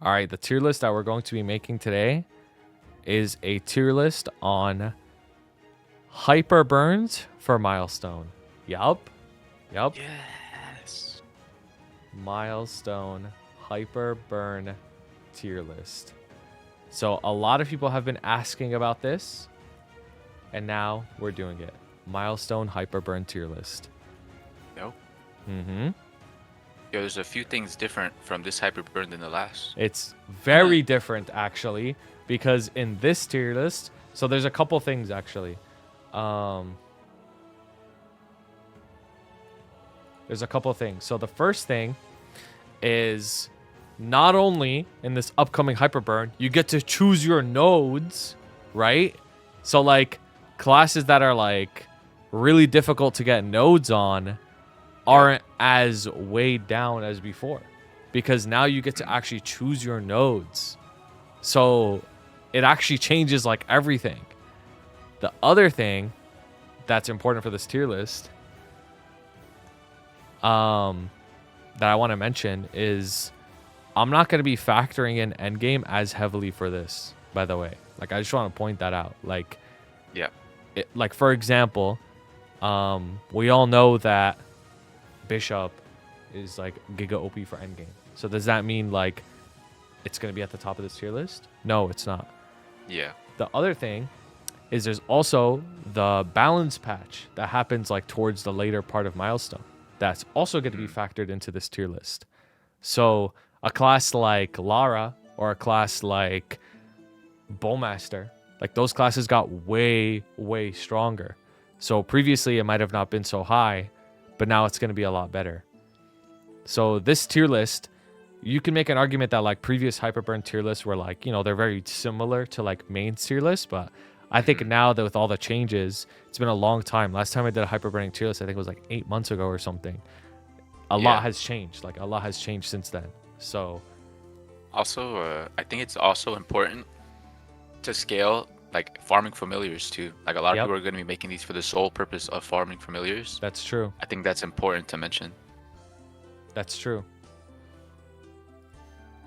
All right, the tier list that we're going to be making today is a tier list on hyper burns for milestone. Yup. Yes. Milestone hyper burn tier list. So a lot of people have been asking about this, and now we're doing it. Milestone hyper burn tier list. Nope. Mm-hmm. Yo, there's a few things different from this hyper burn than the last. It's very different, actually, because in this tier list, so there's a couple things, actually. There's a couple things. So the first thing is not only in this upcoming hyperburn, you get to choose your nodes, right? So, like, classes that are, like, really difficult to get nodes on aren't as weighed down as before, because now you get to actually choose your nodes. So it actually changes like everything. The other thing that's important for this tier list that I want to mention is I'm not going to be factoring in endgame as heavily for this, by the way. Like, I just want to point that out. Like, like, for example, we all know that Bishop is like giga OP for endgame. So does that mean like it's going to be at the top of this tier list? No, it's not. Yeah. The other thing is there's also the balance patch that happens like towards the later part of milestone. That's also going to be factored into this tier list. So a class like Lara or a class like BowMaster, like those classes got way, way stronger. So previously it might have not been so high, but now it's going to be a lot better. So this tier list, you can make an argument that like previous hyperburn tier lists were like, you know, they're very similar to like main tier lists, but I think now that with all the changes, it's been a long time. Last time I did a hyperburning tier list, I think it was like 8 months ago or something. A lot has changed. Like a lot has changed since then. So also, I think it's also important to scale like farming familiars too. Like a lot of people are going to be making these for the sole purpose of farming familiars. That's true. I think that's important to mention. That's true.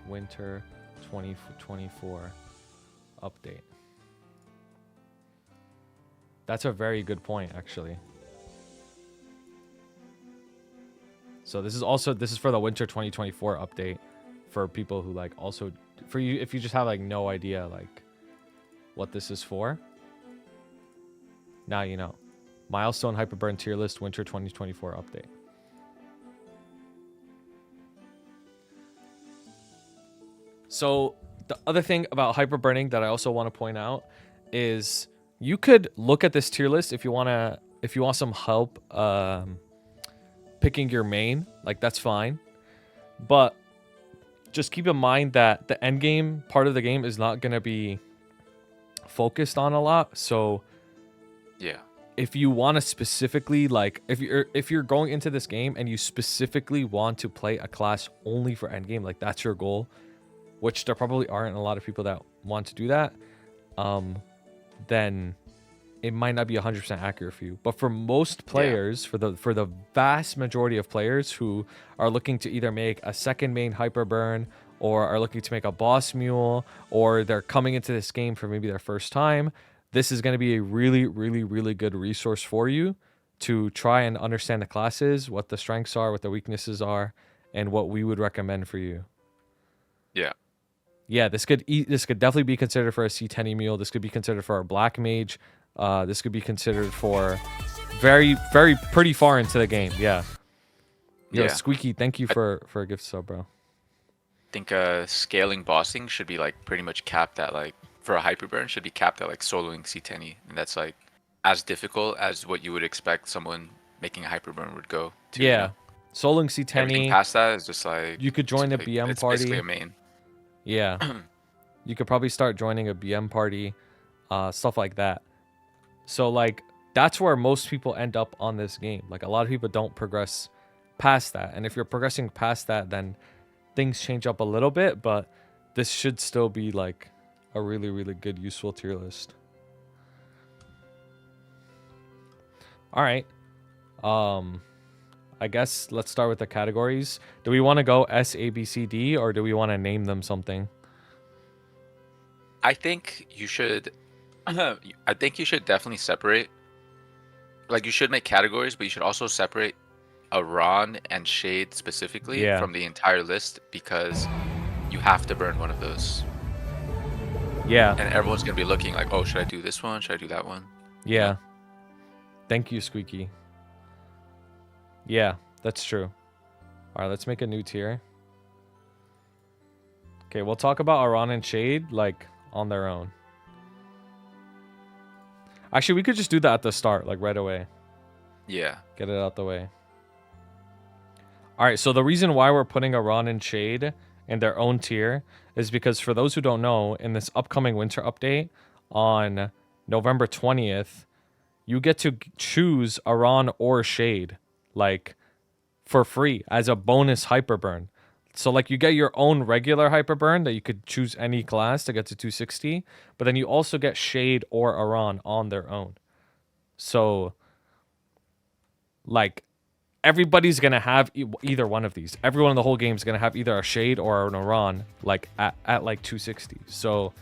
Winter 2024 update. That's a very good point, actually. So this is for the winter 2024 update for people who like also for you if you just have like no idea like what this is for. Now you know. Milestone Hyperburn tier list winter 2024 update. So the other thing about hyperburning that I also want to point out is you could look at this tier list if you want some help picking your main, like that's fine. But just keep in mind that the end game part of the game is not going to be focused on a lot. So yeah, if you want to specifically like if you're going into this game and you specifically want to play a class only for end game, like that's your goal, which there probably aren't a lot of people that want to do that, then it might not be 100% accurate for you. But for most players, for the vast majority of players who are looking to either make a second main hyperburn or are looking to make a boss mule, or they're coming into this game for maybe their first time, this is going to be a really, really, really good resource for you to try and understand the classes, what the strengths are, what the weaknesses are, and what we would recommend for you. Yeah, this could definitely be considered for a C10 mule. This could be considered for a black mage. This could be considered for very, very pretty far into the game. Yeah. Yo, Squeaky, thank you for a gift sub, bro. I think scaling bossing should be like pretty much capped at like for a hyperburn should be capped at like soloing C10, and that's like as difficult as what you would expect someone making a hyperburn would go to. Yeah, soloing C10. Everything past that is just like you could join a like, BM it's party. Basically a main. Yeah, you could probably start joining a BM party, stuff like that. So like that's where most people end up on this game. Like a lot of people don't progress past that, and if you're progressing past that, then things change up a little bit. But this should still be like a really, really good, useful tier list. All right. I I guess let's start with the categories. Do we want to go S, A, B, C, D, or do we want to name them something? I think you should. I think you should definitely separate. Like, you should make categories, but you should also separate Aran and Shade specifically Yeah. from the entire list, because you have to burn one of those. Yeah. And everyone's gonna be looking like, oh, should I do this one? Should I do that one? Yeah. Thank you, Squeaky. Yeah, that's true. All right, let's make a new tier. Okay, we'll talk about Aran and Shade, like, on their own. Actually, we could just do that at the start, like, right away. Yeah. Get it out the way. All right, so the reason why we're putting Aran and Shade in their own tier is because, for those who don't know, in this upcoming winter update on November 20th, you get to choose Aran or Shade, like, for free as a bonus hyperburn. So, like, you get your own regular hyperburn that you could choose any class to get to 260, but then you also get Shade or Aran on their own. So, like, everybody's gonna have either one of these. Everyone in the whole game is gonna have either a Shade or an Aran, like, at like 260. So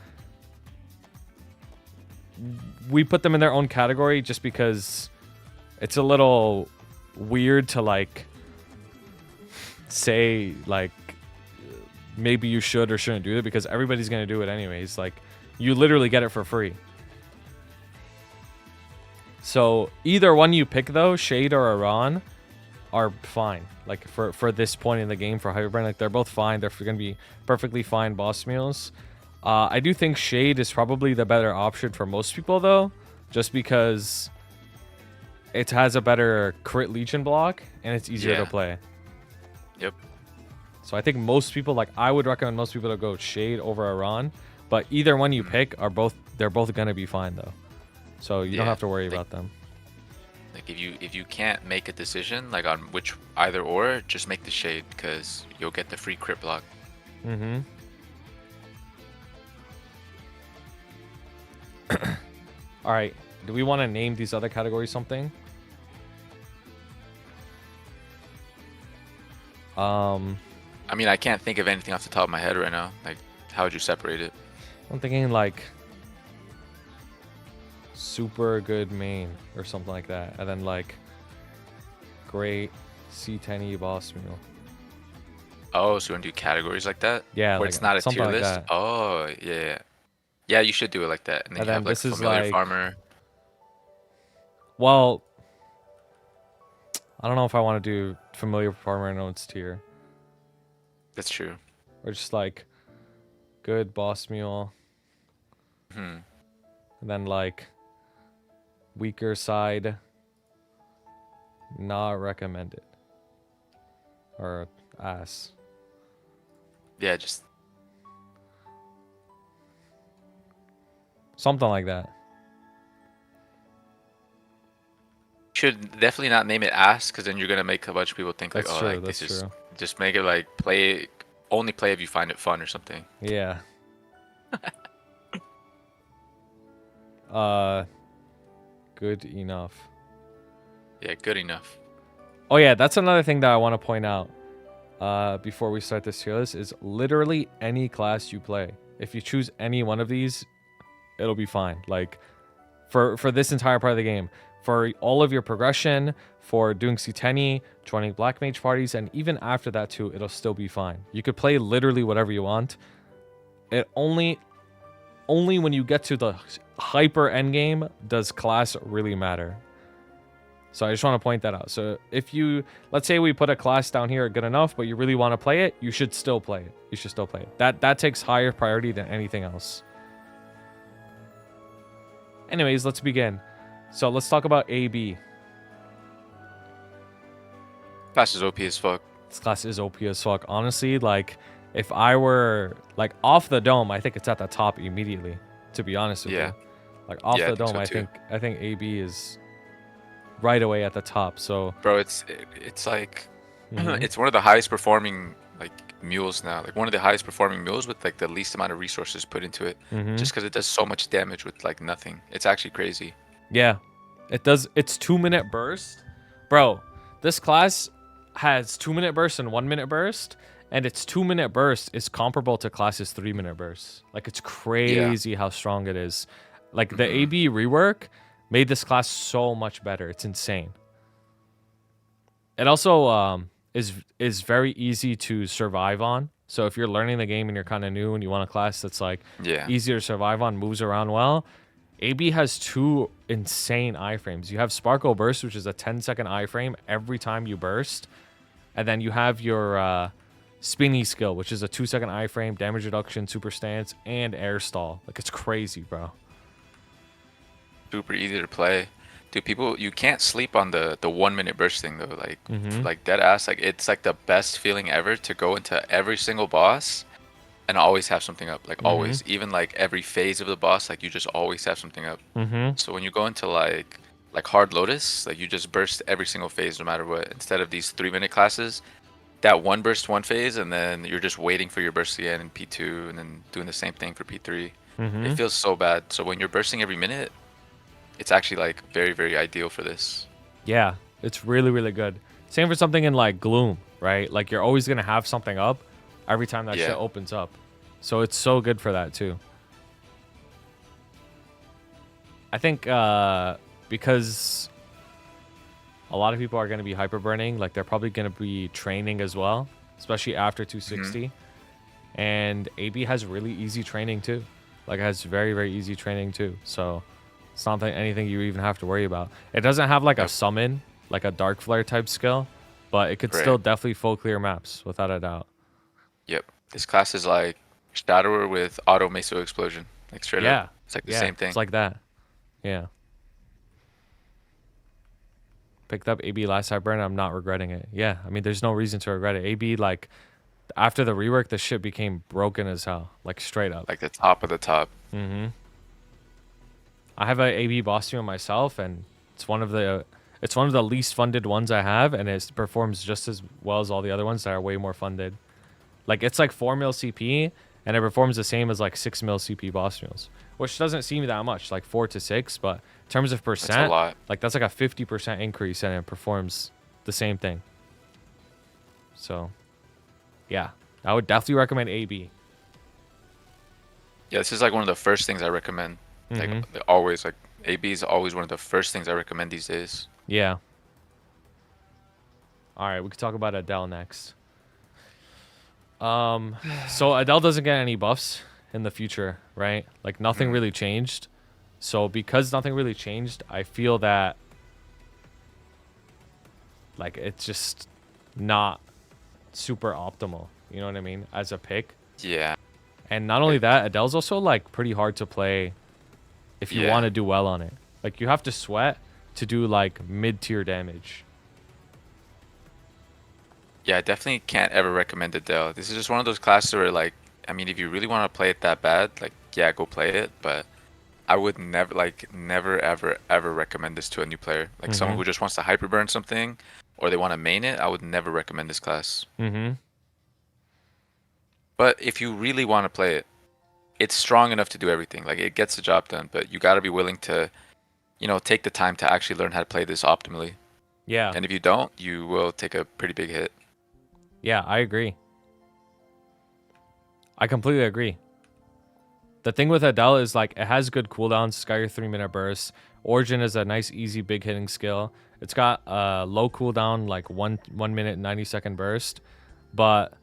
we put them in their own category just because it's a little weird to, like, say, like, maybe you should or shouldn't do it, because everybody's gonna do it anyways. Like, you literally get it for free. So either one you pick, though, Shade or Aran, are fine. Like, for this point in the game, for hyperburn, like, they're both fine. They're gonna be perfectly fine boss meals. I do think Shade is probably the better option for most people, though, just because it has a better crit legion block and it's easier to play. Yep. So I think most people, like, I would recommend most people to go Shade over Aran, but either one you pick they're both gonna be fine, though. So you don't have to worry about them. Like, if you can't make a decision, like, on which either or, just make the Shade, because you'll get the free crit block. Mm-hmm. All right. Do we want to name these other categories something? I mean, I can't think of anything off the top of my head right now. Like, how would you separate it? I'm thinking, like, super good main or something like that, and then, like, great C10E boss meal. Oh, so you want to do categories like that? Yeah, where like, it's not a something tier like list. that. Oh, yeah. Yeah, you should do it like that. And then And you then have, like, this is, familiar like, farmer. Well, I don't know if I want to do familiar farmer in its tier, That's true. or just, like, good boss meal, Hmm. and then, like, weaker side, not recommended, or ass. Yeah, just Something like that. should definitely not name it ass, because then you're gonna make a bunch of people think like, That's oh, true, like, that's this is true. just make it like only play if you find it fun or something. Yeah. Good enough. Yeah, good enough. Oh yeah, that's another thing that I want to point out before we start this tier list is literally any class you play. If you choose any one of these, it'll be fine. Like, for this entire part of the game, for all of your progression, for doing C10E, joining Black Mage parties, and even after that too, it'll still be fine. You could play literally whatever you want. It only when you get to the hyper endgame does class really matter. So I just want to point that out. So if you, let's say we put a class down here good enough, but you really want to play it, you should still play it. You should still play it. That takes higher priority than anything else. Anyways, let's begin. So let's talk about AB. Class is OP as fuck. This class is OP as fuck. Honestly, like, if I were, like, off the dome, I think it's at the top immediately, to be honest with you. Like, off the dome, I think AB is right away at the top. So, bro, it's like it's one of the highest performing, like, mules now. Like, one of the highest performing mules with, like, the least amount of resources put into it, just because it does so much damage with, like, nothing. It's actually crazy. Yeah, it does. It's 2-minute burst, bro. This class, has 2-minute burst and 1-minute burst, and its 2-minute burst is comparable to class's 3-minute burst. Like, it's crazy how strong it is. Like, the AB rework made this class so much better. It's insane. It also is very easy to survive on. So if you're learning the game and you're kind of new and you want a class that's like easier to survive on, moves around well, AB has 2 insane iframes. You have Sparkle Burst, which is a 10-second iframe every time you burst. And then you have your Spinny skill, which is a 2-second iframe, damage reduction, super stance, and air stall. Like, it's crazy, bro. Super easy to play. Dude, people, you can't sleep on the 1-minute burst thing, though. Like dead ass. Like, it's like the best feeling ever to go into every single boss and always have something up. Like, always. Even like every phase of the boss, like, you just always have something up. So when you go into like Hard Lotus, like, you just burst every single phase no matter what. Instead of these 3-minute classes, that one burst one phase, and then you're just waiting for your burst again in P2, and then doing the same thing for P3. It feels so bad. So when you're bursting every minute, it's actually like very, very ideal for this. Yeah, it's really, really good. Same for something in like Gloom, right? Like, you're always gonna have something up every time that shit opens up. So it's so good for that too. I think because a lot of people are gonna be hyper burning, like, they're probably gonna be training as well, especially after 260. And AB has really easy training too. Like, it has very, very easy training too. So it's not anything you even have to worry about. It doesn't have like a summon, like a Dark Flare type skill, but it could still definitely full clear maps without a doubt. Yep. This class is like Shadower with auto Meso Explosion. Like, straight up. It's like the same thing. It's like that. Yeah. Picked up AB last high burn. I'm not regretting it. Yeah. I mean, there's no reason to regret it. AB, like, after the rework, the shit became broken as hell. Like, straight up. Like the top of the top. I have a AB boss team myself, and it's one of the least funded ones I have, and it performs just as well as all the other ones that are way more funded. Like, it's like 4 mil CP, and it performs the same as like 6 mil CP boss meals, which doesn't seem that much, like 4 to 6, but in terms of percent, that's a lot. like, that's like a 50% increase, and it performs the same thing. So, yeah, I would definitely recommend AB. Yeah, this is like one of the first things I recommend. Like, always, like, AB is always one of the first things I recommend these days. Yeah. All right, we could talk about Adele next. So Adele doesn't get any buffs in the future, right? Like, nothing really changed. So because nothing really changed, I feel that, like, it's just not super optimal. You know what I mean? As a pick. Yeah. And not only that, Adele's also, like, pretty hard to play if you want to do well on it. Like, you have to sweat to do, like, mid-tier damage. Yeah, I definitely can't ever recommend Adele. This is just one of those classes where, like, I mean, if you really want to play it that bad, like, yeah, go play it. But I would never, ever, ever recommend this to a new player. Like, someone who just wants to hyperburn something, or they want to main it, I would never recommend this class. But if you really want to play it, it's strong enough to do everything. Like, it gets the job done, but you got to be willing to, you know, take the time to actually learn how to play this optimally. Yeah. And if you don't, you will take a pretty big hit. Yeah, I agree. I completely agree. The thing with Adele is, like, it has good cooldowns. It's got your 3-minute burst. Origin is a nice, easy, big hitting skill. It's got a low cooldown, like 1 minute, 90-second burst. But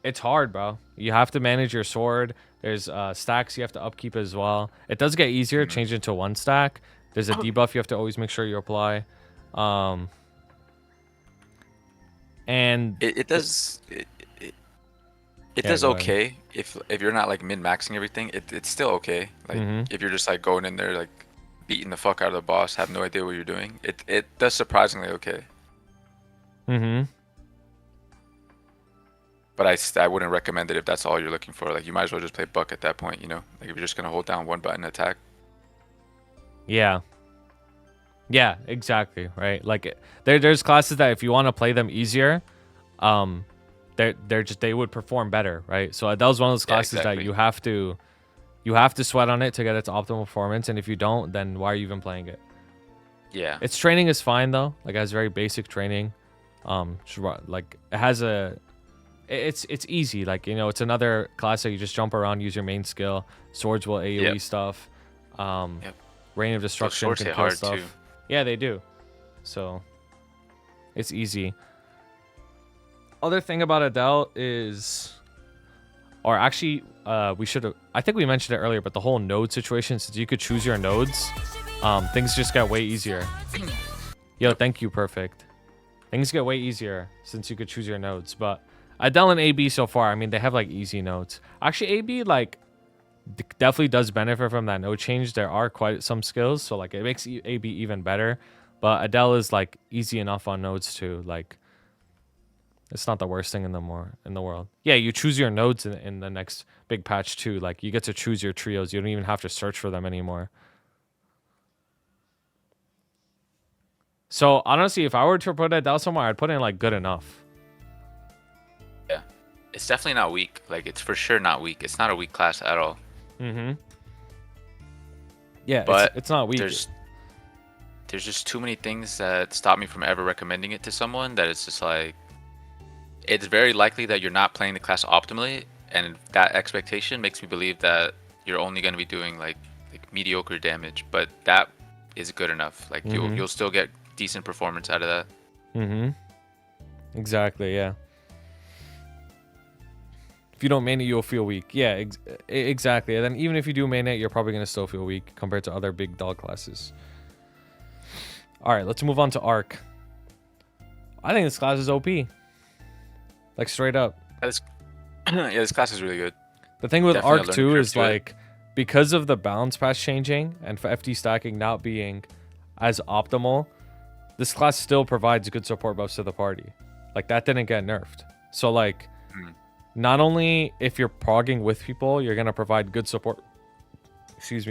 it's hard, bro. You have to manage your sword. There's stacks you have to upkeep as well. It does get easier, change into 1 stack. There's a debuff you have to always make sure you apply. And it does okay if you're not like min-maxing everything. It's still okay. Like, if you're just like going in there like beating the fuck out of the boss, have no idea what you're doing, it does surprisingly okay. But I wouldn't recommend it if that's all you're looking for. Like, you might as well just play Buck at that point, you know? Like, if you're just gonna hold down one button attack. Yeah. Yeah, exactly, right? Like, there's classes that if you want to play them easier, they would perform better, right? So Adele's one of those classes that you have to sweat on it to get its optimal performance, and if you don't, then why are you even playing it? Yeah. Its training is fine though. Like it has very basic training. Like it has it's easy. Like it's another class that you just jump around, use your main skill. Swords will AOE Yep. stuff. Yep. Rain of Those Destruction swords can hit kill hard stuff. too. Yeah, they do. So it's easy. Other thing about Adele is, or actually, we should have. I think we mentioned it earlier, but the whole node situation, since you could choose your nodes, things just got way easier. Yo, thank you, perfect. Things get way easier since you could choose your nodes. But Adele and AB so far, I mean, they have like easy nodes. Actually, AB like definitely does benefit from that node change. There are quite some skills, so like it makes AB even better. But Adele is like easy enough on nodes too. Like it's not the worst thing in the world. Yeah, you choose your nodes in the next big patch too. Like you get to choose your trios. You don't even have to search for them anymore. So honestly, if I were to put Adele somewhere, I'd put in like good enough. Yeah. It's definitely not weak. Like it's for sure not weak. It's not a weak class at all. Mm-hmm. Yeah, But it's not weak. There's just too many things that stop me from ever recommending it to someone that it's just like it's very likely that you're not playing the class optimally, and that expectation makes me believe that you're only going to be doing like mediocre damage, but that is good enough. Like you'll still get decent performance out of that. Mm-hmm. Exactly, yeah. If you don't main it, you'll feel weak. Yeah, exactly. And then even if you do main it, you're probably going to still feel weak compared to other big dog classes. All right, let's move on to Arc. I think this class is OP. Like, straight up. Yeah, this class is really good. The thing with Definitely Arc, too, is, to it. like, because of the balance patch changing and for FD stacking not being as optimal, this class still provides good support buffs to the party. Like, that didn't get nerfed. So, like, not only if you're progging with people, you're going to provide good support...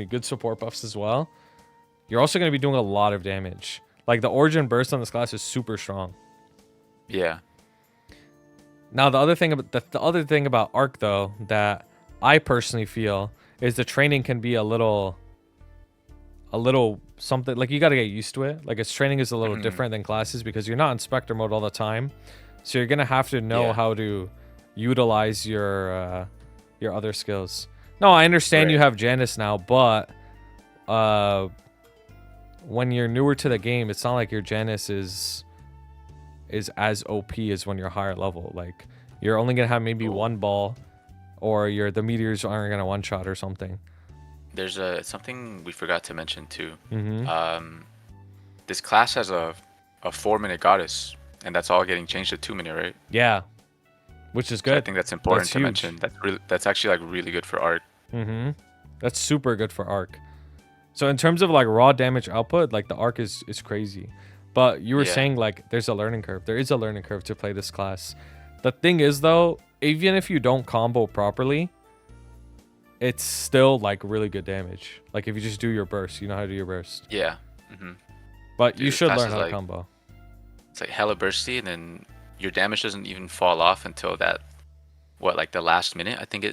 good support buffs as well. You're also going to be doing a lot of damage. Like, the Origin Burst on this class is super strong. Yeah. Now, the other thing about Arc, though, that I personally feel is the training can be a little something. Like, you got to get used to it. Like, its training is a little different than classes because you're not in Spectre mode all the time. So you're going to have to know how to utilize your other skills. No, I understand you have Janus now, but... when you're newer to the game, it's not like your Janus is as OP as when you're higher level. Like you're only gonna have maybe one ball, or the meteors aren't gonna one shot or something. There's something we forgot to mention too. This class has a 4-minute goddess, and that's all getting changed to 2-minute, right? Yeah, which is good. So I think that's important that's to huge. mention. That's actually like really good for Arc. That's super good for Arc. So in terms of like raw damage output, like the Arc is crazy. But you were saying like there's a learning curve. There is a learning curve to play this class. The thing is though, even if you don't combo properly, it's still like really good damage. Like if you just do your burst, you know how to do your burst. Yeah. But Dude, you should learn how to like, combo. It's like hella bursty, and then your damage doesn't even fall off until that like the last minute. I think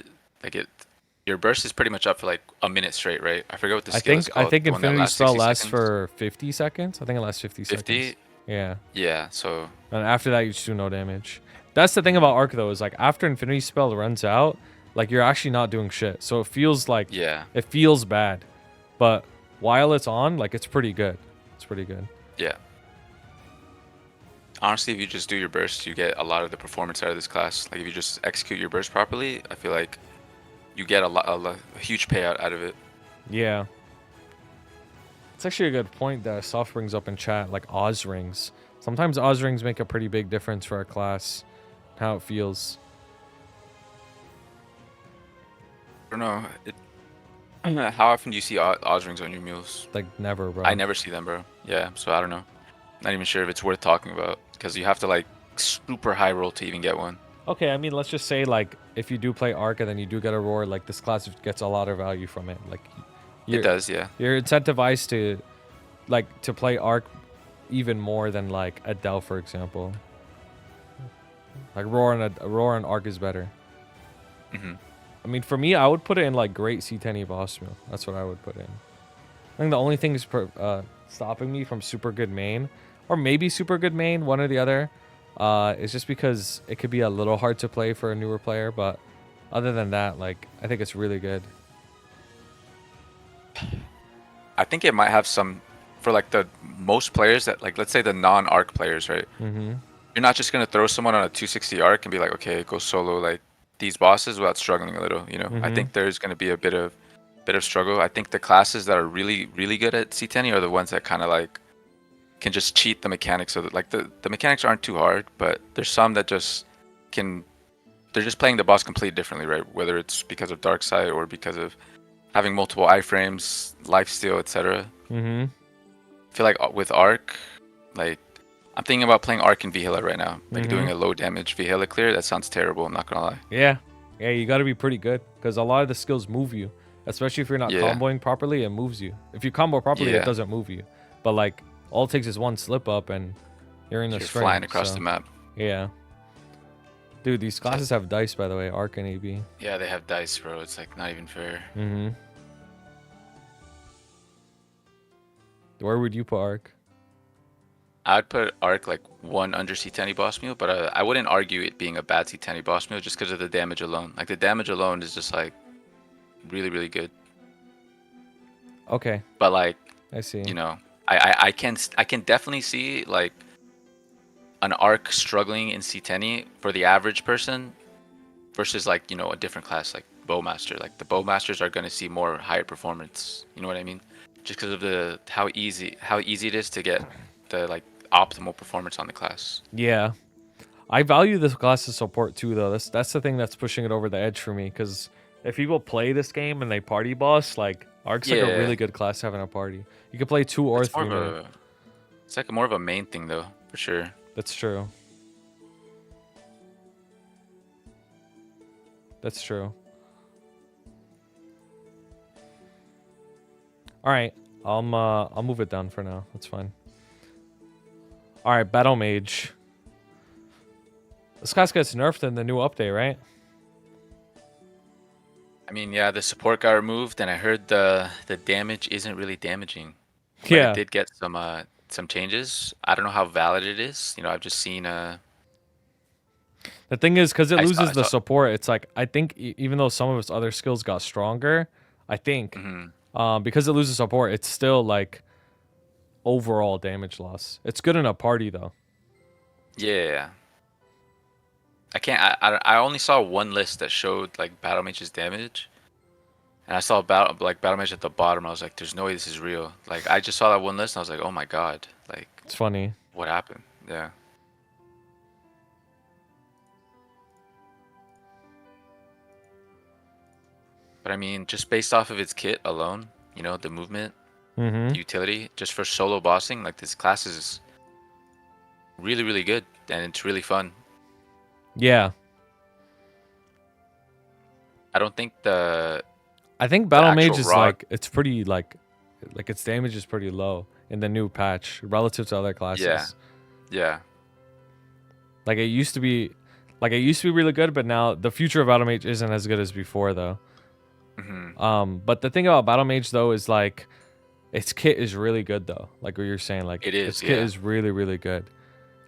your burst is pretty much up for like a minute straight, right? I forget what the skill is called. I think Infinity Spell lasts seconds. for 50 seconds. I think it lasts 50 seconds. Yeah. Yeah, so... And after that, you just do no damage. That's the thing about Arc, though, is like after Infinity Spell runs out, like you're actually not doing shit. So it feels like... Yeah. It feels bad. But while it's on, like it's pretty good. It's pretty good. Yeah. Honestly, if you just do your burst, you get a lot of the performance out of this class. Like if you just execute your burst properly, I feel like you get a huge payout out of it. Yeah. It's actually a good point that Soft brings up in chat, like Oz rings. Sometimes Oz rings make a pretty big difference for a class, how it feels. I don't know. How often do you see Oz rings on your mules? Like never, bro. I never see them, bro. Yeah, so I don't know. Not even sure if it's worth talking about because you have to like super high roll to even get one. Okay, I mean, let's just say, like, if you do play Arc and then you do get a Roar, like, this class gets a lot of value from it. Like, it does, yeah. You're incentivized to play Arc even more than, like, Adele, for example. Like, Roar and Arc is better. I mean, for me, I would put it in, like, great C10E boss meal. That's what I would put in. I think the only thing is stopping me from super good main, or maybe super good main, one or the other, is just because it could be a little hard to play for a newer player. But other than that, like, I think it's really good. I think it might have some for like the most players that like let's say the non-arc players, right? Mm-hmm. You're not just gonna throw someone on a 260 arc and be like, okay, go solo like these bosses without struggling a little. You know, I Mm-hmm. think there's gonna be a bit of struggle. I think the classes that are really really good at C10 are the ones that kind of like can just cheat the mechanics. So that like the mechanics aren't too hard, but there's some that just can. They're just playing the boss completely differently, right? Whether it's because of dark side or because of having multiple iframes, lifesteal, etc. Mm-hmm. I feel like with arc, like I'm thinking about playing arc in Mihile right now, like Mm-hmm. doing a low damage Mihile clear. That sounds terrible. I'm not gonna lie. Yeah. Yeah, you got to be pretty good because a lot of the skills move you, especially if you're not Yeah, comboing properly. It moves you. If you combo properly, it yeah. doesn't move you. But like, all it takes is one slip up and you're in the You're string. flying across So, the map. yeah. Dude, these classes have dice, by the way, Arc and AB. Yeah, they have dice, bro. It's like not even fair. Mm-hmm. Where would you put Arc? I'd put arc like one under C10 boss meal, but I wouldn't argue it being a bad C10 boss meal just because of the damage alone. Like the damage alone is just like really really good. Okay, But like I see. you know, I can definitely see like an arc struggling in C10 for the average person versus like you know a different class like BowMaster. Like the BowMasters are gonna see more higher performance. You know what I mean? Just because of the how easy it is to get the like optimal performance on the class. Yeah. I value this class's support too, though. That's the thing that's pushing it over the edge for me. Because if people play this game and they party boss, like Arc's like a Yeah, really good class having a party. You can play 2 or it's more 3 of minute. a it's like more of a main thing though, for sure. That's true. That's true. All right, I'll move it down for now. That's fine. All right, Battle Mage. This class gets nerfed in the new update, right? I mean, yeah, the support got removed, and I heard the damage isn't really damaging, but it Yeah. did get some changes. I don't know how valid it is. You know, I've just seen The thing is, because it loses I the saw support, it's like I think even though some of its other skills got stronger, I think mhm. because it loses support, it's still like overall damage loss. It's good in a party though. Yeah. I can't. I only saw one list that showed like Battle Mage's damage, and I saw Battle Mage at the bottom. I was like, "There's no way this is real." Like I just saw that one list, and I was like, "Oh my god!" Like It's funny. what happened? Yeah. But I mean, just based off of its kit alone, you know, the movement, Mm-hmm. the utility, just for solo bossing, like this class is really really good, and it's really fun. Yeah, I don't think I think the Battle Mage actual is raw. like it's pretty like its damage is pretty low in the new patch relative to other classes. Yeah. Yeah. Like it used to be, really good, but now the future of Battle Mage isn't as good as before though. But the thing about Battle Mage though is like its kit is really good though. Like what you're saying, like It its is. kit Yeah. is really really good.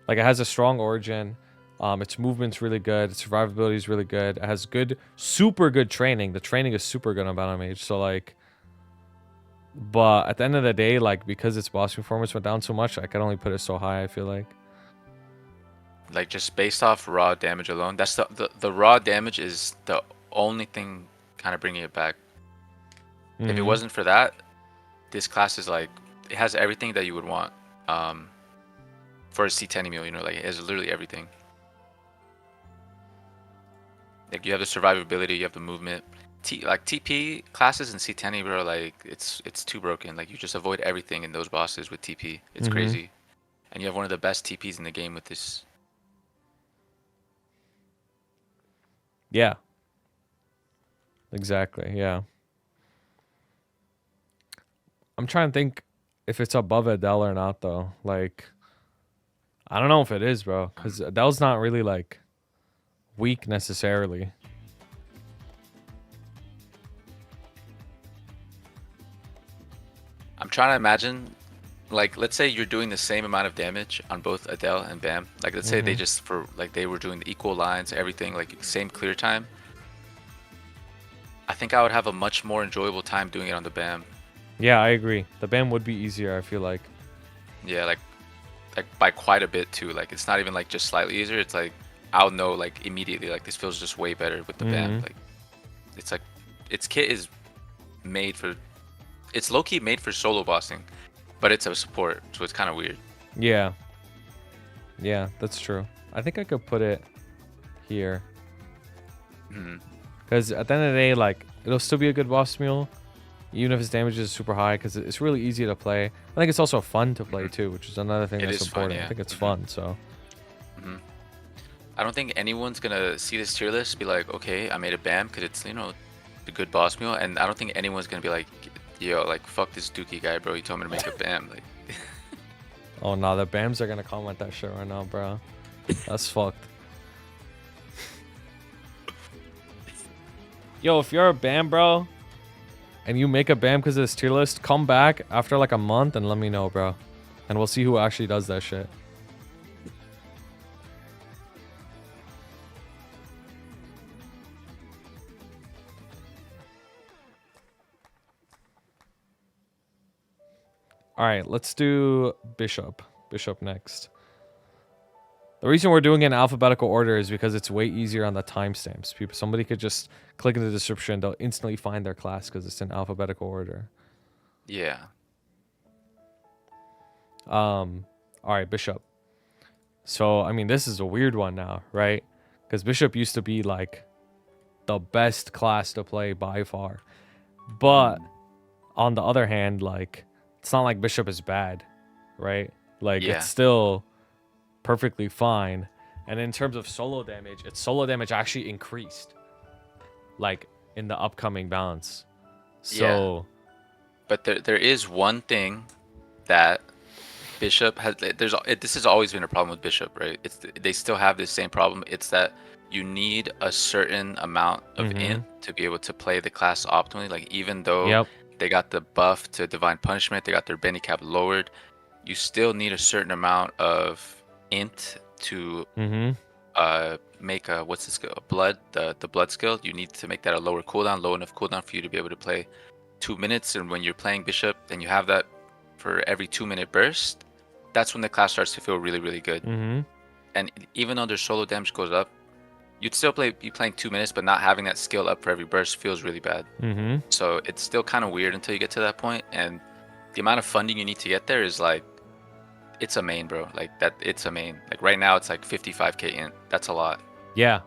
Like it has a strong origin. Its movement's really good. Its survivability is really good. It has good, super good training. The training is super good on Battle Mage. So like, but at the end of the day, like because its boss performance went down so much, I can only put it so high. I feel like. Like just based off raw damage alone, that's the raw damage is the only thing kind of bringing it back. If it Mhm. wasn't for that, this class is like it has everything that you would want for a C10 meal. You know, like it has literally everything. Like you have the survivability, you have the movement. Like TP classes in C10 bro, like it's too broken. Like you just avoid everything in those bosses with TP. It's Mhm. crazy, and you have one of the best TPs in the game with this. Yeah. Exactly. Yeah. I'm trying to think if it's above Adele or not though. Like, I don't know if it is, bro, because Adele's not really like weak necessarily. I'm trying to imagine, like, let's say you're doing the same amount of damage on both Adele and Bam. Like, let's say they just they were doing the equal lines, everything, like same clear time. I think I would have a much more enjoyable time doing it on the Bam. Yeah, I agree. The BAM would be easier, I feel like. Yeah, like by quite a bit too. Like, it's not even like just slightly easier. It's like I'll know like immediately. Like, this feels just way better with the Bam. Like, it's like its kit is made for. It's low key made for solo bossing, but it's a support, so it's kind of weird. Yeah. Yeah, that's true. I think I could put it here. Because at the end of the day, like, it'll still be a good boss mule, even if its damage is super high, because it's really easy to play. I think it's also fun to play too, which is another thing that's important. Fun, yeah. I think it's fun, so. I don't think anyone's gonna see this tier list be like, okay, I made a BAM because it's, you know, the good boss mule, and I don't think anyone's gonna be like, yo, like, fuck this Duky guy, bro. He told me to make a BAM. Like, oh no, the BAMs are gonna comment that shit right now, bro. That's fucked. Yo, if you're a BAM, bro, and you make a BAM because of this tier list, come back after like a month and let me know, bro. And we'll see who actually does that shit. All right, let's do Bishop. Bishop next. The reason we're doing it in alphabetical order is because it's way easier on the timestamps. Somebody could just click in the description. They'll instantly find their class because it's in alphabetical order. yeah. All right, Bishop. So, I mean, this is a weird one now, right? Because Bishop used to be, like, the best class to play by far. But, on the other hand, like, it's not like Bishop is bad, right? Like, it's still perfectly fine. And in terms of solo damage, its solo damage actually increased, like, in the upcoming balance. So, but there is one thing that Bishop has. This has always been a problem with Bishop, right? They still have this same problem. It's that you need a certain amount of int to be able to play the class optimally. Like, even though they got the buff to Divine Punishment, they got their Benny cap lowered, you still need a certain amount of int to make a what's this skill? Blood, the blood skill. You need to make that a lower cooldown, low enough cooldown for you to be able to play 2 minutes. And when you're playing Bishop and you have that for every 2-minute burst, that's when the class starts to feel really, really good. And even though their solo damage goes up, you'd still be playing 2 minutes, but not having that skill up for every burst feels really bad. So it's still kind of weird until you get to that point. And the amount of funding you need to get there is like, it's a main, bro. Like, that, it's a main. Like, right now it's like 55k int. That's a lot. Yeah,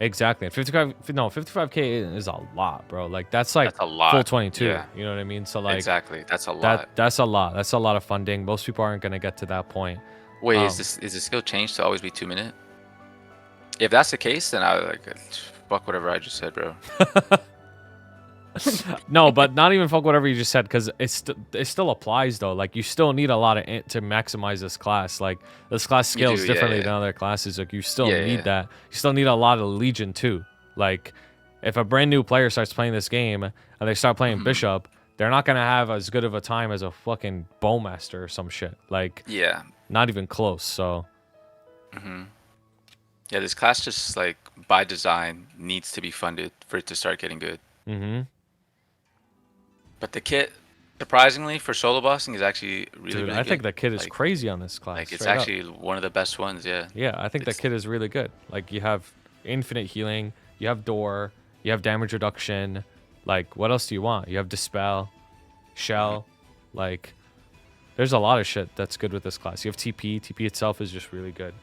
exactly. 55k is a lot, bro. Like, that's like a lot. full 22. Yeah. You know what I mean? So like, exactly, that's a lot. That's a lot. That's a lot of funding. Most people aren't gonna get to that point. Wait, is the skill changed to always be 2 minute? If that's the case, then I like fuck whatever I just said, bro. No, but not even fuck whatever you just said, because it still applies though. Like, you still need a lot of int to maximize this class. Like, this class scales differently than other classes. Like, you still need that. You still need a lot of Legion too. Like, if a brand new player starts playing this game and they start playing Bishop, they're not gonna have as good of a time as a fucking BowMaster or some shit. Like, not even close. So yeah, this class just, like, by design needs to be funded for it to start getting good. But the kit, surprisingly, for solo bossing is actually really, really I good. think the kit is crazy on this class. Like, it's actually one of the best ones, yeah. Yeah, I think that kit is really good. Like, you have infinite healing, you have door, you have damage reduction. Like, what else do you want? You have dispel, shell. Like, there's a lot of shit that's good with this class. You have TP. TP itself is just really good.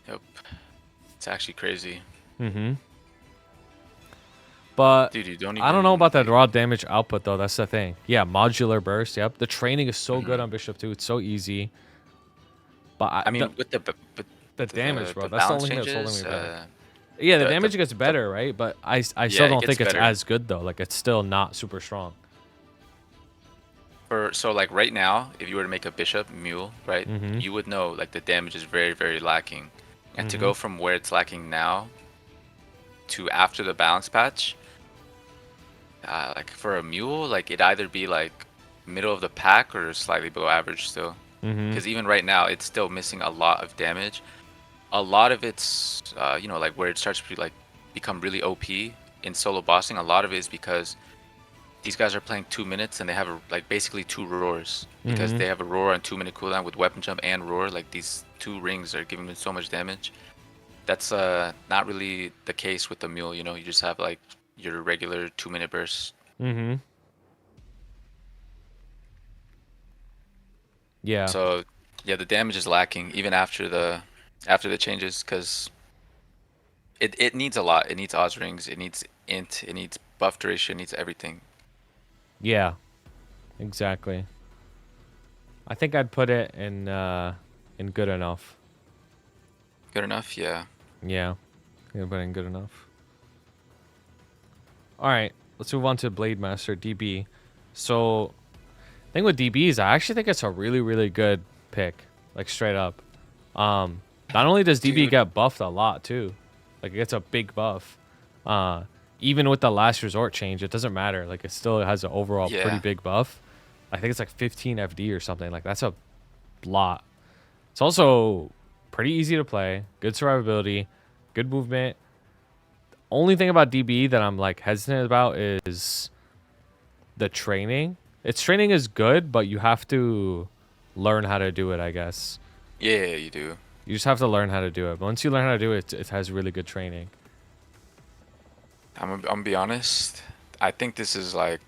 Yep. It's actually crazy. But dude, I don't know about that raw damage output though. That's the thing. Yeah, modular burst. Yep. The training is so good on Bishop too. It's so easy. But I mean, with the damage, bro. The that's the only thing that's holding me back. Yeah, the damage gets better, right? But I still don't think it's as good though. Like, it's still not super strong. So like right now, if you were to make a Bishop mule, right, you would know like the damage is very, very lacking. And to go from where it's lacking now to after the balance patch, like for a mule, like it'd either be like middle of the pack or slightly below average still. Mm-hmm. Because even right now, it's still missing a lot of damage. A lot of it's, you know, like where it starts to like become really OP in solo bossing. A lot of it is because these guys are playing 2 minutes and they have like basically 2 roars because Mm-hmm. they have a roar on 2-minute cooldown with weapon jump and roar. Like these 2 rings are giving them so much damage. That's not really the case with the mule. You know, you just have like your regular 2-minute burst. Mm-hmm. Yeah. So yeah, the damage is lacking even after the changes because it needs a lot. It needs Oz rings. It needs int. It needs buff duration. It needs everything. Yeah. Exactly. I think I'd put it in good enough. Good enough, yeah. Yeah. I'm gonna put it in good enough. Alright, let's move on to BladeMaster DB. So thing with DBs, I actually think it's a really, really good pick. Like straight up. Not only does DB Dude. get buffed a lot too. Like it gets a big buff. Even with the last resort change, it doesn't matter. Like it still has an overall pretty Yeah. big buff. I think it's like 15 FD or something. Like that's a lot. It's also pretty easy to play, good survivability, good movement. Only thing about DB that I'm like hesitant about is the training. Its training is good, but you have to learn how to do it, I guess. Yeah, you do. You just have to learn how to do it. But once you learn how to do it, it has really good training. I'm gonna be honest. I think this is like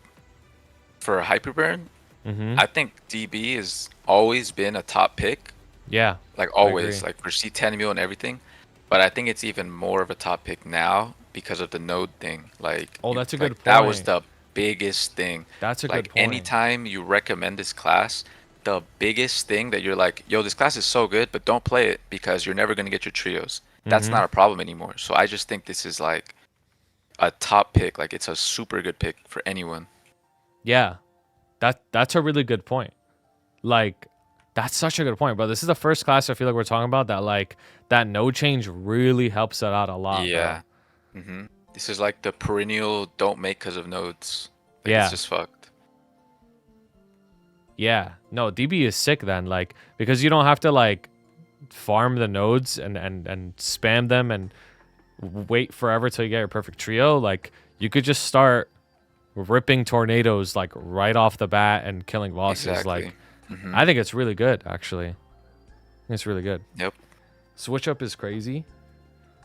for a hyperburn. Mm-hmm. I think DB has always been a top pick. Yeah. Like I always, agree. like for C10 mule and everything. But I think it's even more of a top pick now because of the node thing. Like, Oh, that's a like, good that was point. the biggest thing. That's a Like good point. anytime you recommend this class, the biggest thing that you're like, yo, this class is so good, but don't play it because you're never gonna get your trios. That's Mm-hmm. not a problem anymore. So I just think this is like a top pick. Like it's a super good pick for anyone. Yeah. That's a really good point. Like, that's such a good point, bro. This is the first class I feel like we're talking about that like that node change really helps it out a lot, bro. Yeah. This is like the perennial don't make because of nodes. Like Yeah. it's just fucked. Yeah. No, DB is sick then, like, because you don't have to like farm the nodes and spam them and wait forever till you get your perfect trio. Like, you could just start ripping tornadoes like right off the bat and killing bosses. Exactly. Like, I think it's really good, actually. I think it's really good. Yep. Switch up is crazy.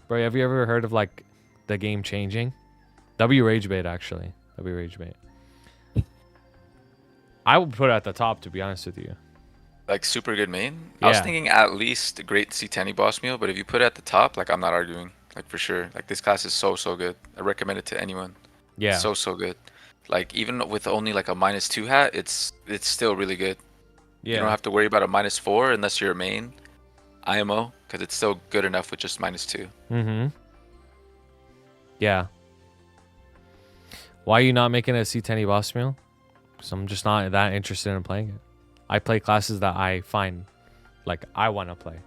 Bro, have you ever heard of like the game changing? W Rage Bait, actually. W Rage Bait. I would put it at the top, to be honest with you. Like super good main. I was Yeah. thinking at least a great C10 boss meal, but if you put it at the top, like I'm not arguing. Like for sure. Like this class is so good. I recommend it to anyone. Yeah. So good. Like even with only like a -2 hat, it's still really good. Yeah. You don't have to worry about a -4 unless you're a main IMO, because it's still good enough with just -2. Mm-hmm. Yeah. Why are you not making a C10 boss meal? Because I'm just not that interested in playing it. I play classes that I find like I want to play.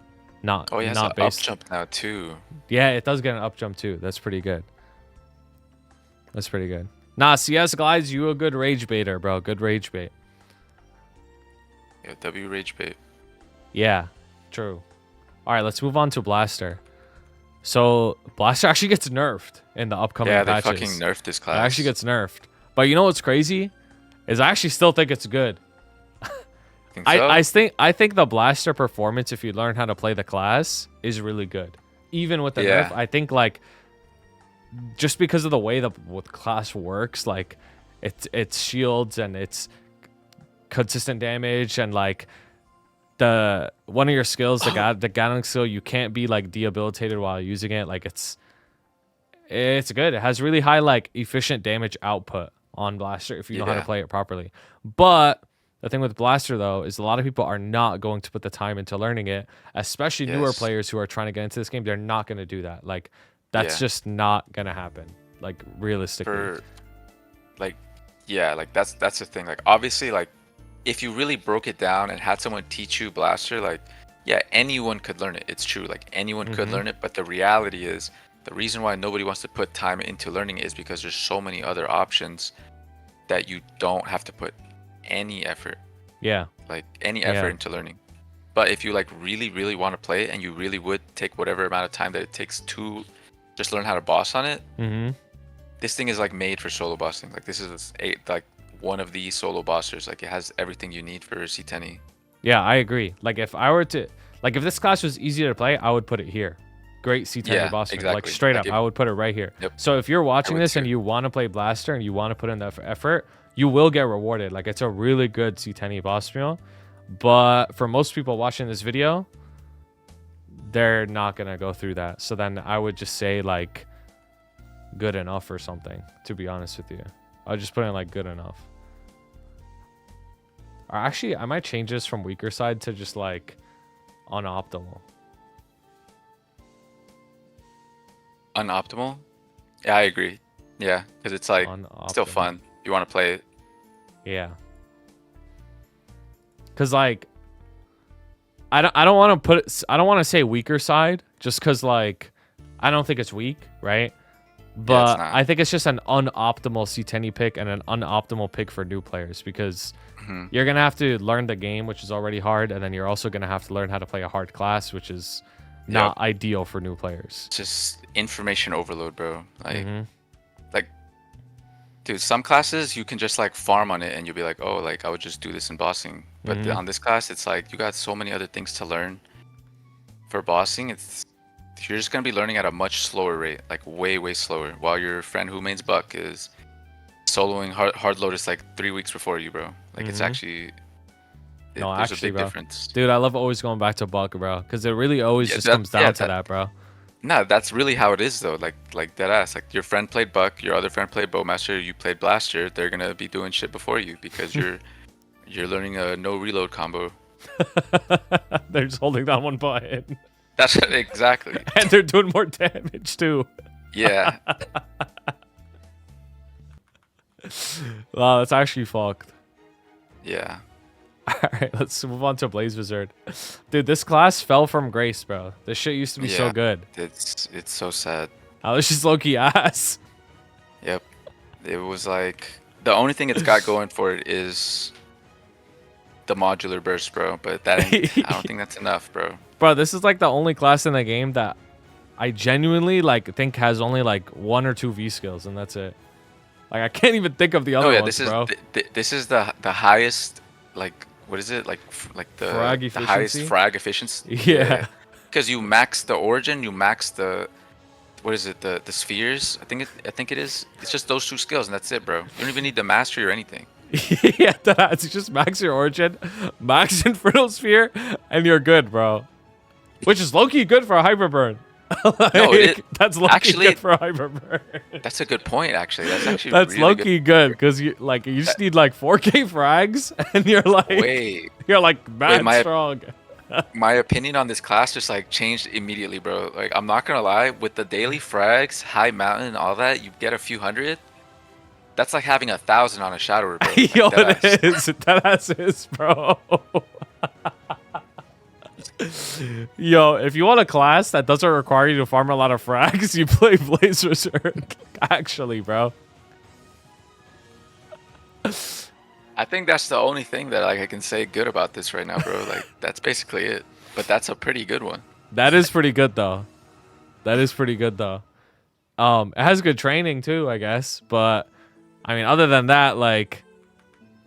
Not Oh, he has not an up based. jump now too. Yeah, it does get an up jump too. That's pretty good. That's pretty good. Nah, CS glides, you a good rage baiter, bro. Good rage bait. Yeah, W rage bait. Yeah, true. All right, let's move on to Blaster. So Blaster actually gets nerfed in the upcoming Yeah, they patches. fucking nerfed this It class. actually gets nerfed. But you know what's crazy? Is I actually still think it's good. Think so? I think the Blaster performance, if you learn how to play the class, is really good. Even with the Yeah. nerf, I think like just because of the way the class works, like it's shields and it's consistent damage and like the one of your skills, the Gathering skill, you can't be like debilitated while using it. Like it's good. It has really high like efficient damage output on Blaster if you know how to Yeah. play it properly. But the thing with Blaster though is a lot of people are not going to put the time into learning it, especially newer Yes. players who are trying to get into this game. They're not going to do that. Like that's Yeah. just not going to happen. Like realistically. For like yeah, like that's the thing. Like obviously like if you really broke it down and had someone teach you Blaster, like yeah, anyone could learn it. It's true. Like anyone could learn it, but the reality is the reason why nobody wants to put time into learning it is because there's so many other options that you don't have to put any effort. Yeah. Like any effort Yeah. into learning. But if you like really, really want to play it and you really would take whatever amount of time that it takes to just learn how to boss on it, this thing is like made for solo bossing. Like this is like one of the solo bossers. Like it has everything you need for C10E. Yeah, I agree. Like if I were to, like if this class was easier to play, I would put it here. Great C10E Yeah, boss. Like exactly. straight Like up, I would put it right here. Yep. So if you're watching would this and too. you want to play Blaster and you want to put in the effort, you will get rewarded. Like it's a really good C10E boss meal. But for most people watching this video, they're not gonna go through that. So then I would just say like good enough or something, to be honest with you. I'll just put in like good enough. Or actually, I might change this from weaker side to just like unoptimal. Unoptimal? Yeah, I agree. Yeah, because it's like still Unoptimal. fun. You want to play it. Yeah. Cause like I don't want to put it, I don't want to say weaker side just cause like I don't think it's weak, right? But not. I think it's just an unoptimal C10E pick and an unoptimal pick for new players because you're gonna have to learn the game, which is already hard, and then you're also gonna have to learn how to play a hard class, which is not ideal for new players. Just information overload, bro. Like, dude, some classes you can just like farm on it and you'll be like, oh, like I would just do this in bossing. But on this class, it's like you got so many other things to learn. For bossing, you're just gonna be learning at a much slower rate, like way slower. While your friend who mains Buck is soloing hard Lotus like 3 weeks before you, bro. Like it's actually No, there's actually, a big bro. difference. Dude, I love always going back to Buck, bro, because it really always just comes down to that, bro. No, that's really how it is though. Like dead ass. Like your friend played Buck, your other friend played BowMaster, you played Blaster. They're gonna be doing shit before you because you're learning a no reload combo. They're just holding down one button. That's exactly. And they're doing more damage too. Yeah. Wow, that's actually fucked. Yeah. Alright, let's move on to Blaze Wizard. Dude, this class fell from grace, bro. This shit used to be so good. It's so sad. I was just low-key ass. Yep. It was like the only thing it's got going for it is the modular burst, bro. But that ain't, I don't think that's enough, bro. Bro, this is like the only class in the game that I genuinely like think has only like 1 or 2 V skills, and that's it. Like I can't even think of the other ones, bro. This is the highest, like, what is it, like the frag the highest frag efficiency. Yeah. Because you max the origin, you max the, what is it, the spheres. I think it is. It's just those 2 skills, and that's it, bro. You don't even need the mastery or anything. Yeah, that's just max your origin, max Infernal Sphere, and you're good, bro. Which is low-key good for a hyper burn. Like, No, that's low-key good for a hyper burn. That's a good point, actually. That's actually that's really low-key good because you just need like 4K frags, and you're like you're like mad strong. My opinion on this class just like changed immediately, bro. Like I'm not gonna lie, with the daily frags, high mountain, and all that, you get a few hundred. That's like having 1,000 on a Shadower, bro. Like, yo, it is. That ass is, bro. Yo, if you want a class that doesn't require you to farm a lot of frags, you play Blaze Wizard. Actually, bro. I think that's the only thing that like I can say good about this right now, bro. Like that's basically it. But that's a pretty good one. That is pretty good though. That is pretty good though. It has good training too, I guess. But I mean, other than that, like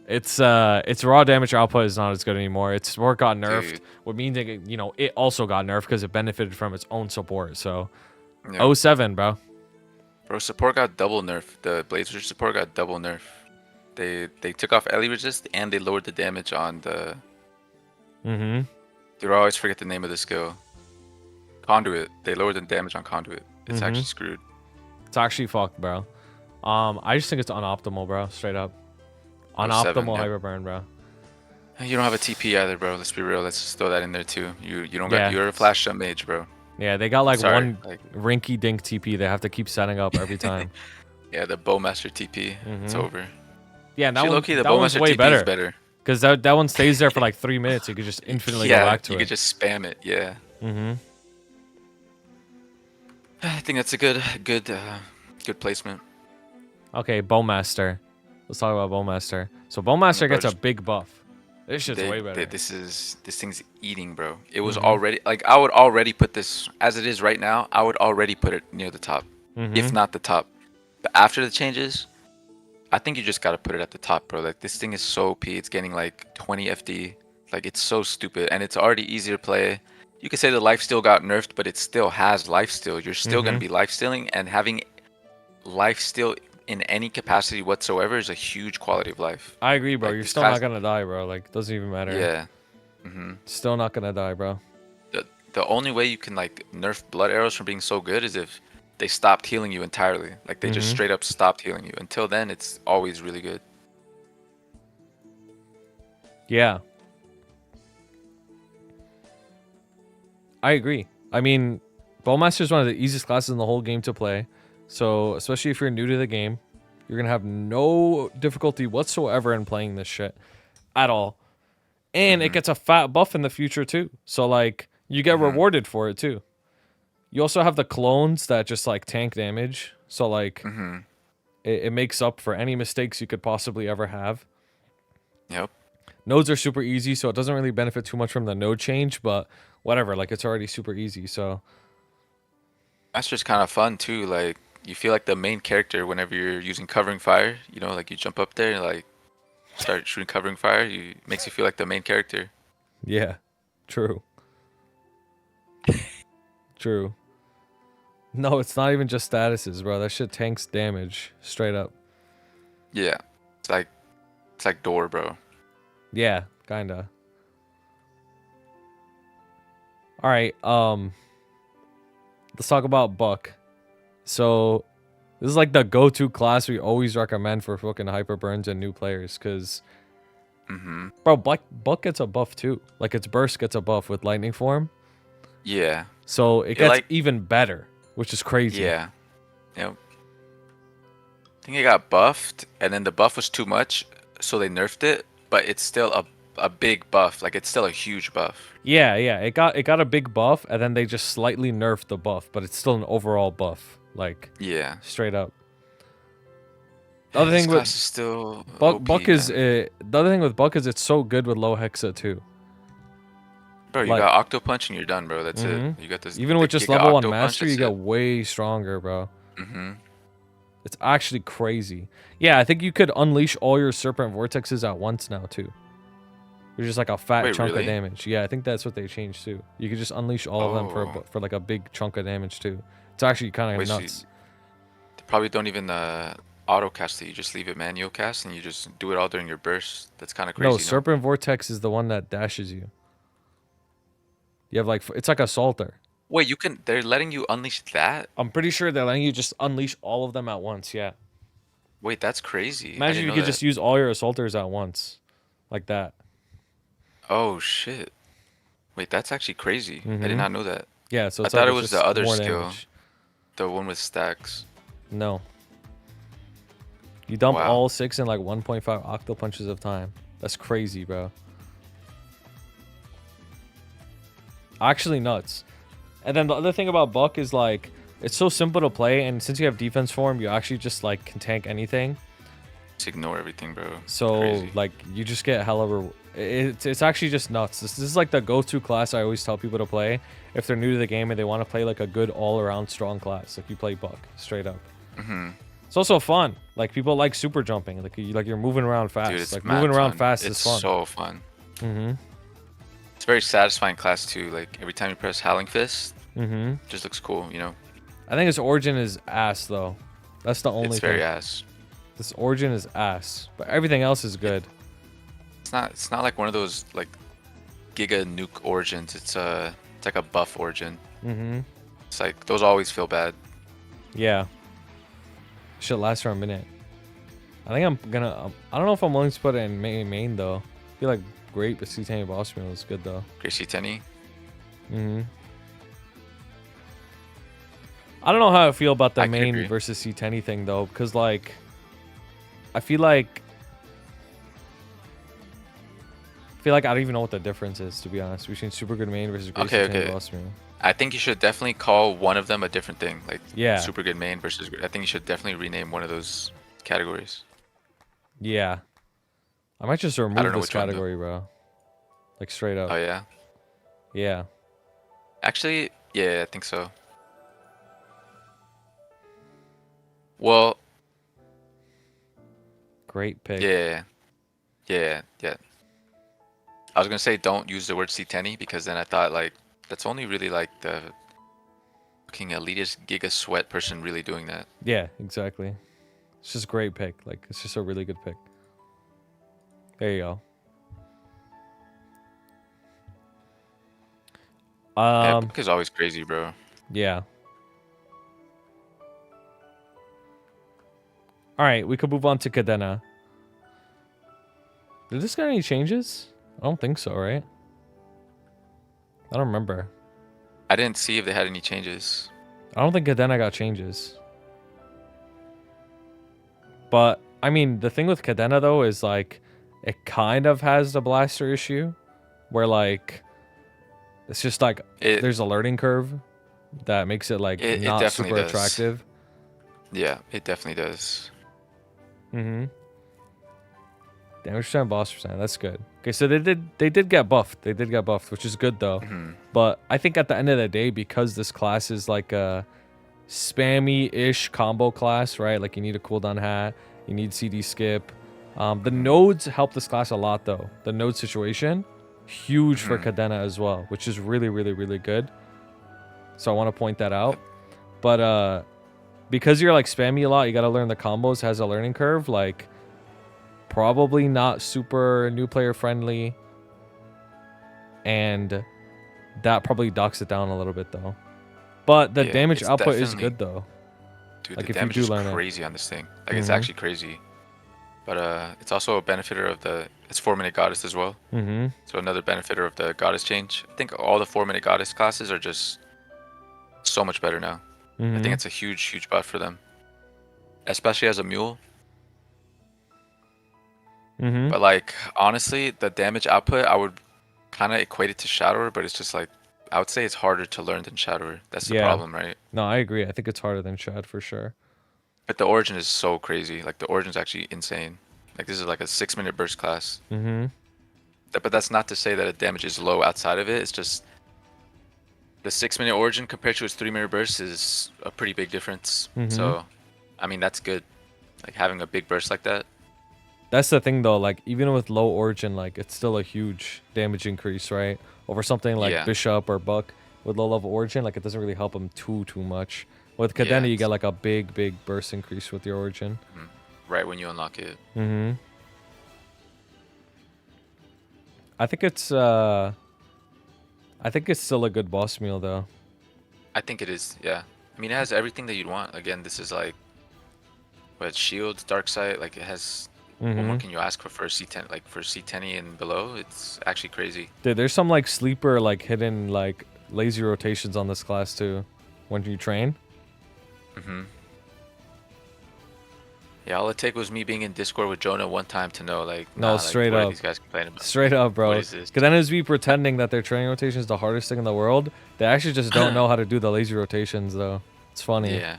its raw damage output is not as good anymore. Its support got nerfed, Dude. what means that, you know, it also got nerfed because it benefited from its own support. So Yeah. 07, bro. Bro, support got double nerf. The Blaze Wizard support got double nerf. They took off Ellie resist and they lowered the damage on the. Dude, I always forget the name of the skill. Conduit. They lowered the damage on Conduit. It's actually screwed. It's actually fucked, bro. I just think it's unoptimal, bro. Straight up. 07, Unoptimal yeah. hyperburn, bro. You don't have a TP either, bro. Let's be real. Let's just throw that in there too. You don't Yeah. got. You're a flash jump mage, bro. Yeah, they got like Sorry, one like- rinky dink TP they have to keep setting up every time. Yeah, the BowMaster TP. It's over. Yeah, and that, Actually, one, low-key, the that one's BowMaster way TP is better. better. Because that one stays there for like 3 minutes. You could just infinitely go back to you it. could just spam it. Yeah. I think that's a good placement. Okay, BowMaster. Let's talk about BowMaster. So BowMaster Bro, gets a big buff. This shit's way better. this thing's eating, bro. It was Mm-hmm. already like I would already put this as it is right now. I would already put it near the top, if Mm-hmm. not the top. But after the changes, I think you just gotta put it at the top, bro. Like this thing is so OP. It's getting like 20 FD. Like it's so stupid, and it's already easy to play. You could say the lifesteal got nerfed, but it still has lifesteal. You're still gonna Mm-hmm. be lifestealing, and having lifesteal in any capacity whatsoever is a huge quality of life. I agree, bro. Like You're this still class, not gonna die, bro. Like, doesn't even matter. yeah. hmm Still not gonna die, bro. The only way you can like nerf blood arrows from being so good is if they stopped healing you entirely. Like they just Mm-hmm. straight up stopped healing you. Until then, it's always really good. Yeah. I agree. I mean, BowMaster is one of the easiest classes in the whole game to play. So, especially if you're new to the game, you're going to have no difficulty whatsoever in playing this shit at all. And it gets a fat buff in the future too. So, like, you get rewarded for it too. You also have the clones that just, like, tank damage. So, like, it makes up for any mistakes you could possibly ever have. Yep. Nodes are super easy, so it doesn't really benefit too much from the node change, but whatever, like it's already super easy, so That's just kind of fun too. Like you feel like the main character whenever you're using covering fire. You know, like you jump up there and like start shooting covering fire. You makes you feel like the main character. yeah. True. True. No, it's not even just statuses, bro. That shit tanks damage straight up. Yeah. It's like door, bro. Yeah, kinda. Alright, let's talk about Buck. So this is like the go-to class we always recommend for fucking hyper burns and new players, because bro, Buck gets a buff too. Like its burst gets a buff with lightning form. Yeah. So it gets like even better, which is crazy. Yeah. Yep. I think it got buffed, and then the buff was too much, so they nerfed it. But it's still a big buff. Like it's still a huge buff. Yeah. It got a big buff, and then they just slightly nerfed the buff, but it's still an overall buff. Like Yeah. straight up. The other This thing class with is still Buck, OP, Buck is man. the other thing with Buck is it's so good with low hexa too. Bro, you like- got Octo Punch and you're done, bro. That's Mhm. it. You got this. Even the with just Giga level 1 Octo Punch, mastery, you that's get way stronger, bro. it. It's actually crazy. Yeah, I think you could unleash all your serpent vortexes at once now too. You're just like a fat Wait, chunk really? of damage. Yeah, I think that's what they changed too. You could just unleash all of them Oh. for like a big chunk of damage too. It's actually kind of Wait, so nuts. They probably don't even auto cast it. You just leave it manual cast and you just do it all during your burst. That's kind of crazy. No, serpent vortex is the one that dashes you. You have like it's like a salter. Wait, you can. They're letting you unleash that? I'm pretty sure they're letting you just unleash all of them at once. Yeah. Wait, that's crazy. I Imagine didn't you know could that. just use all your assaulters at once, like that. Oh shit. Wait, that's actually crazy. I did Mhm. not know that. Yeah. So I it's thought like, it it's was just the other more skill. damage. The one with stacks. No. You dump Wow. all 6 in like 1.5 octo punches of time. That's crazy, bro. Actually nuts. And then the other thing about Buck is like it's so simple to play, and since you have defense form, you actually just like can tank anything. Just ignore everything, bro. So Crazy. like you just get hella it's actually just nuts. This is like the go-to class I always tell people to play if they're new to the game and they want to play like a good all-around strong class. Like you play Buck straight up. It's also fun. Like people like super jumping. Like you're moving around fast. Dude, it's like mad moving around fun. fast It's is fun. so fun. Mhm. It's a very satisfying class too. Like every time you press Howling Fist, Mhm. just looks cool, you know. I think its origin is ass though. That's the only It's thing. very ass. This origin is ass, but everything else is good. It's not like one of those like Giga Nuke origins. It's like a buff origin. Mhm. It's like those always feel bad. Yeah. Should last for a minute. I think I'm gonna. I don't know if I'm willing to put it in main though. I feel like great, but C10 boss meal is good though. Gracie Tenny. Mhm. I don't know how I feel about the I could main agree. versus C10 thing though, because like, I feel like I don't even know what the difference is, to be honest, between super good main versus great Okay, C10 okay. boss meal. I think you should definitely call one of them a different thing. Like Yeah. super good main versus. I think you should definitely rename one of those categories. Yeah. I might just I remove don't know this which one though. category, bro. Like straight up. Oh yeah. Yeah. Actually, yeah, I think so. Well, Great pick. yeah, yeah, yeah. I was gonna say don't use the word C10 because then I thought like that's only really like the fucking elitist Giga Sweat person really doing that. Yeah, exactly. It's just a great pick. Like, it's just a really good pick. There you go. Yeah, Book is always crazy, bro. Yeah. All right, we could move on to Cadena. Did this get any changes? I don't think so, right? I don't remember. I didn't see if they had any changes. I don't think Cadena got changes. But, I mean, the thing with Cadena, though, is, like, it kind of has the blaster issue. Where, like, it's just, like, there's a learning curve that makes it, like, not super attractive. Yeah, it definitely does. Mm-hmm. Damage percent, boss percent. That's good. Okay, so they did get buffed. They did get buffed, which is good though. But I think at the end of the day, because this class is like a spammy-ish combo class, right? Like you need a cooldown hat, you need CD skip. The nodes help this class a lot though. The node situation, huge for Cadena as well, which is really, really, really good. So I want to point that out. But because you're like spammy a lot, you got to learn the combos. Has a learning curve, like. Probably not super new player friendly. And that probably docks it down a little bit though. But the damage output is good though. Dude, like the if damage you do is learn crazy on this thing. Like it's actually crazy. But it's also a benefiter of it's 4-minute goddess as well. So another benefiter of the goddess change. I think all the 4-minute goddess classes are just so much better now. I think it's a huge, huge buff for them. Especially as a mule. But like honestly, the damage output I would kind of equate it to Shadower, but it's just like I would say it's harder to learn than Shadower. That's the problem, right? No, I agree. I think it's harder than Shad for sure. But the origin is so crazy. Like the origin is actually insane. Like this is like a 6-minute burst class. But that's not to say that the damage is low outside of it. It's just the 6-minute origin compared to its 3-minute burst is a pretty big difference. So, I mean that's good. Like having a big burst like that. That's the thing though, like even with low origin, like it's still a huge damage increase, right? Over something like Bishop or Buck with low level origin, like it doesn't really help them too much. With Cadena, you get like a big burst increase with your origin. Right when you unlock it. I think it's still a good boss meal though. I think it is, yeah. I mean it has everything that you'd want. Again, this is like what shields, dark sight, like it has. What more can you ask for C10? Like for C10 and below, it's actually crazy. Dude, there's some like sleeper, like hidden, like lazy rotations on this class too, when you train. Yeah, all it take was me being in Discord with Jonah one time to know, like, no, straight up. These guys complaining about? Straight up, bro. What is this? Because then it's be pretending that their training rotation is the hardest thing in the world. They actually just don't know how to do the lazy rotations though. It's funny. Yeah.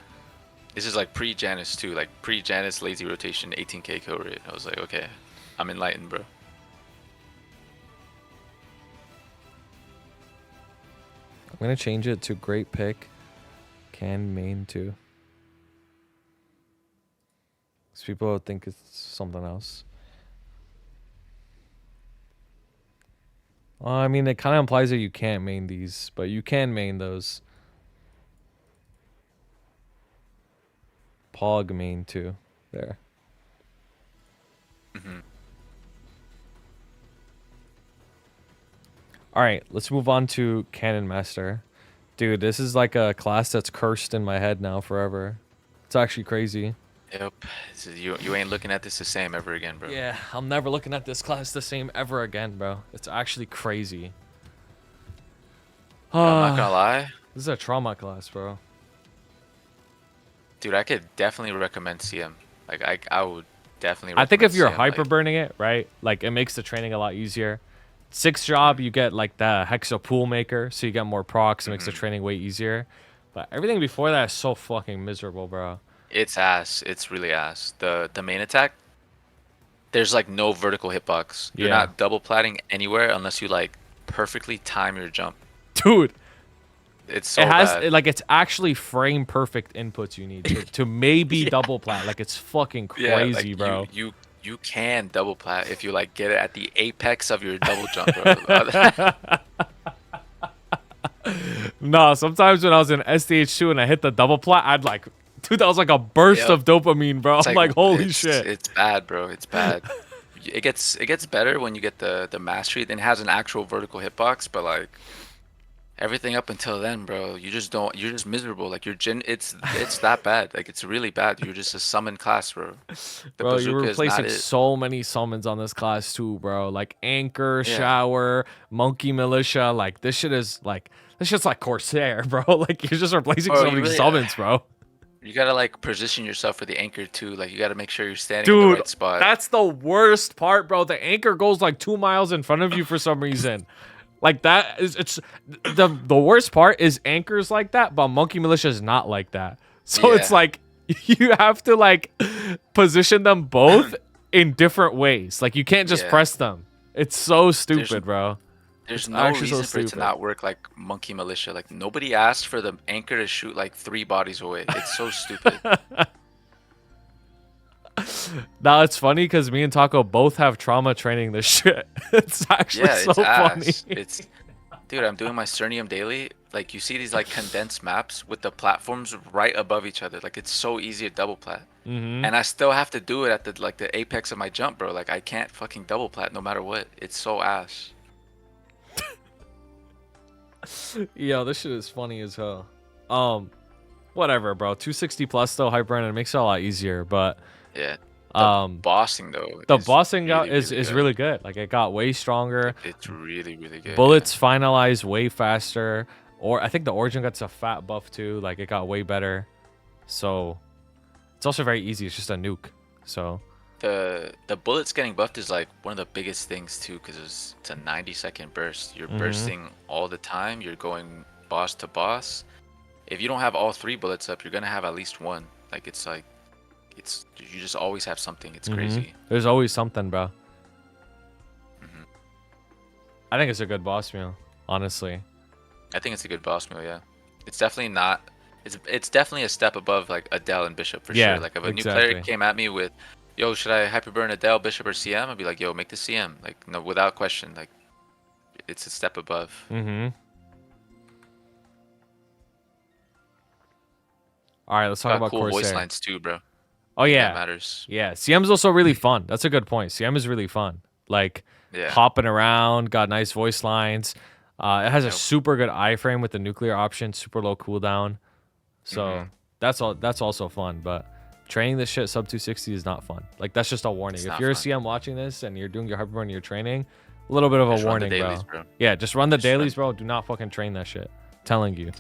This is like pre-Janus too, like pre-Janus lazy rotation 18k kill rate. I was like, okay, I'm enlightened, bro. I'm gonna change it to great pick. Can main too. Because people think it's something else. I mean, it kind of implies that you can't main these, but you can main those. Pog main too. There. Alright, let's move on to Cannon Master. Dude, this is like a class that's cursed in my head now forever. It's actually crazy. Yep. You ain't looking at this the same ever again, bro. Yeah, I'm never looking at this class the same ever again, bro. It's actually crazy. I'm not gonna lie. This is a trauma class, bro. Dude, I could definitely recommend CM. Like I would definitely. I think if you're CM, hyper burning it, right? Like it makes the training a lot easier. 6th job, you get like the Hexa Pool Maker, so you get more procs. It makes the training way easier. But everything before that is so fucking miserable, bro. It's ass. It's really ass. The main attack, there's like no vertical hitbox. You're Yeah. not double platting anywhere unless you like perfectly time your jump. Dude, It's so it has bad. like it's actually frame perfect inputs you need to maybe Yeah. double plat. Like it's fucking Yeah, crazy, like bro. you can double plat if you like get it at the apex of your double jump, bro. No, sometimes when I was in SDH2 and I hit the double plat, I'd like, dude, that was like a burst Yep. of dopamine, bro. It's I'm like like, holy shit. it's bad, bro. It's bad. It gets better when you get the mastery. Then it has an actual vertical hitbox, but like everything up until then, bro, you just don't. You're just miserable. Like your gen, it's that bad. Like it's really bad. You're just a summon class, bro. The Bro, you're bazooka is not replacing it. so many summons on this class too, bro. Like Anchor, Yeah. Shower, Monkey Militia. Like this shit is like, this shit's like Corsair, bro. Like you're just replacing Bro, so you many really- summons, bro. You gotta like position yourself for the anchor too. Like you gotta make sure you're standing in the Dude, right spot. that's the worst part, bro. The anchor goes like 2 miles in front of you for some reason. Like that is it's the worst part is anchors like that, but Monkey Militia is not like that. So it's Yeah. like you have to like position them both in different ways. Like you can't just Yeah. press them. It's so stupid, bro. There's It's no actually so reason for it to stupid. not work like Monkey Militia. Like nobody asked for the anchor to shoot like 3 bodies away. It's so stupid. Now it's funny because me and Taco both have trauma training this shit. It's actually Yeah, so it's funny. ass. It's dude, I'm doing my Cernium daily. Like you see these like condensed maps with the platforms right above each other. Like it's so easy to double plat. Hmm. And I still have to do it at the apex of my jump, bro. Like I can't fucking double plat no matter what. It's so ass. Yo, this shit is funny as hell. Whatever, bro. 260 plus though, hyper and it makes it a lot easier. But Yeah. um, Bossing though. the is bossing really, is really good. really good. Like it got way stronger. It's really, really good. Bullets finalized way faster. Or I think the origin got a fat buff too. Like it got way better. So it's also very easy. It's just a nuke. So The bullets getting buffed is like one of the biggest things too, because it's a 90-second burst. You're bursting all the time. You're going boss to boss. If you don't have all 3 bullets up, you're gonna have at least 1. Like you just always have something. It's crazy. there's always something, bro. Mhm. I think it's a good boss meal, honestly. I think it's a good boss meal. Yeah, it's definitely not. It's definitely a step above like Adele and Bishop for Yeah, sure. Like if a new exactly. player came at me with, "Yo, should I hyperburn Adele, Bishop, or CM?" I'd be like, "Yo, make the CM." Like no, without question. Like it's a step above. Mm-hmm. All right, let's talk Got about cool voice Corsair. lines too, bro. Oh That yeah, matters. yeah. CM's also really fun. That's a good point. CM is really fun. Like Yeah. hopping around, got nice voice lines. It has a Yep. super good iframe with the nuclear option, super low cooldown. So that's all. That's also fun. But training this shit sub 260 is not fun. Like that's just a warning. It's If not you're a fun. CM watching this and you're doing your hyperburn and you're training, a little bit of a Just run the warning, dailies, bro. bro. Yeah, just run the Just run- dailies, bro. Do not fucking train that shit. Telling you.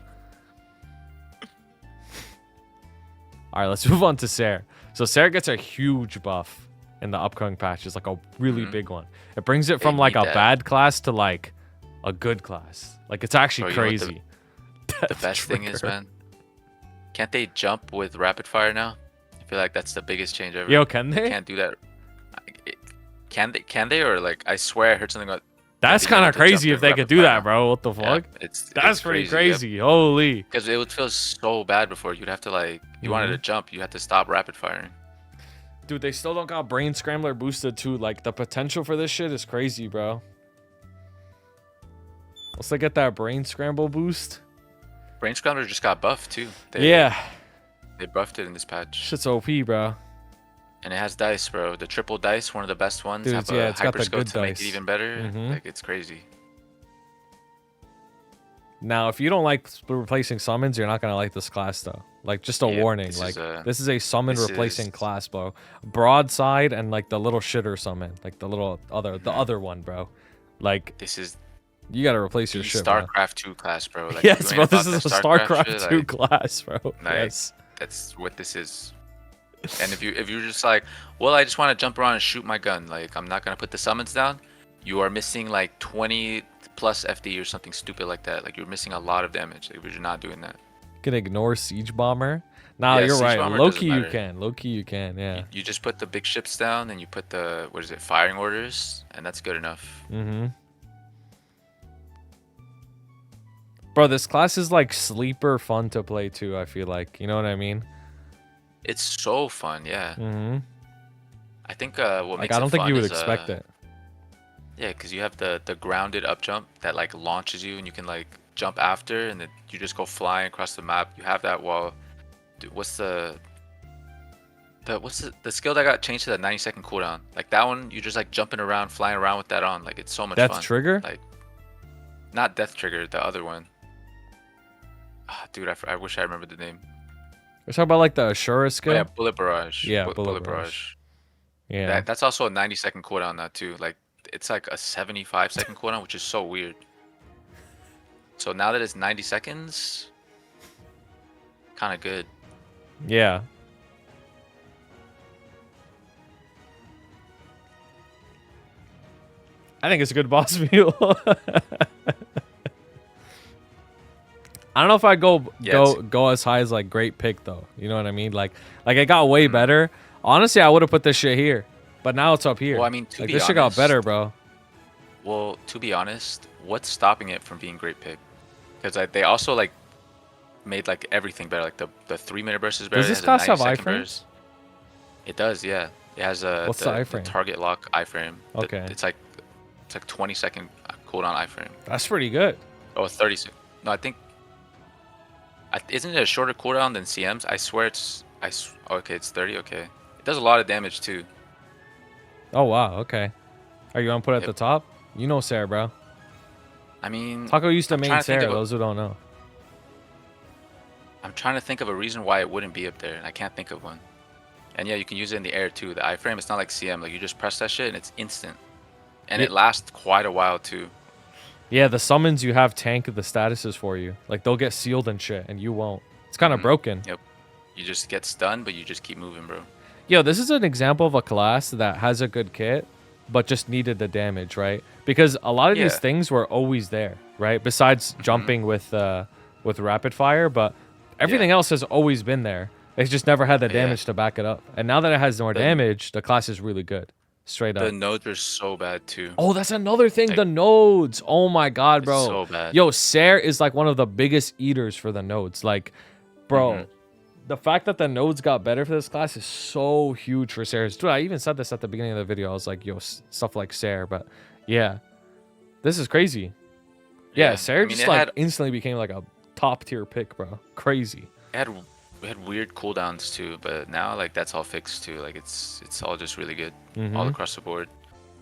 All right, let's move on to Sarah. So Sarah gets a huge buff in the upcoming patch. It's like a really big one. It brings it from They like need a that. bad class to like a good class. Like it's actually Bro, you know what crazy. The best thing is, man, can't they jump with rapid fire now? I feel like that's the biggest change ever. Yo, can they? Can't do that. Can they? Can they? Or like, I swear I heard something about. That's being kind able of to jump crazy in if they rapid could do fire that, now. bro. What the Yeah, fuck? it's That's pretty yep. crazy. Holy. Because it would feel so bad before. You'd have to like, you wanted to jump, you had to stop rapid firing. Dude, they still don't got Brain Scrambler boosted too. Like the potential for this shit is crazy, bro. Once they get that Brain Scramble boost. Brain Scrambler just got buffed too. Yeah. They buffed it in this patch. Shit's OP, bro. And it has dice, bro. The triple dice, one of the best ones. Dude, Have yeah, a it's got the hyperscope good to make dice. it even better. Mhm. Like it's crazy. Now, if you don't like replacing summons, you're not gonna like this class though. Like just a Yep, warning. this Like is a- this is a summon this replacing is- class, bro. Broadside and like the little shitter summon, like the little other one, bro. Like This is you gotta replace the your shit, bro. StarCraft 2 class, bro. Like, Yes, you bro. ain't This about is a that StarCraft shit, 2 like, class, bro. Like, Yes. That's what this is. And if you're just like, well, I just want to jump around and shoot my gun, like I'm not gonna put the summons down, you are missing like 20 plus FD or something stupid like that. Like you're missing a lot of damage if you're not doing that. You can ignore Siege Bomber. Nah, Yeah, you're siege right. bomber Low doesn't key you matter. can. Low key you can. Yeah. You just put the big ships down, and you put the what is it, firing orders, and that's good enough. Mm-hmm. Bro, this class is like sleeper fun to play too. I feel like, you know what I mean? It's so fun, yeah. Mm-hmm. I think what Like makes I it don't think you fun would is expect it. yeah, because you have the grounded up jump that like launches you, and you can like jump after, and then you just go flying across the map. You have that while, dude, what's the skill that got changed to the 90-second cooldown? Like that one, you're just like jumping around, flying around with that on. Like it's so much Death fun. trigger? Like not death trigger, the other one. Ah, dude, I wish I remembered the name. We're talking about like the Ashura Oh skill. yeah, bullet barrage. Yeah, Bullet bullet barrage. barrage. Yeah. That's also a 90-second cooldown now too. Like it's like a 75-second cooldown, which is so weird. So now that it's 90 seconds, kind of good. Yeah. I think it's a good boss mule. I don't know if I go as high as like great pick though. You know what I mean? Like it got way better. Honestly, I would have put this shit here, but now it's up here. Well, I mean, to like be this shit got honest, better, bro. Well, to be honest, what's stopping it from being great pick? Because they also like made like everything better. Like the 3-minute burst is better. Does this It has a class have 90-second iframes? burst. It does, yeah. It has What's the iframe? target lock iframe. Okay. It's like 20-second cooldown iframe. That's pretty good. Oh, 30 second. No, I think. Isn't it a shorter cooldown than CM's? I swear it's. Okay, it's 30. Okay, it does a lot of damage too. Oh wow. Okay. Are you gonna put it at the top? You know Sarah, bro. I mean, Taco used to I'm main trying to think Sarah. of Those who don't know. I'm trying to think of a reason why it wouldn't be up there, and I can't think of one. And yeah, you can use it in the air too. The iframe, it's not like CM. Like you just press that shit and it's instant, and it lasts quite a while too. Yeah, the summons you have tank the statuses for you. Like they'll get sealed and shit, and you won't. It's kind of broken. Yep. You just get stunned, but you just keep moving, bro. Yo, this is an example of a class that has a good kit, but just needed the damage, right? Because a lot of these things were always there, right? Besides jumping with rapid fire, but everything else has always been there. It's just never had the damage to back it up. And now that it has more damage, the class is really good. Straight up. The nodes are so bad too. Oh, that's another thing. The nodes. Oh my god, bro. It's so bad. Yo, Sair is like one of the biggest eaters for the nodes. Like, bro, the fact that the nodes got better for this class is so huge for Sair. Dude, I even said this at the beginning of the video. I was like, yo, stuff like Sair. But yeah, this is crazy. Yeah, Sair just like instantly became like a top tier pick, bro. Crazy. We had weird cooldowns too, but now like that's all fixed too. Like it's all just really good all across the board.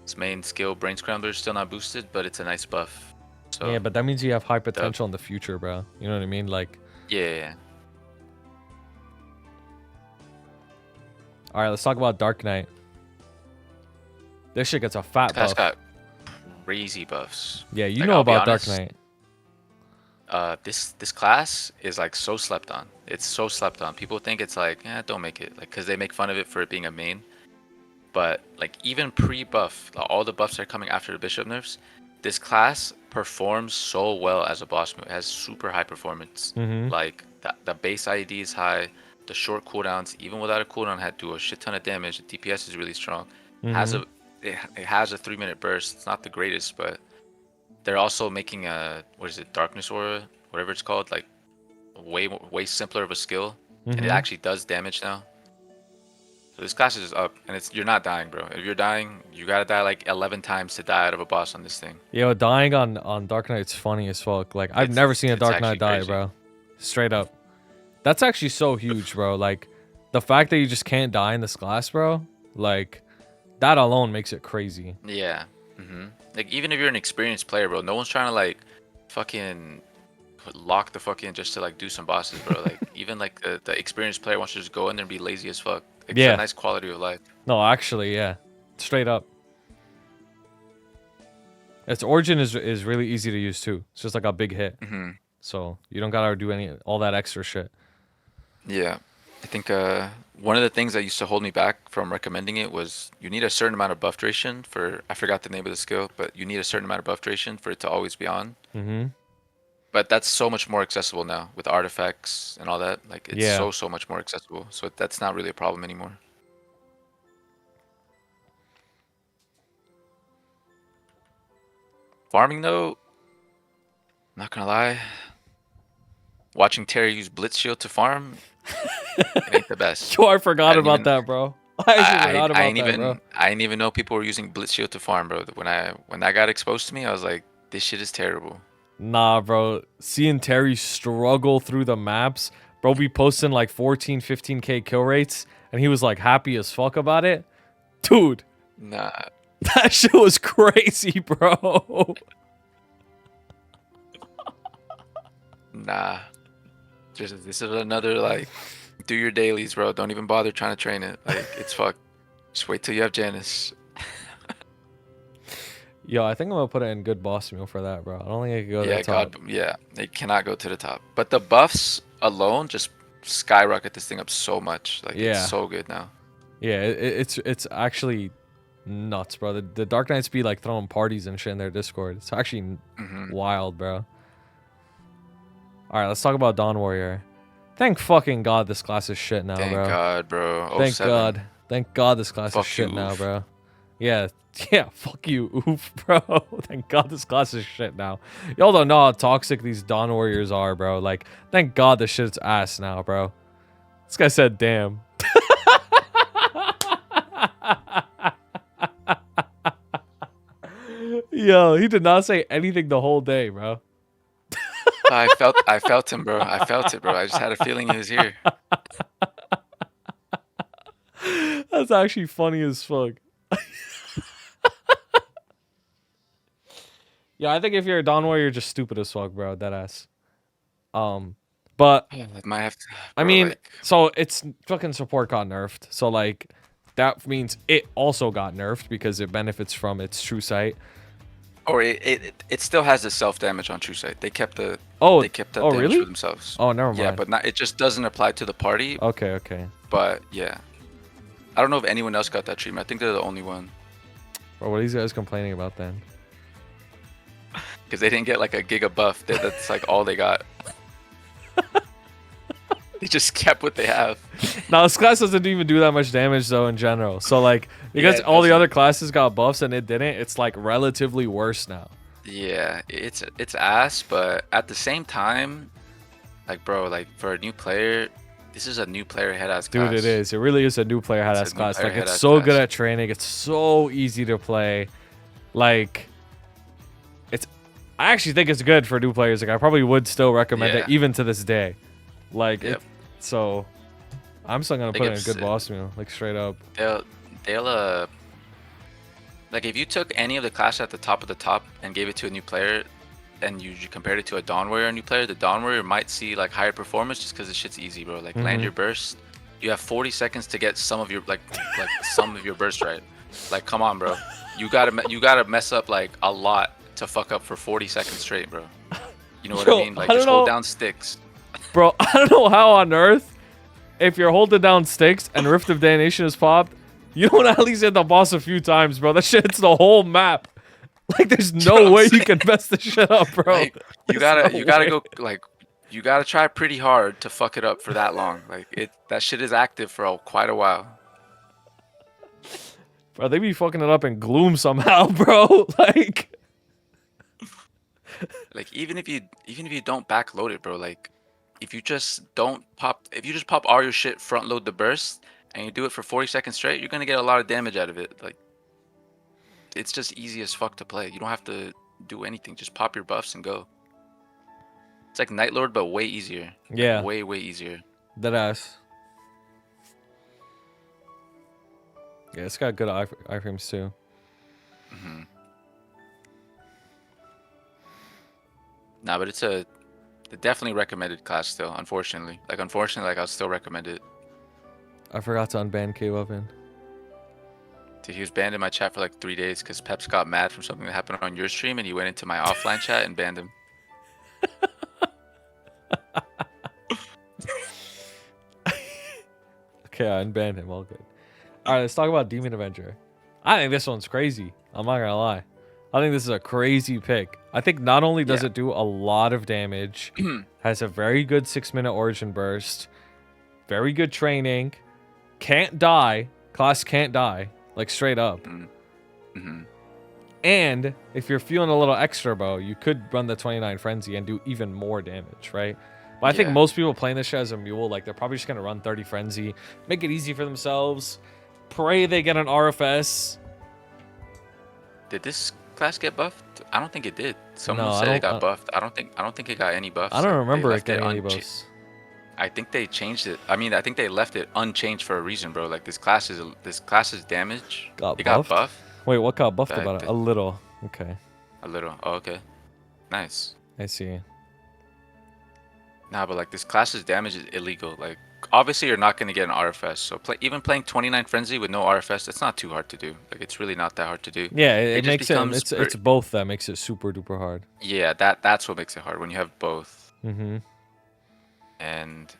Its main skill, Brain Scrambler, is still not boosted, but it's a nice buff. So yeah, but that means you have high potential in the future, bro. You know what I mean? Like yeah. All right, let's talk about Dark Knight. This shit gets a fat buff. Got crazy buffs. Yeah, you know about Dark Knight. This class is like so slept on. It's so slept on. People think it's like, don't make it, like, because they make fun of it for it being a main. But like even pre-buff, all the buffs that are coming after the bishop nerfs, this class performs so well as a boss move. It has super high performance. Like the base IED is high. The short cooldowns, even without a cooldown, do a shit ton of damage. The DPS is really strong. It has a 3-minute burst. It's not the greatest, but they're also making a Darkness Aura, whatever it's called, like way simpler of a skill, and it actually does damage now. So this class is up, and you're not dying, bro. If you're dying, you gotta die like 11 times to die out of a boss on this thing. Yo, dying on Dark Knight's funny as fuck. Like I've never seen a Dark Knight die, crazy. Bro. Straight up. That's actually so huge, bro. Like the fact that you just can't die in this class, bro. Like that alone makes it crazy. Yeah. Like even if you're an experienced player, bro, no one's trying to like fucking lock the fuck in just to like do some bosses, bro. Like even like the experienced player wants to just go in there and be lazy as fuck. It's a nice quality of life. No, actually, yeah. Straight up. Its origin is really easy to use too. It's just like a big hit. So you don't gotta do all that extra shit. Yeah. I think one of the things that used to hold me back from recommending it was you need a certain amount of buff duration for, I forgot the name of the skill, but you need a certain amount of buff duration for it to always be on. But that's so much more accessible now with artifacts and all that. Like it's Yeah. so much more accessible. So that's not really a problem anymore. Farming though, not gonna lie, watching Terry use Blitz Shield to farm, it ain't the best. Yo, I I forgot didn't about even that, bro. I actually forgot I about ain't that, bro. even know people were using Blitz Shield to farm, bro. When that got exposed to me, I was like, this shit is terrible. Nah, bro. Seeing Terry struggle through the maps, bro, be posting like 14, 15K kill rates, and he was like happy as fuck about it. Dude, Nah, that shit was crazy, bro. nah. Just this is another like, do your dailies, bro. Don't even bother trying to train it. Like it's fucked. Just wait till you have Janice. Yo, I think I'm gonna put it in good boss meal for that, bro. I don't think I could go Yeah, that top. God, yeah, they cannot go to the top. But the buffs alone just skyrocket this thing up so much. Like it's Yeah. so good now. Yeah, it's actually nuts, bro. The Dark Knights be like throwing parties and shit in their Discord. It's actually wild, bro. All right, let's talk about Dawn Warrior. Thank fucking God this class is shit now, Thank bro. God, bro. Oh, Thank 07. God. Thank God this class is Fuck shit you, now, oof. bro. Yeah, yeah, fuck you, oof, bro. Thank God this class is shit now. Y'all don't know how toxic these Dawn Warriors are, bro. Like, thank God this shit's ass now, bro. This guy said, damn. Yo, he did not say anything the whole day, bro. I felt him, bro. I felt it, bro. I just had a feeling he was here. That's actually funny as fuck. Yeah, I think if you're a Dawn Warrior, you're just stupid as fuck, bro. Deadass. But I might have to, I bro, mean, like, so it's fucking support got nerfed. So like, that means it also got nerfed because it benefits from its true sight. or it still has the self damage on True Sight. They kept the Oh, they kept that oh damage really? for themselves. Oh, never mind. Yeah, but not, it just doesn't apply to the party. Okay, okay. But yeah, I don't know if anyone else got that treatment. I think they're the only one Bro, what are these guys complaining about then? because they didn't get like a giga buff. That's like all they got. They just kept what they have. Now this class doesn't even do that much damage though in general. So like, because it all the doesn't. other classes got buffs and it didn't, it's like relatively worse now. Yeah, it's ass, but at the same time, like bro, like for a new player, this is a new player head ass class. Dude, it is. It really is a new player It's a headass new class. player Like, it's headass so good class. at training. It's so easy to play. Like, it's. I actually think it's good for new players. Like, I probably would still recommend it Yeah. even to this day. Like, Yep. so I'm still gonna Like, put it in it's- good boss meal. Like, straight up. They'll like if you took any of the class at the top and gave it to a new player, and you compared it to a Dawn Warrior new player, the Dawn Warrior might see like higher performance just because the shit's easy, bro. Like land your burst, you have 40 seconds to get some of your like some of your burst right. Like come on, bro. You gotta mess up like a lot to fuck up for 40 seconds straight, bro. You know what Yo, I mean? Like I just don't hold know. down sticks. Bro, I don't know how on earth, if you're holding down sticks and Rift of Damnation is popped, you don't at least hit the boss a few times, bro. That shit hits the whole map. Like, there's no way you can mess this shit up, bro. Like, you There's gotta no you gotta way. go like you gotta try pretty hard to fuck it up for that long. Like that shit is active for quite a while. Bro, they be fucking it up in gloom somehow, bro. Like, Like even if you don't backload it, bro, like if you just pop all your shit, front load the burst, and you do it for 40 seconds straight, you're gonna get a lot of damage out of it. Like it's just easy as fuck to play. You don't have to do anything. Just pop your buffs and go. It's like Night Lord, but way easier. Like, yeah, way easier. that ass. Yeah, it's got good iframes too. Nah, but it's a definitely recommended class still. Unfortunately, like I'll still recommend it. I forgot to unban K-Weapon. Dude, he was banned in my chat for like 3 days because Peps got mad from something that happened on your stream, and he went into my offline chat and banned him. Okay, I unbanned him. All good. All right, let's talk about Demon Avenger. I think this one's crazy. I'm not gonna lie. I think this is a crazy pick. I think not only does Yeah. it do a lot of damage, has a very good 6-minute origin burst, very good training, can't die, class can't die, like straight up. Mm-hmm. And if you're feeling a little extra, bro, you could run the 29 Frenzy and do even more damage, right? But I think most people playing this shit as a mule, like they're probably just gonna run 30 Frenzy, make it easy for themselves, pray they get an RFS. Did this class get buffed? I don't think it did. Someone No, said it got buffed. I don't think it got any buffs. I don't They remember it left getting any buffs. I think they changed it. I mean, I think they left it unchanged for a reason, bro. Like this class's damage Got it got buffed? buffed Wait, what got buffed Back about it? then. A little. Okay, a little. Oh, okay, nice. I see. Nah, but like this class's damage is illegal. Like obviously you're not gonna get an RFS. So even playing 29 Frenzy with no RFS, that's not too hard to do. Like it's really not that hard to do. Yeah, it just makes becomes it's both that makes it super duper hard. Yeah, that's what makes it hard when you have both. Mm-hmm. And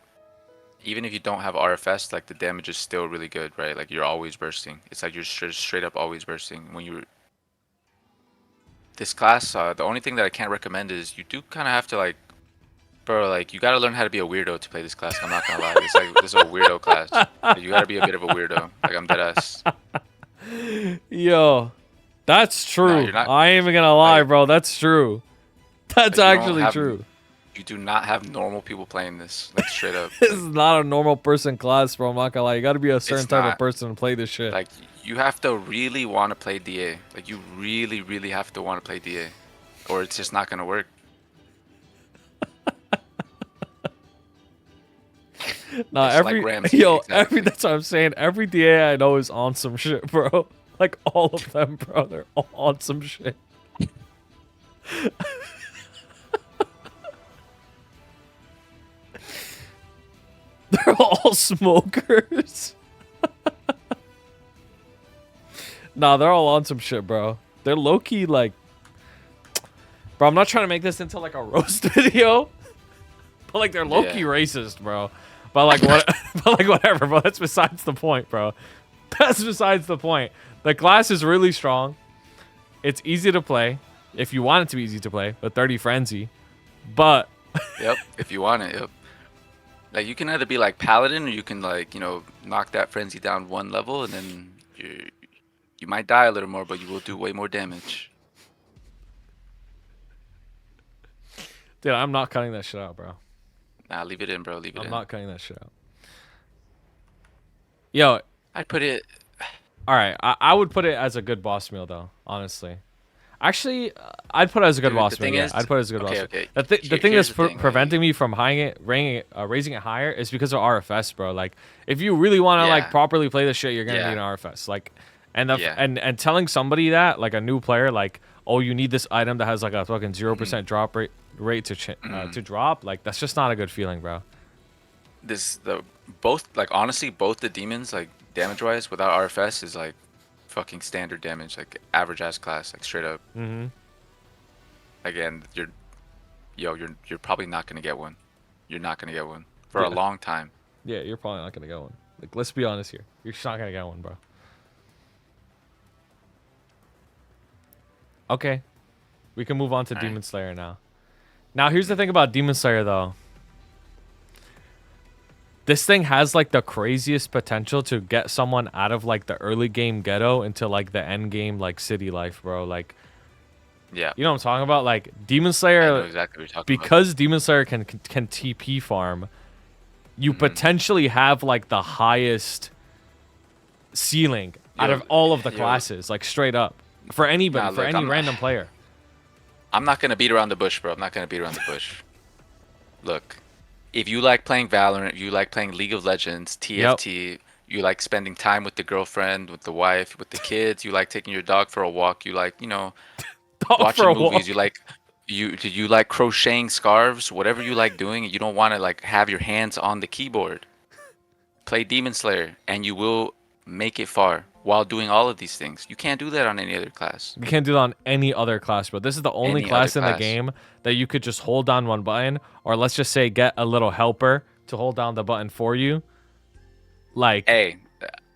even if you don't have RFS, like the damage is still really good, right? Like you're always bursting. It's like you're straight up always bursting. When you this class, the only thing that I can't recommend is you do kind of have to like, bro, like you gotta learn how to be a weirdo to play this class. I'm not gonna lie, it's like this is a weirdo class. You gotta be a bit of a weirdo. Like I'm dead ass. Yo, that's true. you're not- I ain't even gonna lie, like- bro. That's true. That's Like, you don't actually have- true. You do not have normal people playing this, like straight up. This is not a normal person class, bro. I'm not gonna lie. You gotta be a certain type of not. person to play this shit. Like you have to really want to play DA. Like you really, really have to want to play DA, or it's just not gonna work. Nah, it's like Ramsey, exactly. that's what I'm saying. Every DA I know is on some shit, bro. Like all of them, bro. They're all on some shit. They're all smokers. Nah, they're all on some shit, bro. They're low-key like... Bro, I'm not trying to make this into like a roast video. But like they're low-key racist, bro. But like what but like whatever, bro. That's besides the point, bro. That's besides the point. The class is really strong. It's easy to play. If you want it to be easy to play, with 30 Frenzy. But Yep, if you want it, yep. Like you can either be like Paladin, or you can like, you know, knock that frenzy down one level, and then you might die a little more, but you will do way more damage. dude, I'm not cutting that shit out, bro. Nah, leave it in, bro. Leave it in. I'm not cutting that shit out. Yo, I'd put it. all right. I would put it as a good boss meal, though. Honestly, actually, I'd put it as a good Dude, boss the meal. thing Yeah, is- I'd put it as a good okay, boss. okay. The thing Here's that's the thing, preventing me from raising it higher is because of RFS, bro. Like, if you really want to like Yeah. properly play this shit, you're gonna Yeah. need an RFS. Like, and the Yeah. and telling somebody that, like a new player, like, oh, you need this item that has like a fucking 0% Mm-hmm. drop rate to drop. Like, that's just not a good feeling, bro. Both, like honestly, both the demons, like damage wise, without RFS is like fucking standard damage, like average ass class, like straight up. Mm-hmm. Again, you're probably not gonna get one. You're not gonna get one for a Yeah. long time. Yeah, you're probably not gonna get one. Like, let's be honest here. You're just not gonna get one, bro. Okay. We can move on to Alright. Demon Slayer now. Now, here's the thing about Demon Slayer, though. This thing has, like, the craziest potential to get someone out of, like, the early game ghetto into, like, the end game, like, city life, bro. Like, Yeah, you know what I'm talking about? Like, Demon I know Slayer, exactly what you're talking about. because Demon Slayer can TP farm, you potentially have, like, the highest ceiling out Yo, of all of the yo. classes, like, straight up. For anybody, Nah, for look, any I'm- random player. I'm not gonna beat around the bush, bro. I'm not gonna beat around the bush. Look, if you like playing Valorant, you like playing League of Legends, TFT, you like spending time with the girlfriend, with the wife, with the kids, you like taking your dog for a walk, you like, you know, Dog watching for a movies, walk. you like crocheting scarves, whatever you like doing, you don't want to like have your hands on the keyboard. Play Demon Slayer and you will make it far while doing all of these things. You can't do that on any other class. You can't do that on any other class, bro. This is the only Any class other in the class. game that you could just hold down one button, or let's just say get a little helper to hold down the button for you. Like, Hey,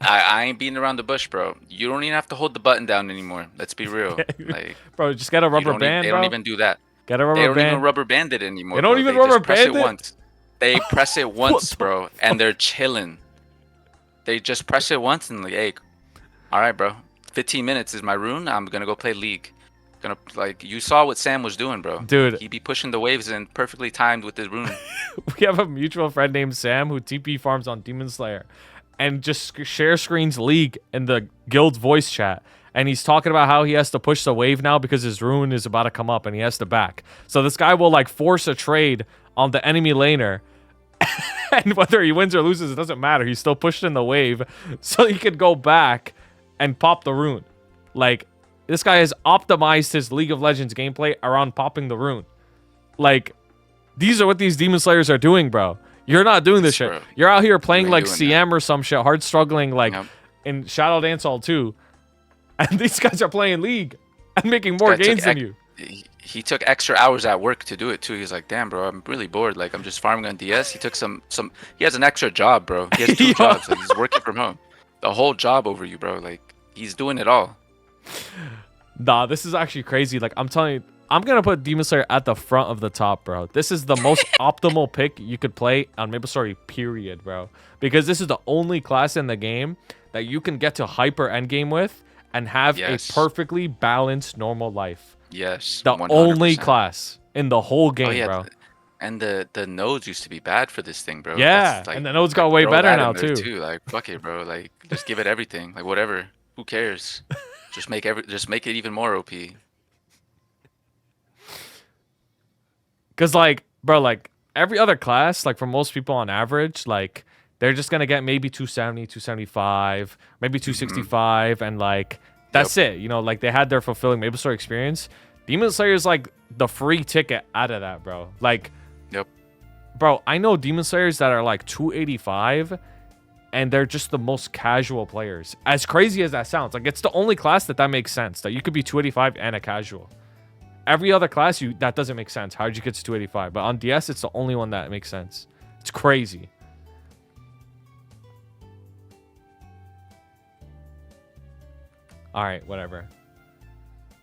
I ain't beating around the bush, bro. You don't even have to hold the button down anymore. Let's be real. Like, Bro, just get a rubber band, they bro. don't even do that. Get a They rubber don't even band. rubber band it They anymore, don't bro. even They rubber just press band it it? once. They press it once, the bro, and they're chilling. They just press it once and like, hey, all right, bro. 15 minutes is my rune. I'm gonna go play League. Gonna like you saw what Sam was doing, bro. Dude. He be pushing the waves in perfectly timed with his rune. We have a mutual friend named Sam who TP farms on Demon Slayer and just share screens League in the guild voice chat. And he's talking about how he has to push the wave now because his rune is about to come up and he has to back. So this guy will like force a trade on the enemy laner. And whether he wins or loses, it doesn't matter. He's still pushed in the wave so he could go back and pop the rune. Like, this guy has optimized his League of Legends gameplay around popping the rune. Like, these are what these Demon Slayers are doing, bro. You're not doing this shit. Bro, You're out here playing like doing CM or some shit, hard struggling like Yep. in Shadow Dance Hall 2. And these guys are playing League and making more gains than you. He took extra hours at work to do it too. He's like, damn, bro, I'm really bored. Like, I'm just farming on DS. He took some. He has an extra job, bro. He has 2 jobs. Like, he's working from home. The whole job over you, bro. Like, he's doing it all. Nah, this is actually crazy. Like, I'm telling you, I'm going to put Demon Slayer at the front of the top, bro. This is the most optimal pick you could play on MapleStory, period, bro. Because this is the only class in the game that you can get to hyper endgame with and have a perfectly balanced normal life. Yes. The 100%. only class in the whole game, bro. And the nodes used to be bad for this thing, bro. Yeah, like, and the nodes got way throw better that now, in there, too. Like, fuck it, bro. Like, just give it everything. Like, whatever. Who cares? Just make it even more OP. Because, like, bro, like, every other class, like, for most people on average, like, they're just going to get maybe 270, 275, maybe 265, and, like, that's it. You know, like, they had their fulfilling MapleStory experience. Demon Slayer is, like, the free ticket out of that, bro. Like, bro, I know Demon Slayers that are, like, 285, and they're just the most casual players. As crazy as that sounds. Like, it's the only class that makes sense, that you could be 285 and a casual. Every other class, that doesn't make sense. How did you get to 285? But on DS, it's the only one that makes sense. It's crazy. All right, whatever.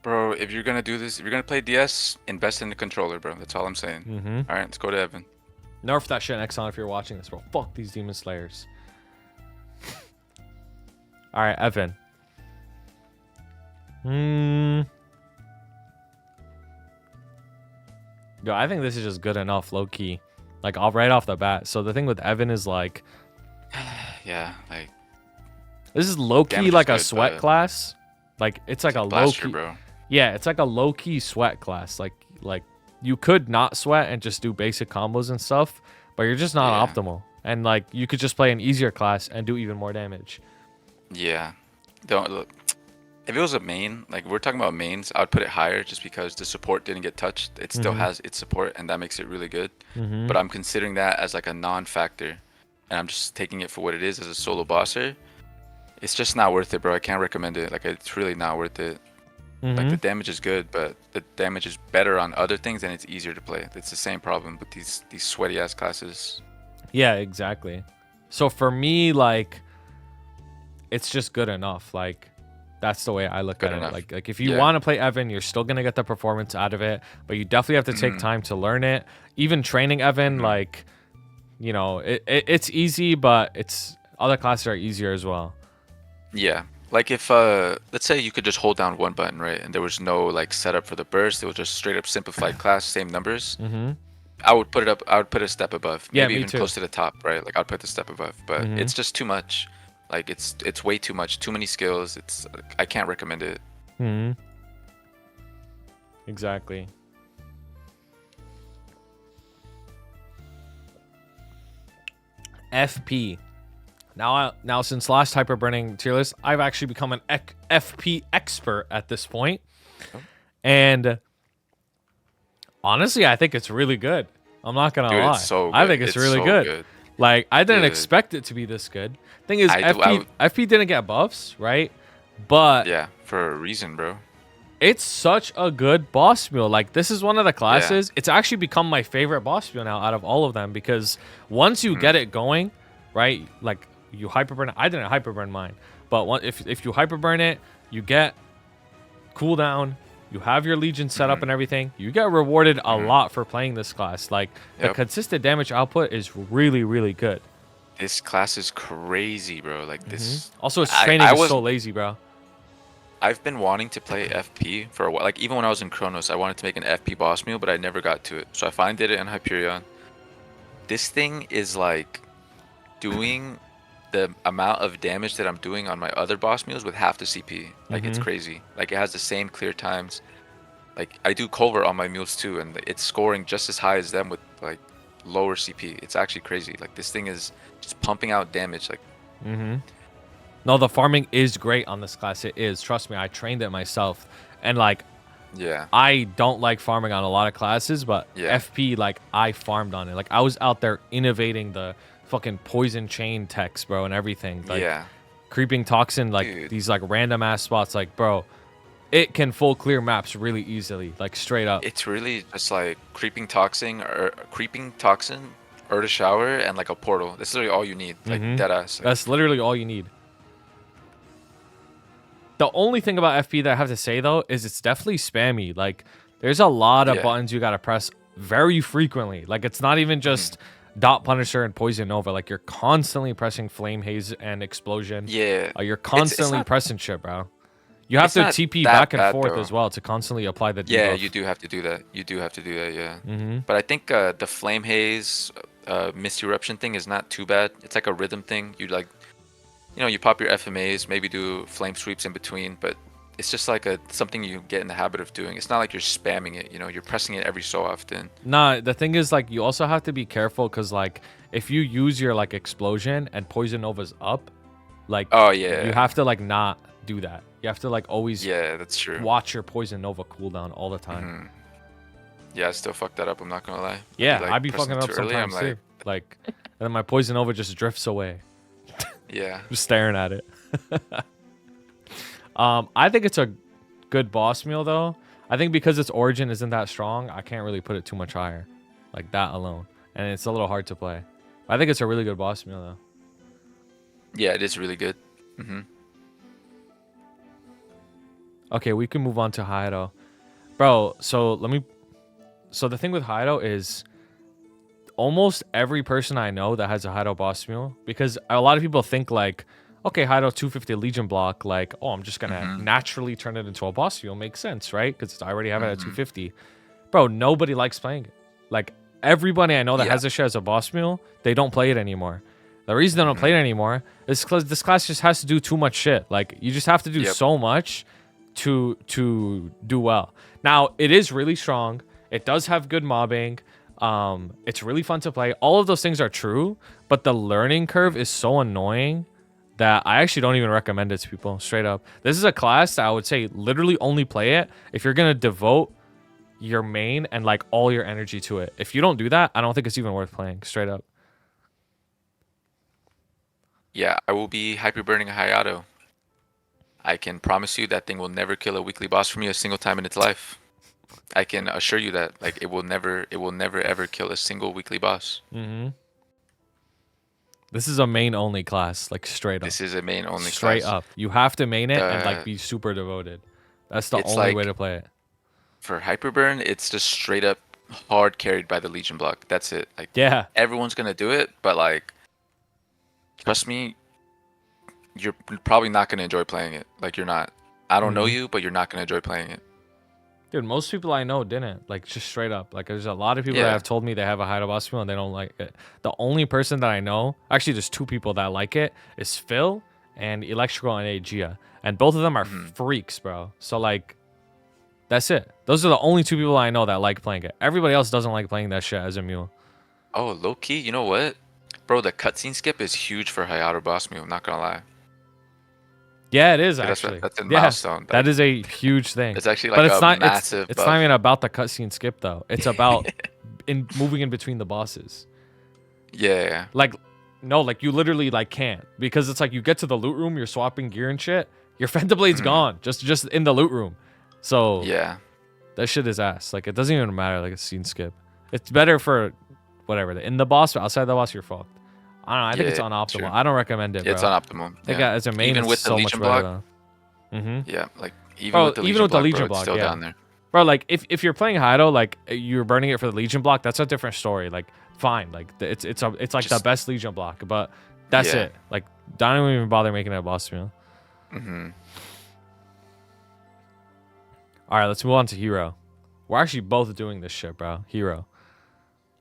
Bro, if you're gonna do this, if you're gonna play DS, invest in the controller, bro. That's all I'm saying. All right, let's go to Evan. Nerf that shit, Exxon, if you're watching this, bro. Fuck these Demon Slayers. All right, Evan. Yo, I think this is just good enough, low key. Like, right off the bat. So the thing with Evan is like, yeah, like this is low key like a sweat class. Like, it's like a low key, bro. Yeah, it's like a low key sweat class. Like you could not sweat and just do basic combos and stuff, but you're just not optimal. And like, you could just play an easier class and do even more damage. Yeah, don't look. If it was a main, like we're talking about mains, I would put it higher just because the support didn't get touched. It still has its support, and that makes it really good. But I'm considering that as like a non-factor, and I'm just taking it for what it is as a solo bosser. It's just not worth it, bro. I can't recommend it. Like, it's really not worth it. Like, the damage is good, but the damage is better on other things, and it's easier to play. It's the same problem with these sweaty ass classes. Yeah, exactly. So for me, like, it's just good enough. Like, that's the way I look at it. Like if you want to play Evan, you're still gonna get the performance out of it, but you definitely have to take time to learn it. Even training Evan, like, you know, it's easy, but it's other classes are easier as well. Yeah, like if let's say you could just hold down one button, right, and there was no like setup for the burst, it was just straight up simplified class, same numbers. I would put it up. I would put a step above, maybe even close to the top, right? Like, I'd put the step above, but it's just too much. Like, it's way too much. Too many skills. I can't recommend it. Exactly. FP. Now since last hyper burning tier list, I've actually become an FP expert at this point. And honestly, I think it's really good. I'm not gonna lie. It's so good. I think it's really so good. Like, I didn't expect it to be this good. Thing is, FP didn't get buffs, right? But yeah, for a reason, bro. It's such a good boss meal. Like, this is one of the classes. It's actually become my favorite boss meal now out of all of them, because once you get it going, right? Like, you hyperburn it. I didn't hyperburn mine, but if you hyperburn it, you get cooldown. You have your Legion set up and everything. You get rewarded a lot for playing this class. Like the consistent damage output is really, really good. This class is crazy, bro. Like this. Also, its training is so lazy, bro. I've been wanting to play FP for a while. Like even when I was in Chronos, I wanted to make an FP boss meal, but I never got to it. So I finally did it in Hyperion. This thing is like doing the amount of damage that I'm doing on my other boss meals with half the CP. Like it's crazy. Like it has the same clear times. Like I do Culver on my mules too, and it's scoring just as high as them with like lower CP. It's actually crazy. Like this thing is just pumping out damage. Like no, the farming is great on this class. It is. Trust me, I trained it myself, and like I don't like farming on a lot of classes, but FP, like I farmed on it. Like I was out there innovating the fucking poison chain techs, bro, and everything. Like creeping toxin, like these like random ass spots. Like bro, it can full clear maps really easily, like straight up. It's really just like creeping toxin, Urda shower, and like a portal. That's literally all you need. Like dead ass. Like, that's literally all you need. The only thing about FP that I have to say though is it's definitely spammy. Like there's a lot of buttons you gotta press very frequently. Like it's not even just Dot Punisher and Poison Nova. Like you're constantly pressing Flame Haze and Explosion. You're constantly pressing shit, bro. You have to TP back and forth as well to constantly apply the debuff. You do have to do that. But I think the Flame Haze Mist Eruption thing is not too bad. It's like a rhythm thing. You like, you know, you pop your FMAs, maybe do flame sweeps in between, but it's just like something you get in the habit of doing. It's not like you're spamming it, you know, you're pressing it every so often. Nah, the thing is like you also have to be careful because like if you use your like Explosion and Poison Nova's up, like you have to like not do that. You have to like always that's true. Watch your Poison Nova cooldown all the time. Yeah, I still fucked that up, I'm not gonna lie. Yeah, like, I'd be fucking up sometimes too. Like and then my Poison Nova just drifts away. Just staring at it. I think it's a good boss meal though. I think because its origin isn't that strong, I can't really put it too much higher. Like that alone. And it's a little hard to play. I think it's a really good boss meal though. Yeah, it is really good. Okay, we can move on to Hayato. Bro, so the thing with Hayato is almost every person I know that has a Hayato boss meal, because a lot of people think like, okay, Hayato 250 Legion block, like, oh, I'm just gonna naturally turn it into a boss meal. Makes sense, right? Because I already have it at 250. Bro, nobody likes playing it. Like everybody I know that has this shit as a boss meal, they don't play it anymore. The reason they don't play it anymore is because this class just has to do too much shit. Like you just have to do so much to do well. Now it is really strong. It does have good mobbing. It's really fun to play. All of those things are true, but the learning curve is so annoying that I actually don't even recommend it to people, straight up. This is a class that I would say literally only play it if you're gonna devote your main and like all your energy to it. If you don't do that, I don't think it's even worth playing, straight up. Yeah, I will be hyperburning a Hayato. I can promise you that thing will never kill a weekly boss for me a single time in its life. I can assure you that, like, it will never ever kill a single weekly boss. This is a main only class, like straight up. This is a main only class. Straight up. You have to main it and like be super devoted. That's the only way to play it. For hyperburn, it's just straight up hard carried by the Legion block. That's it. Like everyone's gonna do it, but like trust me, you're probably not gonna enjoy playing it. Like you're not. I don't know you, but you're not gonna enjoy playing it. Dude, most people I know didn't. Like, just straight up. Like, there's a lot of people that have told me they have a Hayato boss meal and they don't like it. The only person that I know, actually, there's two people that like it, is Phil and Electrical and Aegea. And both of them are freaks, bro. So, like, that's it. Those are the only two people I know that like playing it. Everybody else doesn't like playing that shit as a mule. Oh, low key, you know what? Bro, the cutscene skip is huge for Hayato boss meal, I'm not gonna lie. Yeah, it is actually. That's a milestone. That is a huge thing. It's actually like massive. It's not even about the cutscene skip though. It's about moving in between the bosses. Yeah. Like, no, like you literally like can't, because it's like you get to the loot room, you're swapping gear and shit. Your Fenta Blade's gone, just in the loot room. So yeah, that shit is ass. Like it doesn't even matter. Like a scene skip. It's better for whatever in the boss, but outside the boss, you're fucked. I don't know. I think it's Yeah, unoptimal. true. I don't recommend it, Yeah, it's bro. unoptimal. I think Yeah. as a main, Even it's with the so much Legion better block. though. Yeah, like even Bro, with the even Legion with the block, Legion bro, it's block, still yeah. down there. Bro, like if you're playing Hayato, like you're burning it for the Legion block, that's a different story. Like fine, like it's like the Just best Legion block, but that's yeah. it. Like don't even bother making it a boss meal. Mm-hmm. All right, let's move on to Hero. We're actually both doing this shit, bro. Hero.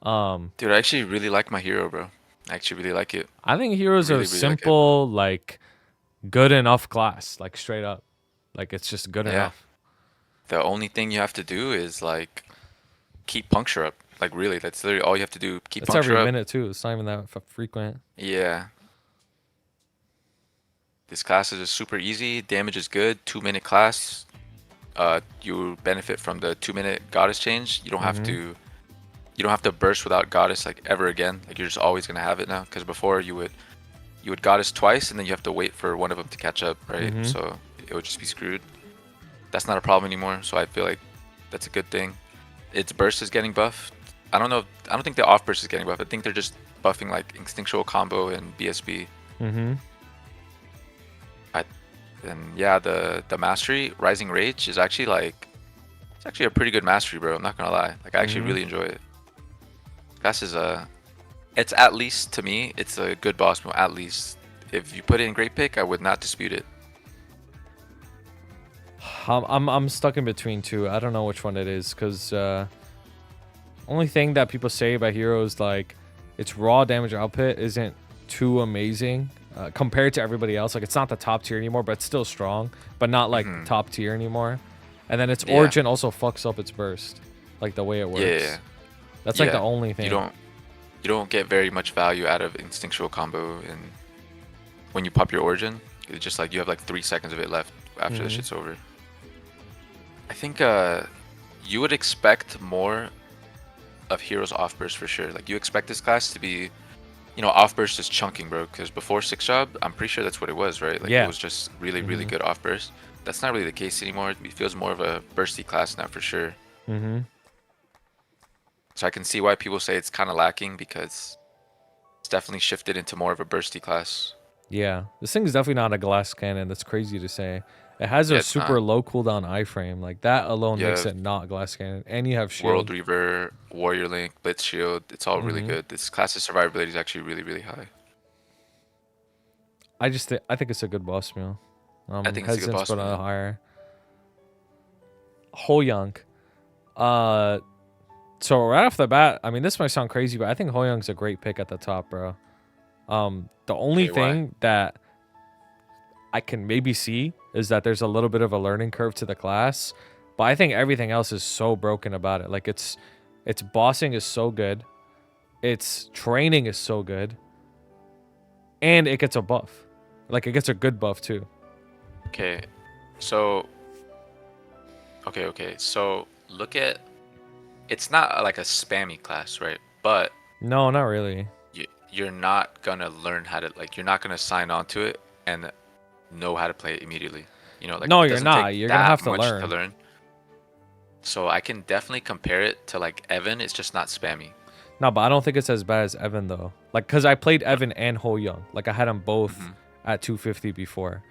Dude, I actually really like my hero, bro. I actually really like it. I think Hero's a Really, really like it. simple, like good enough class, like straight up. Like it's just good Yeah. enough. The only thing you have to do is like keep puncture up. Like really, that's literally all you have to do. Keep It's every puncture up. minute too. It's not even that frequent. Yeah. This class is just super easy. Damage is good. 2-minute class. You benefit from the 2-minute goddess change. You don't have to. You don't have to burst without goddess like ever again. Like you're just always gonna have it now. Because before you would goddess twice and then you have to wait for one of them to catch up, right? So it would just be screwed. That's not a problem anymore. So I feel like that's a good thing. Its burst is getting buffed. I don't know. I don't think the off burst is getting buffed. I think they're just buffing like instinctual combo and BSB. And yeah, the mastery rising rage is actually like it's actually a pretty good mastery, bro. I'm not gonna lie. Like I actually really enjoy it. Class is it's at least to me, it's a good boss move. At least if you put it in great pick, I would not dispute it. I'm stuck in between two. I don't know which one it is because only thing that people say about Hero is like its raw damage output isn't too amazing compared to everybody else. Like it's not the top tier anymore, but it's still strong, but not like top tier anymore. And then its origin also fucks up its burst, like the way it works. Yeah. That's like the only thing. You don't get very much value out of instinctual combo, and when you pop your origin, it's just like you have like 3 seconds of it left after the shit's over. I think you would expect more of Hero's off burst for sure. Like you expect this class to be, you know, off burst is chunking, bro. Because before 6-job, I'm pretty sure that's what it was, right? Like it was just really, really good off burst. That's not really the case anymore. It feels more of a bursty class now for sure. So I can see why people say it's kind of lacking because it's definitely shifted into more of a bursty class. Yeah, this thing's definitely not a glass cannon. That's crazy to say. It has a super low cooldown iframe. Like that alone makes it not glass cannon. And you have shield. World Reaver, Warrior Link, Blitz Shield. It's all really good. This class's survivability is actually really, really high. I think it's a good boss meal. I think it's a good boss meal. meal. Higher. Hoyoung. So right off the bat, I mean, this might sound crazy, but I think Hoyoung's a great pick at the top, bro. The only thing that I can maybe see is that there's a little bit of a learning curve to the class, but I think everything else is so broken about it. Like its bossing is so good, its training is so good, and it gets a buff. Like it gets a good buff too. Okay, so look at. It's not like a spammy class, right? But no, not really. You're not gonna learn how to you're not gonna sign on to it and know how to play it immediately. You know, like no, you're not. You're gonna have to learn. So I can definitely compare it to like Evan. It's just not spammy. No, but I don't think it's as bad as Evan though. Like, cause I played Evan and Hoyoung. Like I had them both at 250 before,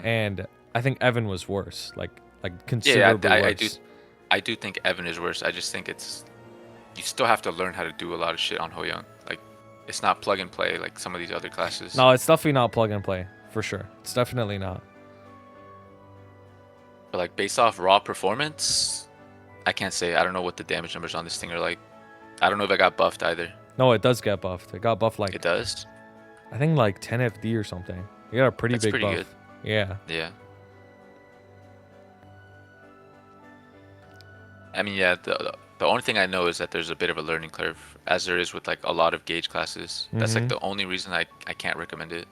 and I think Evan was worse. Like considerably worse. I do think Evan is worse. I just think you still have to learn how to do a lot of shit on Hoyoung. Like it's not plug and play like some of these other classes. No, it's definitely not plug and play for sure. It's definitely not. But like based off raw performance, I can't say. I don't know what the damage numbers on this thing are like. I don't know if I got buffed either. No, it does get buffed. It got buffed like it does. I think like 10 FD or something. You got a pretty big buff. Good. Yeah. Yeah. I mean, yeah, the only thing I know is that there's a bit of a learning curve, as there is with like a lot of gauge classes. That's like the only reason I can't recommend it.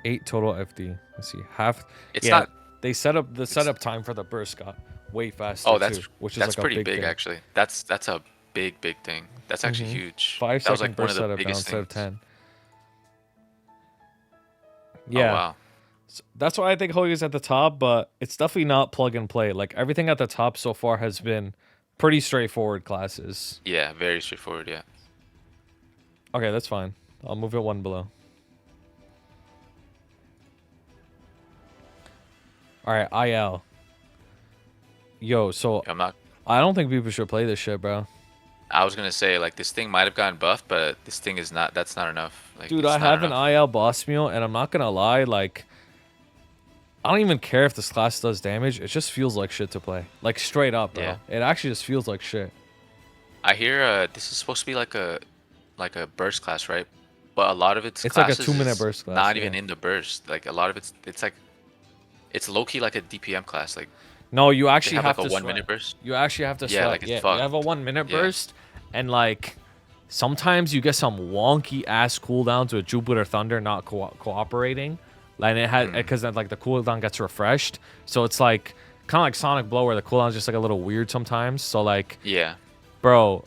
8 total FD. Let's see, half. It's not. They set up the setup time for the burst got way faster. Oh, that's too, which is that's like pretty a big thing. actually. That's a big thing. That's actually huge. 5 that was second like one burst of the setup biggest instead of things. 10. Yeah. Oh, wow. So that's why I think Hoyoung's at the top, but it's definitely not plug and play. Like everything at the top so far has been pretty straightforward classes. Yeah, very straightforward. Yeah. Okay, that's fine. I'll move it one below. All right, IL. Yo, so I'm not. I don't think people should play this shit, bro. I was gonna say like this thing might have gotten buffed, but this thing is not. That's not enough. Like Dude, it's I not have an enough. IL boss meal, and I'm not gonna lie, like, I don't even care if this class does damage. It just feels like shit to play. Like, straight up, bro. Yeah. It actually just feels like shit. I hear this is supposed to be like a burst class, right? But a lot of its It's like a classes 2-minute is burst class. not Yeah. even in the burst. Like a lot of it's like it's low key like a DPM class. Like No, you they actually have have like a to 1 sweat. minute burst. You actually have to Yeah, sweat. like it's Yeah, you fucked. have a 1-minute Yeah. burst, and like sometimes you get some wonky ass cooldowns with Jupiter Thunder not cooperating, and it has because like the cooldown gets refreshed. So it's like kind of like Sonic Blow where the cooldown's just like a little weird sometimes. So like, Yeah. bro,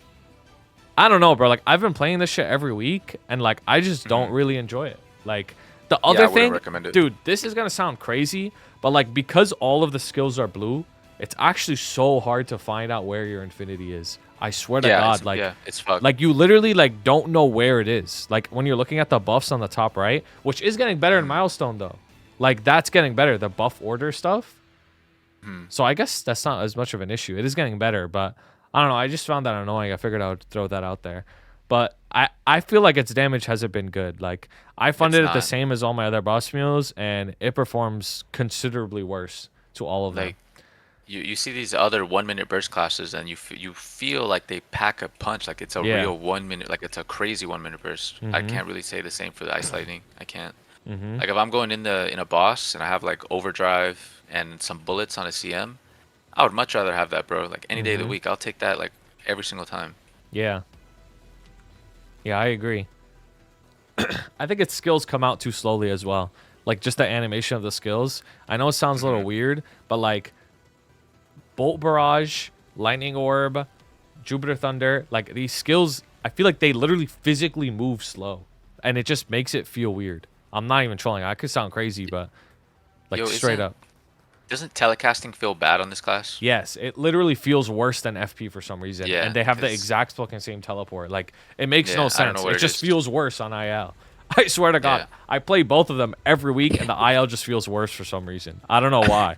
I don't know, bro. Like I've been playing this shit every week, and like I just don't really enjoy it. Like the I other wouldn't thing, recommend it. dude, this is gonna sound crazy, but like because all of the skills are blue, it's actually so hard to find out where your infinity is. I swear to Yeah, God, it's, like, yeah, it's fucked. like you literally like don't know where it is. Like when you're looking at the buffs on the top right, which is getting better in Milestone though. Like that's getting better, the buff order stuff. So I guess that's not as much of an issue. It is getting better, but I don't know. I just found that annoying. I figured I would throw that out there. But I feel like its damage hasn't been good. Like I funded it the not. same as all my other boss mules, and it performs considerably worse to all of them. Like you see these other 1 minute burst classes and you feel like they pack a punch, like it's a Yeah. real 1 minute, like it's a crazy 1 minute burst. I can't really say the same for the ice lightning. I can't. Like if I'm going in a boss and I have like overdrive and some bullets on a CM, I would much rather have that, bro. Like any day of the week, I'll take that like every single time. Yeah. Yeah, I agree. I think its skills come out too slowly as well. Like just the animation of the skills. I know it sounds a little weird, but like Bolt Barrage, Lightning Orb, Jupiter Thunder, like these skills, I feel like they literally physically move slow. And it just makes it feel weird. I'm not even trolling. I could sound crazy, but like Yo, straight up. Doesn't telecasting feel bad on this class? Yes, it literally feels worse than FP for some reason. Yeah, and they have the 'cause- exact fucking same teleport. Like, it makes Yeah, no I don't sense. know what It it just is. feels worse on IL. I swear to God. Yeah. I play both of them every week, and the IL just feels worse for some reason. I don't know why.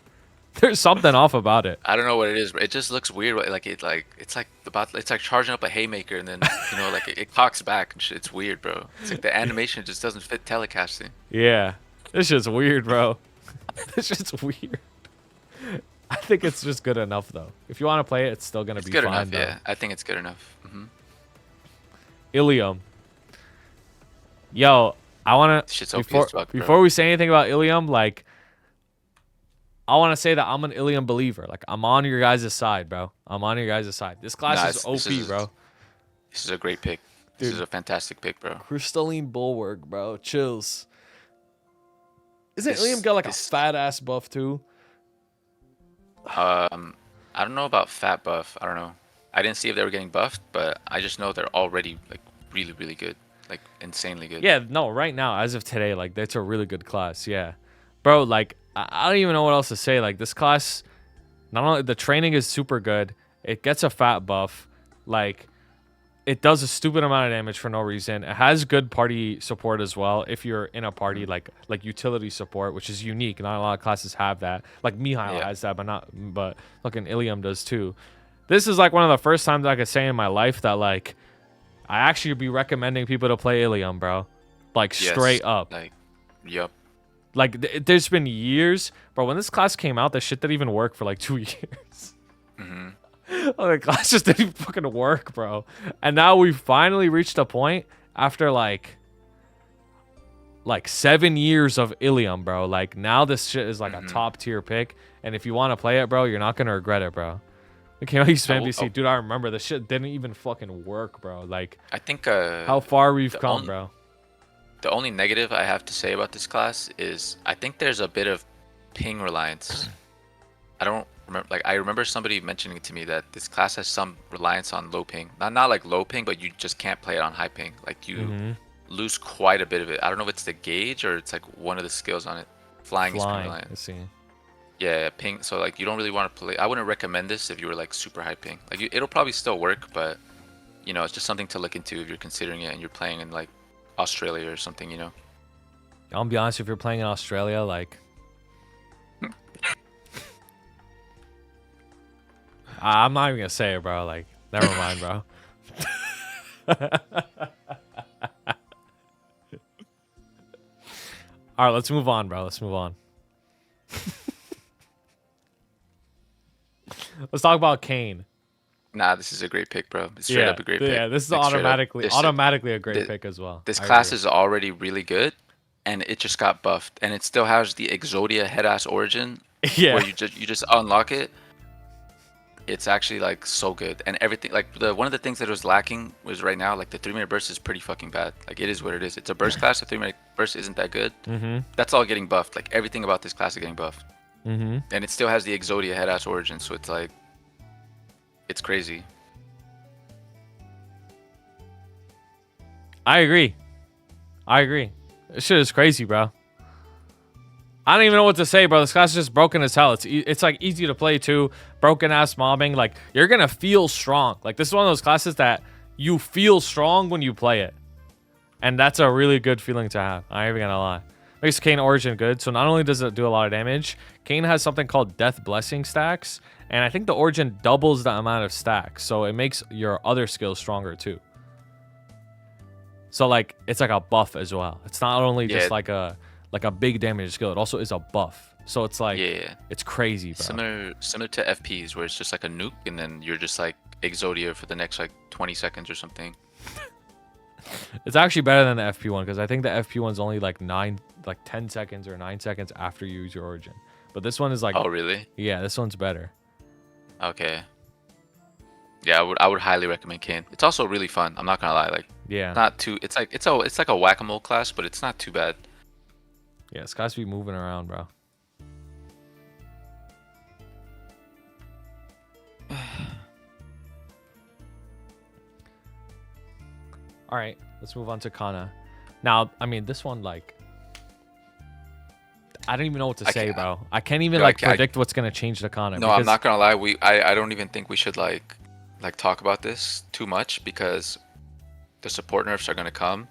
There's something off about it. I don't know what it is, but it just looks weird. It's like charging up a haymaker and then like it cocks back and shit. It's weird, bro. It's like the animation just doesn't fit telecasting. Yeah. This shit's weird, bro. This shit's weird. I think it's just good enough, though. If you want to play it, it's still going to It's be good fine, enough, though. yeah. I think it's good enough. Illium. Yo, I want Shit's to OP as fuck, bro. before we say anything about Illium, like I want to say that I'm an Illium believer. Like I'm on your guys' side, bro. I'm on your guys' side. This class Nah, is OP, this is- bro. This is a great pick. This Dude. is a fantastic pick, bro. Crystalline Bulwark, bro. Chills. Isn't This- Illium got like this- a fat ass buff too? I don't know about fat buff. I don't know. I didn't see if they were getting buffed, but I just know they're already like really, really good, like insanely good. Yeah, no, right now, as of today, like that's a really good class. Yeah. Bro, like I don't even know what else to say. Like this class, not only the training is super good, it gets a fat buff. Like it does a stupid amount of damage for no reason. It has good party support as well. If you're in a party, like utility support, which is unique. Not a lot of classes have that. Like Mihile Yeah. has that, but fucking Illium does too. This is like one of the first times I could say in my life that like I actually be recommending people to play Illium, bro. Like Yes, straight up. Like, yup. Like there's been years, bro. When this class came out, that shit didn't even work for like 2 years. Oh, the class just didn't even fucking work, bro. And now we finally reached a point after like 7 years of Illium, bro. Like now this shit is like a top tier pick, and if you want to play it, bro, you're not gonna regret it, bro. It came out spam BC, dude. I remember this shit didn't even fucking work, bro. Like I think how far we've the come, only- bro. The only negative I have to say about this class is I think there's a bit of ping reliance. I don't remember, like I remember somebody mentioning to me that this class has some reliance on low ping. Not like low ping, but you just can't play it on high ping. Like you lose quite a bit of it. I don't know if it's the gauge or it's like one of the skills on it. Flying is ping Flying, reliant. I see. Yeah, ping. So like you don't really want to play. I wouldn't recommend this if you were like super high ping. Like it'll probably still work, but it's just something to look into if you're considering it and you're playing in like Australia or something, you know. I'll be honest, if you're playing in Australia, like, I'm not even gonna say it, bro. Like, never mind, bro. All right, let's move on, bro. Let's move on. Let's talk about Kain. Nah, this is a great pick, bro. It's straight up a great pick. Yeah, this is Like, straight up. automatically a great pick as well. This I class agree. is already really good, and it just got buffed, and it still has the Exodia head-ass origin, Yeah. where you just unlock it. It's actually like so good, and everything like one of the things that was lacking was right now like the 3-minute burst is pretty fucking bad. Like it is what it is. It's a burst class. The 3-minute burst isn't that good. Mm-hmm. That's all getting buffed. Like everything about this class is getting buffed, Mm-hmm. and it still has the Exodia head-ass origin. So it's like, it's crazy. I agree. This shit is crazy, bro. I don't even know what to say, bro. This class is just broken as hell. It's like easy to play too. Broken ass mobbing. Like you're gonna feel strong. Like this is one of those classes that you feel strong when you play it, and that's a really good feeling to have. I ain't even gonna lie. Makes Kain origin good. So not only does it do a lot of damage, Kain has something called Death Blessing stacks, and I think the origin doubles the amount of stacks, so it makes your other skills stronger too. So like it's like a buff as well. It's not only just like a big damage skill. It also is a buff. So it's like it's crazy, bro. Similar to FPs where it's just like a nuke and then you're just like Exodia for the next like 20 seconds or something. It's actually better than the FP one because I think the FP one's only like 10 seconds or 9 seconds after you use your origin. But this one is like, oh really? Yeah, this one's better. Okay. Yeah, I would highly recommend Kain. It's also really fun. I'm not gonna lie. Like not too. It's like a whack-a-mole class, but it's not too bad. Yeah, it's got to be moving around, bro. All right, let's move on to Kanna. Now, I mean, this one, like, I don't even know what to say, bro. I can't even predict what's gonna change the Kanna. No, I'm not gonna lie. I don't even think we should like talk about this too much because the support nerfs are gonna come,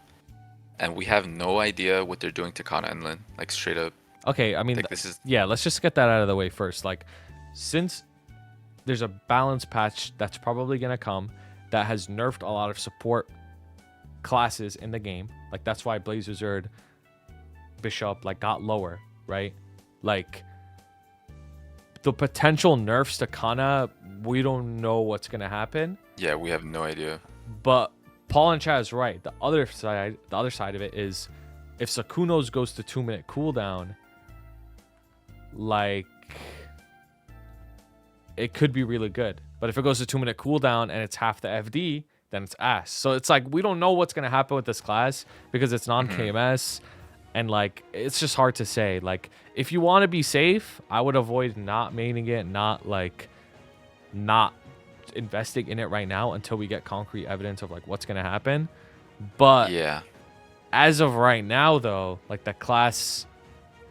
and we have no idea what they're doing to Kanna and Lynn. Like straight up. Okay, I mean, let's just get that out of the way first. Like, since there's a balance patch that's probably gonna come that has nerfed a lot of support classes in the game. Like that's why Blaze Wizard, Bishop like got lower, right? Like the potential nerfs to Kanna, we don't know what's gonna happen. Yeah, we have no idea. But Paul and Chad is right. The other side of it is if Sakuno's goes to 2-minute cooldown, like it could be really good. But if it goes to 2-minute cooldown and it's half the FD, then it's ass. So it's like we don't know what's gonna happen with this class because it's non-KMS, and like it's just hard to say. Like if you want to be safe, I would avoid not maining it, not investing in it right now until we get concrete evidence of like what's gonna happen. But yeah, as of right now though, like the class,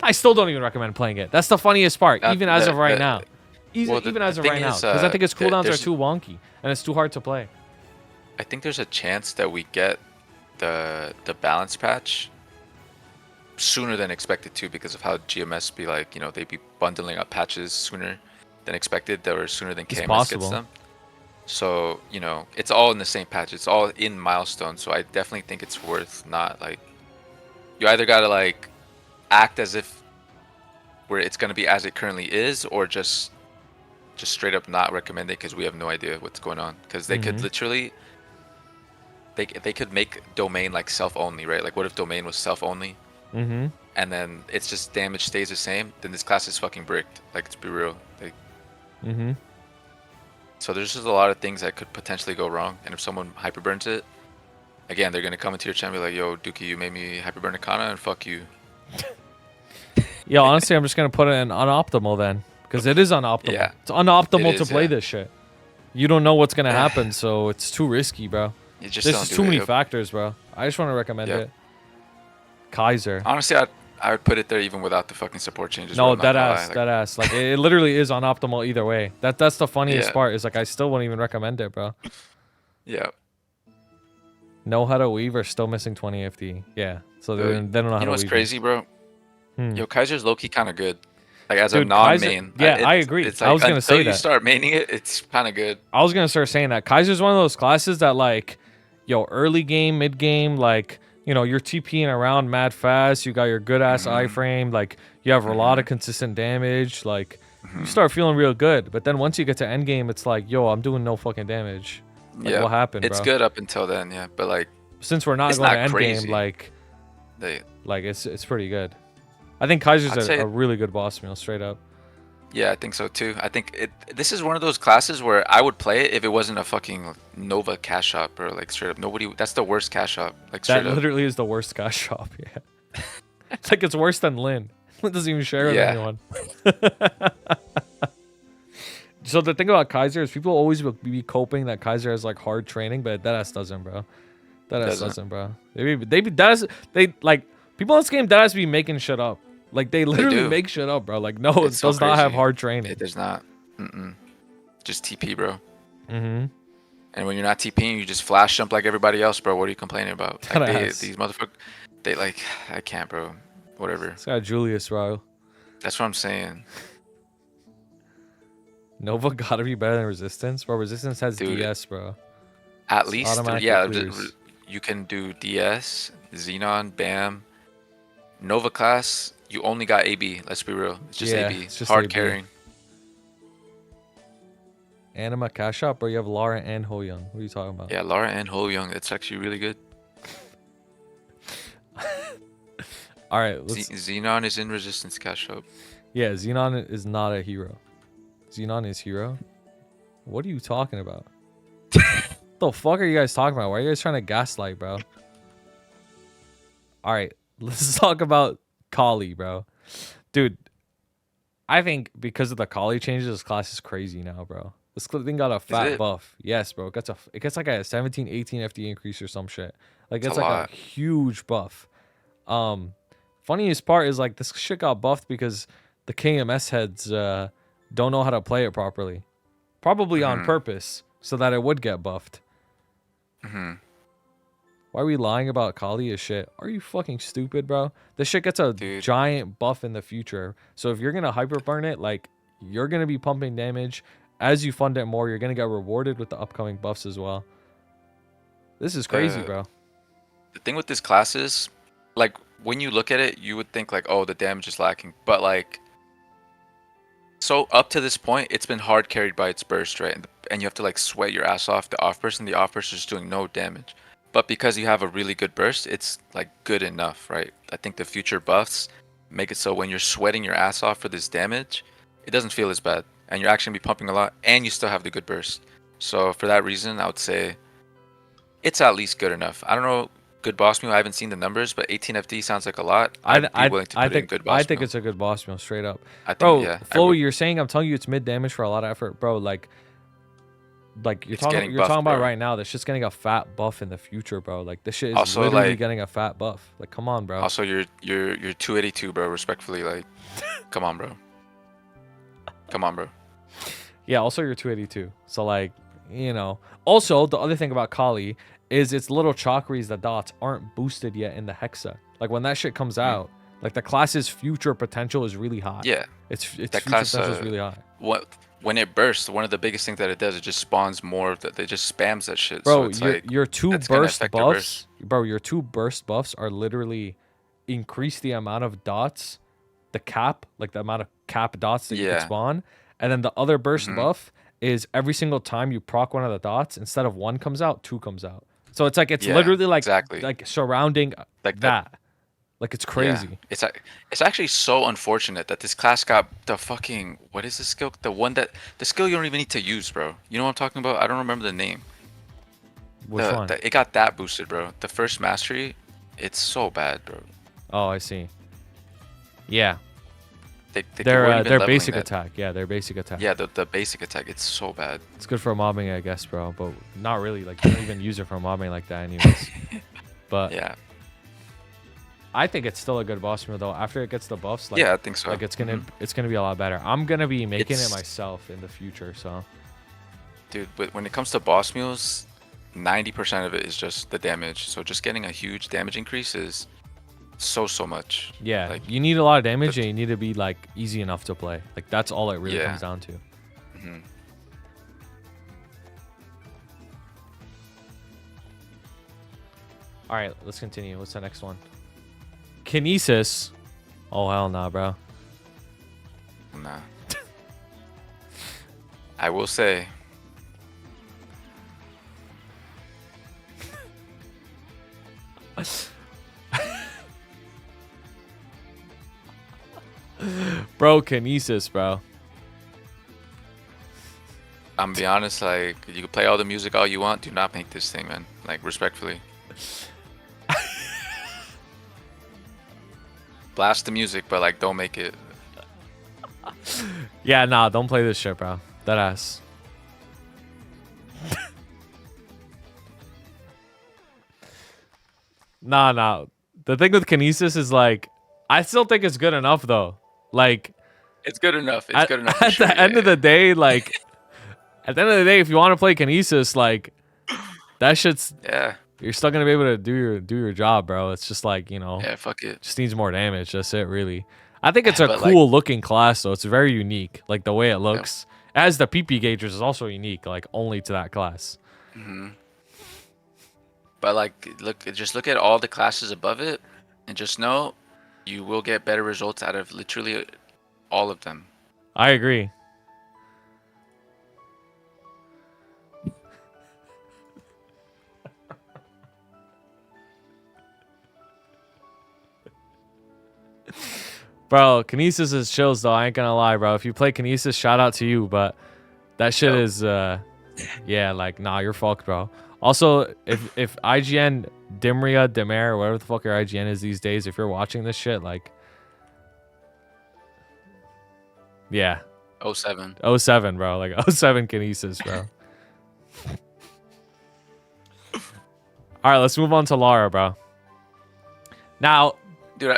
I still don't even recommend playing it. That's the funniest part. Even as of right now, even as of right now, because I think its cooldowns are too wonky and it's too hard to play. I think there's a chance that we get the balance patch sooner than expected too, because of how GMS be like, you know, they be bundling up patches sooner than expected, or sooner than KMS gets them. So, you know, it's all in the same patch. It's all in milestone. So I definitely think it's worth not like, you either gotta like act as if where it's gonna be as it currently is, or just straight up not recommend it because we have no idea what's going on. Because they could literally, they could make domain like self only, right? Like what if domain was self only? And then it's just damage stays the same, then this class is fucking bricked. Like, let's be real. Like, so there's just a lot of things that could potentially go wrong. And if someone hyperburns it, again, they're gonna come into your channel and be like, "Yo, Duky, you made me hyperburn a Kanna, and fuck you." Yeah, honestly, I'm just gonna put it in unoptimal then, because it is unoptimal. Yeah, it's unoptimal to play this shit. You don't know what's gonna happen, so it's too risky, bro. There's just too many factors, bro. I just want to recommend it. Kaiser. Honestly, I would put it there even without the fucking support changes. No, that ass. Like it literally is unoptimal either way. That's the funniest part. Is like I still wouldn't even recommend it, bro. Yeah. know how to weave are still missing 20 FD. Yeah, so they don't know how to weave. You know what's crazy, bro? Yo, Kaiser's low key kind of good. Like as a Dude, Kaiser, non-main. yeah, I agree. It's I like was gonna until say you that. start maining it, it's kind of good. I was gonna start saying that Kaiser's one of those classes that like, yo, early game, mid game, like, you know, you're TPing around mad fast. You got your good ass iframe. Like, you have a lot of consistent damage. Like, you start feeling real good. But then once you get to end game, it's like, yo, I'm doing no fucking damage. Like, Yeah, what happened, it's bro? good up until then, yeah. But like, Since we're not it's going not to end crazy. game, like They, it's pretty good. I think Kaiser's I'd say a really good boss meal, straight up. yeah, I think so too. I think this is one of those classes where I would play it if it wasn't a fucking Nova cash shop or like straight up nobody. That's the worst cash shop. Like straight That up. literally is the worst cash shop. Yeah, it's like it's worse than Lynn. Lynn doesn't even share with anyone. So the thing about Kaiser is people always will be coping that Kaiser has like hard training, but that doesn't, bro. That doesn't, bro. They like people in this game that be making shit up. Like they literally make shit up, bro. Like no, it does not have hard training. It does not. Just TP, bro. Mm-hmm. And when you're not TPing, you just flash jump like everybody else, bro. What are you complaining about? Like these motherfuckers, they like I can't, bro. Whatever. It's got Julius, bro. That's what I'm saying. Nova gotta be better than Resistance, bro. Resistance has DS, bro. At least, yeah. You can do DS, Xenon, BAM, Nova class. You only got AB. Let's be real. It's just AB. It's just hard carrying. Anima cash shop, or you have Lara and Hoyoung. What are you talking about? Yeah, Lara and Hoyoung. It's actually really good. All right. Xenon is in Resistance cash shop. Yeah, Xenon is not a hero. Xenon is hero? What are you talking about? What the fuck are you guys talking about? Why are you guys trying to gaslight, bro? All right, let's talk about Khali, bro. Dude, I think because of the Khali changes, this class is crazy now, bro. This thing got a fat buff. Yes, bro. It gets like a 17, 18 FD increase or some shit. Like it's like a huge buff. Funniest part is like this shit got buffed because the KMS heads don't know how to play it properly. Probably on purpose so that it would get buffed. Why are we lying about Khali as shit? Are you fucking stupid, bro? This shit gets a giant buff in the future. So if you're going to hyper burn it, like you're going to be pumping damage. As you fund it more, you're going to get rewarded with the upcoming buffs as well. This is crazy, bro. The thing with this class is, like, when you look at it, you would think like, oh, the damage is lacking. But like, so up to this point, it's been hard carried by its burst, right? And you have to like sweat your ass off the off burst, and the off burst is doing no damage. But because you have a really good burst, it's like good enough, right? I think the future buffs make it so when you're sweating your ass off for this damage, it doesn't feel as bad. And you're actually gonna be pumping a lot, and you still have the good burst. So for that reason, I would say it's at least good enough. I don't know, good boss meal. I haven't seen the numbers, but 18 FD sounds like a lot. I'd be willing to put in good boss meal. I think it's a good boss meal, straight up. I think, bro, Flo, you're saying I'm telling you it's mid damage for a lot of effort, bro. Like you're talking about right now. This shit's getting a fat buff in the future, bro. Like this shit is also literally like, getting a fat buff. Like, come on, bro. Also, you're 282, bro. Respectfully, like, come on, bro. Come on, bro. Yeah. Also, you're 282. So like, you know. Also, the other thing about Khali is its little chakras, the dots, aren't boosted yet in the Hexa. Like when that shit comes out, like the class's future potential is really high. Yeah. Its future potential is really high. When it bursts, one of the biggest things that it does, it just spawns more of that. It just spams that shit. Bro, so your two burst buffs, bro, your two burst buffs are literally increase the amount of dots, the cap, like the amount of cap dots that you can spawn. And then the other burst buff is every single time you proc one of the dots, instead of one comes out, two comes out. So it's like it's literally like like surrounding like that. Like it's crazy. Yeah. It's actually so unfortunate that this class got the fucking what is the skill? The skill you don't even need to use, bro. You know what I'm talking about? I don't remember the name. Which one? It got that boosted, bro. The first mastery, it's so bad, bro. Oh, I see. Yeah. Their basic attack. Yeah, their basic attack. Yeah, the basic attack. It's so bad. It's good for mobbing, I guess, bro. But not really. Like you don't even use it for mobbing like that, anyways. But yeah. I think it's still a good boss meal though. After it gets the buffs, like I think so. Like it's gonna be a lot better. I'm gonna be making it myself in the future. So, dude, but when it comes to boss meals, 90% of it is just the damage. So just getting a huge damage increase is so much. Yeah, Like, you need a lot of damage and you need to be like easy enough to play. Like that's all it really comes down to. hmm All right, let's continue. What's the next one? Kinesis. Oh hell nah, bro. Nah. I will say, Bro, Kinesis, bro. I'm gonna be honest, like, you can play all the music all you want, do not make this thing, man. Like, respectfully. Blast the music, but like, don't make it. Yeah, nah, don't play this shit, bro. That ass. Nah. The thing with Kinesis is like, I still think it's good enough though. Like, It's good enough. It's good enough. At the end of the day, like, at the end of the day, if you want to play Kinesis, like, that shit's Yeah. you're still gonna be able to do your job, bro. It's just like, you know, Yeah, fuck it. just needs more damage. That's it, really. I think it's a But, cool like, looking class, though. It's very unique, like the way it looks. As the PP gaugers is also unique, like only to that class. But like, just look at all the classes above it, and just know you will get better results out of literally all of them. I agree. Bro, Kinesis is chills though. I ain't gonna lie, bro. If you play Kinesis, shout out to you, but that shit is yeah, like nah, you're fucked, bro. Also, if IGN Dimria, Demare, whatever the fuck your IGN is these days, if you're watching this shit, like yeah. 07. 07, bro. Like 07 Kinesis, bro. All right, let's move on to Lara, bro. Now, Dude,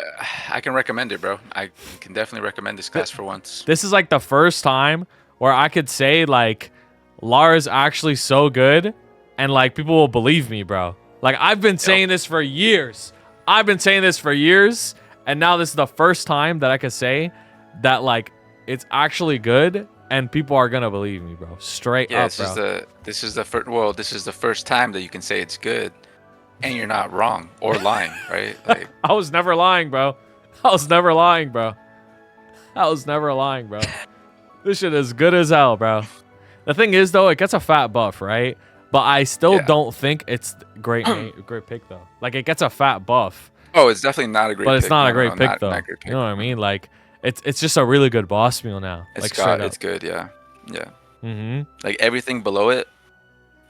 I can recommend it, bro. I can definitely recommend this class for once. this is like the first time where I could say like Lara's actually so good and like people will believe me, bro. Like I've been saying this for years. And now this is the first time that I could say that like it's actually good and people are gonna believe me, bro. Straight up, bro. This is the first time that you can say it's good, and you're not wrong or lying, right? Like, I was never lying, bro. This shit is good as hell, bro. The thing is, though, it gets a fat buff, right? But I still don't think it's great pick, though. Like, it gets a fat buff. oh, it's definitely not a great. But it's pick. not No, a great no, pick, not though. great pick. You know what I mean? Like, it's just a really good boss meal now. It's like, straight up. it's good, yeah. Mm-hmm. Like everything below it,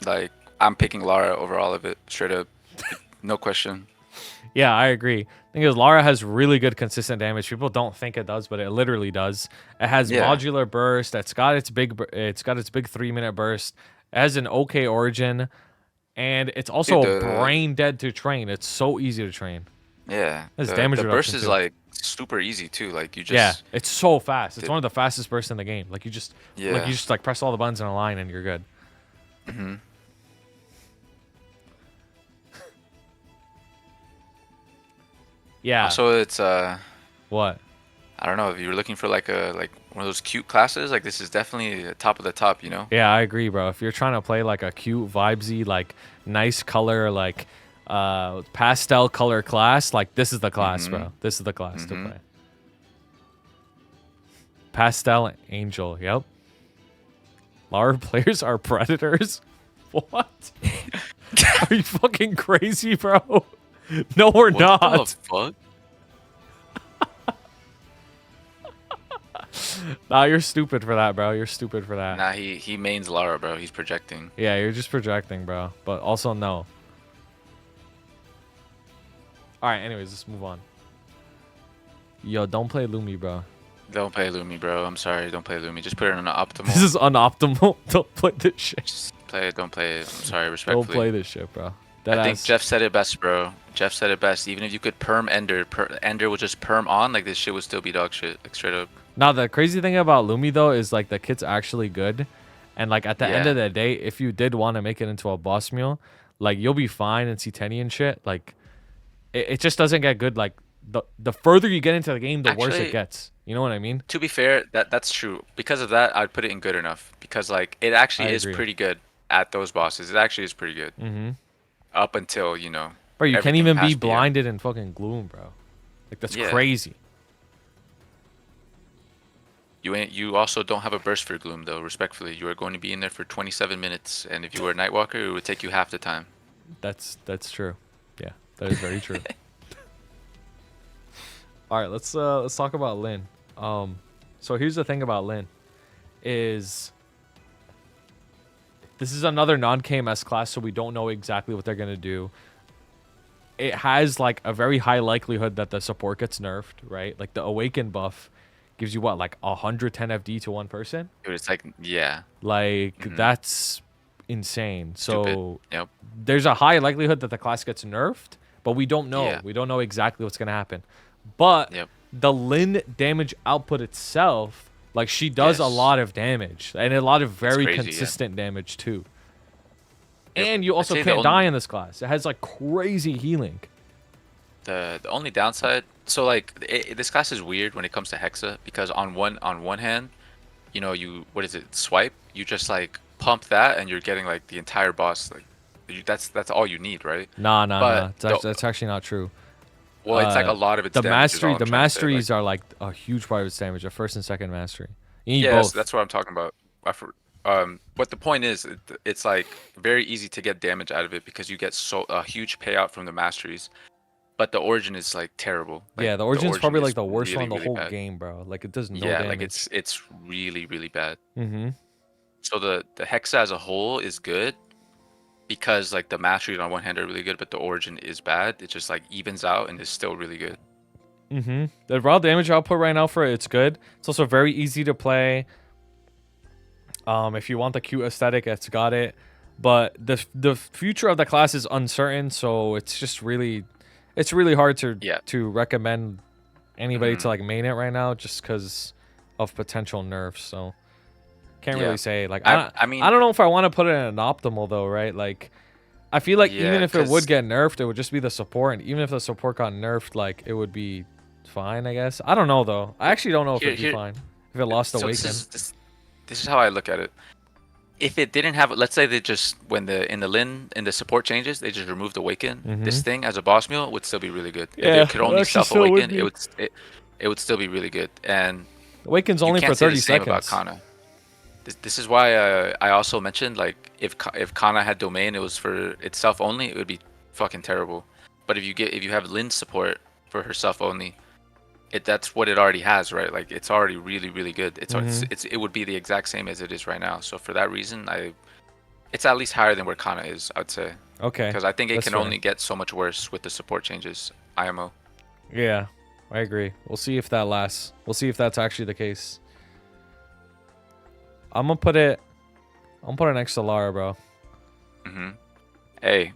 like, I'm picking Lara over all of it, straight up, no question. Yeah, I agree. Thing is, Lara has really good consistent damage. People don't think it does, but it literally does. It has modular burst. It's got its big 3-minute burst. It has an okay origin, and it's also brain dead to train. It's so easy to train. Yeah, It's the damage burst reduction, is too. like super easy too. Like you just it's so fast. It's one of the fastest bursts in the game. Like you just Yeah. like press all the buttons in a line and you're good. Yeah. Also, it's What? I don't know if you're looking for like one of those cute classes. Like this is definitely top of the top, you know. Yeah, I agree, bro. If you're trying to play like a cute, vibesy, like nice color, like pastel color class, like this is the class, bro. This is the class to play. Pastel Angel, yep. Lara players are predators? What? Are you fucking crazy, bro? No, we're not. What the fuck? Nah, you're stupid for that, bro. You're stupid for that. Nah, he mains Lara, bro. He's projecting. Yeah, you're just projecting, bro. But also, no. Alright, anyways, let's move on. Yo, don't play Lumi, bro. Don't play Lumi, bro. I'm sorry. Don't play Lumi. Just put it on optimal. This is unoptimal. Don't play this shit. Just play it. Don't play it. I'm sorry. Respectfully. Don't play this shit, bro. I think Jeff said it best, bro. Jeff said it best. Even if you could perm Ender, Ender would just perm on, like this shit would still be dog shit. Like straight up. Now, the crazy thing about Lumi, though, is like the kit's actually good. And like at the end of the day, if you did want to make it into a boss meal, like you'll be fine in C10 and shit. Like it just doesn't get good. Like the further you get into the game, the worse it gets. You know what I mean? To be fair, that's true. Because of that, I'd put it in good enough. Because like it actually is pretty good at those bosses. It actually is pretty good. Mm-hmm. Up until, you know. Bro, you can't even be blinded in fucking gloom, bro. Like that's crazy. You also don't have a burst for gloom though, respectfully. You are going to be in there for 27 minutes, and if you were a Nightwalker, it would take you half the time. That's true. Yeah, that is very true. All right, let's talk about Lynn. So here's the thing about Lynn is this is another non-KMS class, so we don't know exactly what they're gonna do. It has like a very high likelihood that the support gets nerfed, right? Like the Awaken buff gives you what, like 110 FD to one person? Dude, it's like, yeah. Like that's insane. So yep. There's a high likelihood that the class gets nerfed, but we don't know. Yeah. We don't know exactly what's gonna happen. But the Lynn damage output itself, like she does a lot of damage and a lot of very consistent damage too. And you also can't die in this class. It has like crazy healing. The only downside, so like this class is weird when it comes to Hexa, because on one hand, you know, what is it, swipe, you just like pump that and you're getting like the entire boss. Like that's all you need, right? Nah. That's actually not true. Well, it's like a lot of its damage. The masteries are like a huge part of its damage. The first and second mastery. You need both. both. That's what I'm talking about. But the point is, it's like very easy to get damage out of it because you get a huge payout from the masteries. But the origin is like terrible. Like, yeah, the origin's probably like the worst one in the whole game, bro. Like it does no damage. Yeah, like it's really bad. Mm-hmm. So the Hexa as a whole is good because like the masteries on one hand are really good, but the origin is bad. It just like evens out and is still really good. Mm-hmm. The raw damage output right now for it's good. It's also very easy to play. If you want the cute aesthetic, it's got it. But the future of the class is uncertain, so it's just really hard to recommend anybody to like main it right now just because of potential nerfs. So can't really say. Like I mean, I don't know if I want to put it in an optimal though, right? Like I feel like even if it would get nerfed, it would just be the support, and even if the support got nerfed, like it would be fine, I guess. I don't know though. I actually don't know if it'd be fine if it lost Awaken. This is how I look at it. If it didn't have, let's say they just in the support changes, they just removed Awaken. This thing as a boss meal would still be really good. Yeah, if it could only self Awaken, it would still be really good. And Awaken's only for 30 seconds. About Kanna. This is why I also mentioned like if Kanna had domain, it was for itself only, it would be fucking terrible. But if you have Lynn's support for herself only, that's what it already has, right? Like it's already really good. It would be the exact same as it is right now. So for that reason, it's at least higher than where Kanna is, I'd say. Okay. Because I think it can only get so much worse with the support changes. IMO. Yeah, I agree. We'll see if that lasts. We'll see if that's actually the case. I'm gonna put it next to Lara, bro. Hey,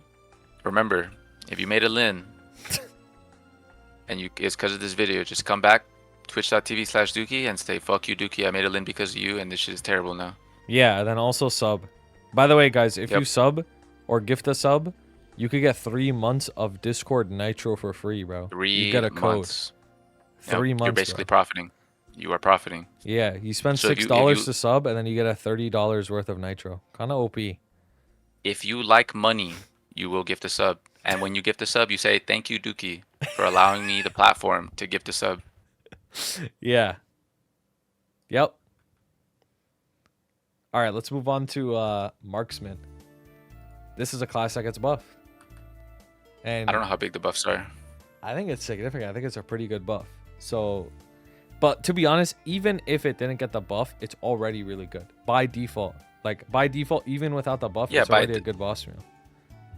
remember, if you made a Lynn and it's because of this video, just come back, twitch.tv/Duky, and say, fuck you, Duky, I made a Lynn because of you, and this shit is terrible now. Yeah, and then also sub. By the way, guys, if you sub or gift a sub, you could get 3 months of Discord Nitro for free, bro. 3 you get a code. months. 3 months. You're basically profiting. You are profiting. Yeah, you spend $6 to sub, and then you get a $30 worth of Nitro. Kind of OP. If you like money, you will gift a sub. And when you gift a sub, you say, thank you, Duky, for allowing me the platform to gift a sub. Yeah. Yep. All right, let's move on to Marksman. This is a class that gets buff. And I don't know how big the buffs are. I think it's significant. I think it's a pretty good buff. So, but to be honest, even if it didn't get the buff, it's already really good by default. Like by default, even without the buff, it's already a good boss meal.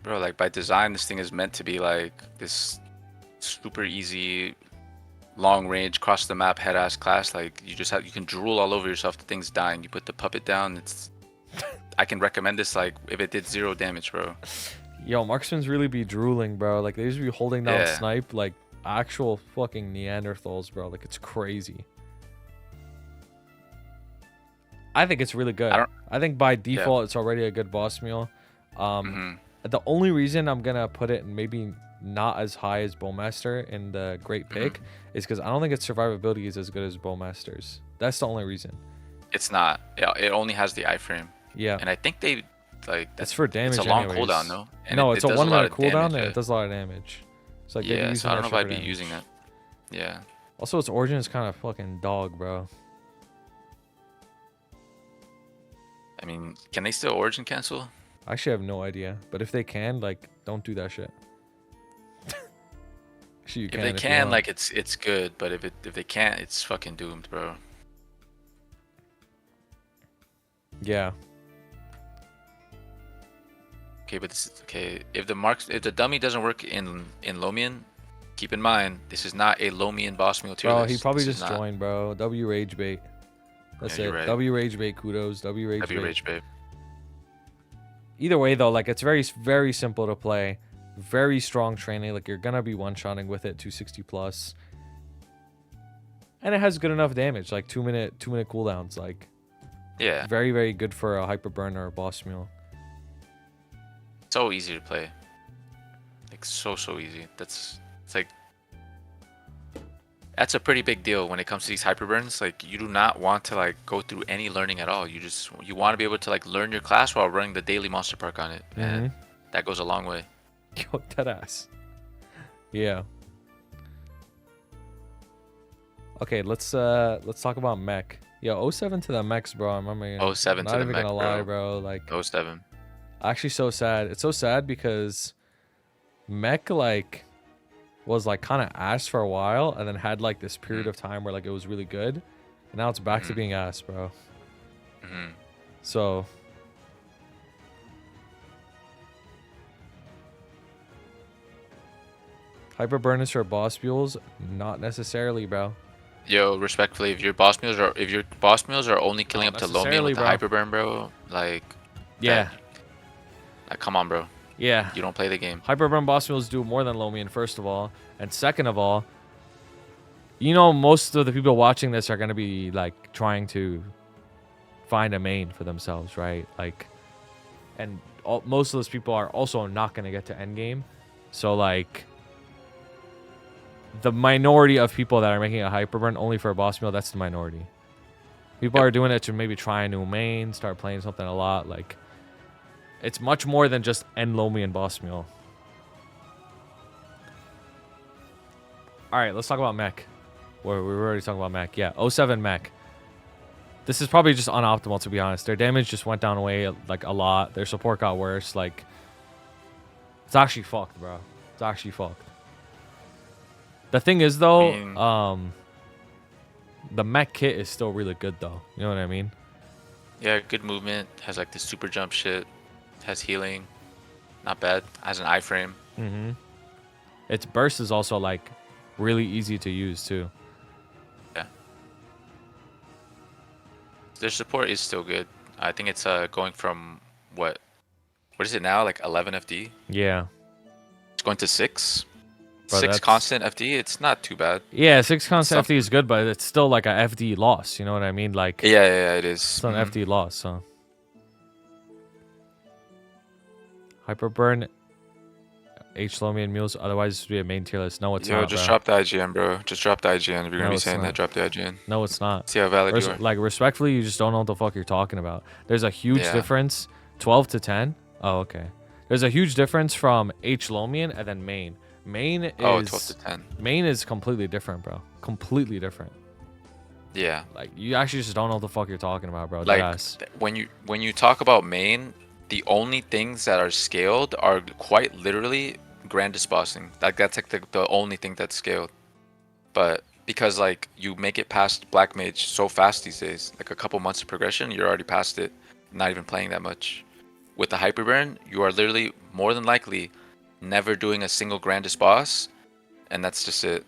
Bro, like by design, this thing is meant to be like this super easy, long range, cross the map head ass class. Like you can drool all over yourself. The thing's dying. You put the puppet down. I can recommend this like if it did 0 damage, bro. Yo, marksmans really be drooling, bro. Like they used to be holding down snipe like actual fucking Neanderthals, bro. Like it's crazy. I think it's really good. I think by default it's already a good boss meal. Mm-hmm. The only reason I'm gonna put it maybe not as high as BowMaster in the great pick is because I don't think its survivability is as good as BowMaster's. That's the only reason. It's not. Yeah, it only has the iframe. Yeah. And I think they like It's for damage. It's a long anyways. cooldown though. And no, it it's a does 1 a lot minute of cooldown damage, and it does a lot of damage. It's like yeah, so I don't know if I'd be damage. using it. Yeah. Also, its origin is kind of fucking dog, bro. I mean, can they still origin cancel? I actually have no idea, but if they can, like, don't do that shit. Actually, you If can. they can, like, it's good, but if they can't, it's fucking doomed, bro. Yeah. Okay, but this is okay. If the dummy doesn't work in Lomian, keep in mind this is not a Lomian boss meal tier Bro, list. he probably This just is not. joined, bro. W rage bait. That's Yeah, it. you're right. W rage bait. Kudos. W rage W bait. rage, babe. Either way, though, like, it's very, very simple to play. Very strong training. Like, you're gonna be one-shotting with it, 260 plus. And it has good enough damage, like 2 minute cooldowns. Like, Yeah. very, very good for a hyper burn or a boss meal. So easy to play. Like so easy. It's like that's a pretty big deal when it comes to these hyperburns. Like you do not want to like go through any learning at all. You want to be able to like learn your class while running the daily monster park on it. And that goes a long way. Yo, deadass. Yeah. Okay, let's talk about mech. Yo, 07 to the mechs, bro. I remember. 07 to not the even mech, gonna lie, bro. Like 07. actually so sad. It's so sad because mech like was like kind of ass for a while and then had like this period of time where like it was really good. And now it's back to being ass, bro. So hyper burn is for boss mules? Not necessarily, bro. Yo, respectfully, if your boss meals are only killing up to low meal with the hyperburn, bro, like yeah. Like come on, bro. Yeah. You don't play the game. Hyperburn boss mules do more than Lomian, first of all. And second of all, you know, most of the people watching this are going to be, like, trying to find a main for themselves, right? Like, and most of those people are also not going to get to endgame. So, like, the minority of people that are making a hyperburn only for a boss meal, that's the minority. People are doing it to maybe try a new main, start playing something a lot, like... It's much more than just end Lomian boss meal. Alright, let's talk about mech. We were already talking about mech. Yeah, 07 mech. This is probably just unoptimal, to be honest. Their damage just went down away like a lot. Their support got worse. Like, it's actually fucked, bro. It's actually fucked. The thing is, though, the mech kit is still really good, though. You know what I mean? Yeah, good movement. Has like the super jump shit. Has healing. Not bad. Has an iframe. Its burst is also like really easy to use too. Yeah. Their support is still good. I think it's going from what is it now? Like 11 FD? Yeah. It's going to 6. Bro, 6 constant FD. It's not too bad. Yeah, 6 constant FD is good, but it's still like a FD loss. You know what I mean? Like yeah, it is. It's an FD loss, so. Hyperburn, H Lomian mules. Otherwise, this would be a main tier list. No, it's not. Just drop the IGN, bro. Just drop the IGN. If you're gonna be saying that, drop the IGN. No, it's not. See how valid you are. Like, respectfully, you just don't know what the fuck you're talking about. There's a huge difference. 12 to 10. Oh, okay. There's a huge difference from H Lomian and then main. Main is 12 to 10. Main is completely different, bro. Completely different. Yeah. Like, you actually just don't know what the fuck you're talking about, bro. Like when you talk about main, the only things that are scaled are quite literally grandest bossing. Like that's like the only thing that's scaled. But because like you make it past Black Mage so fast these days, like a couple months of progression, you're already past it, not even playing that much. With the Hyperburn, you are literally more than likely never doing a single grandest boss, and that's just it.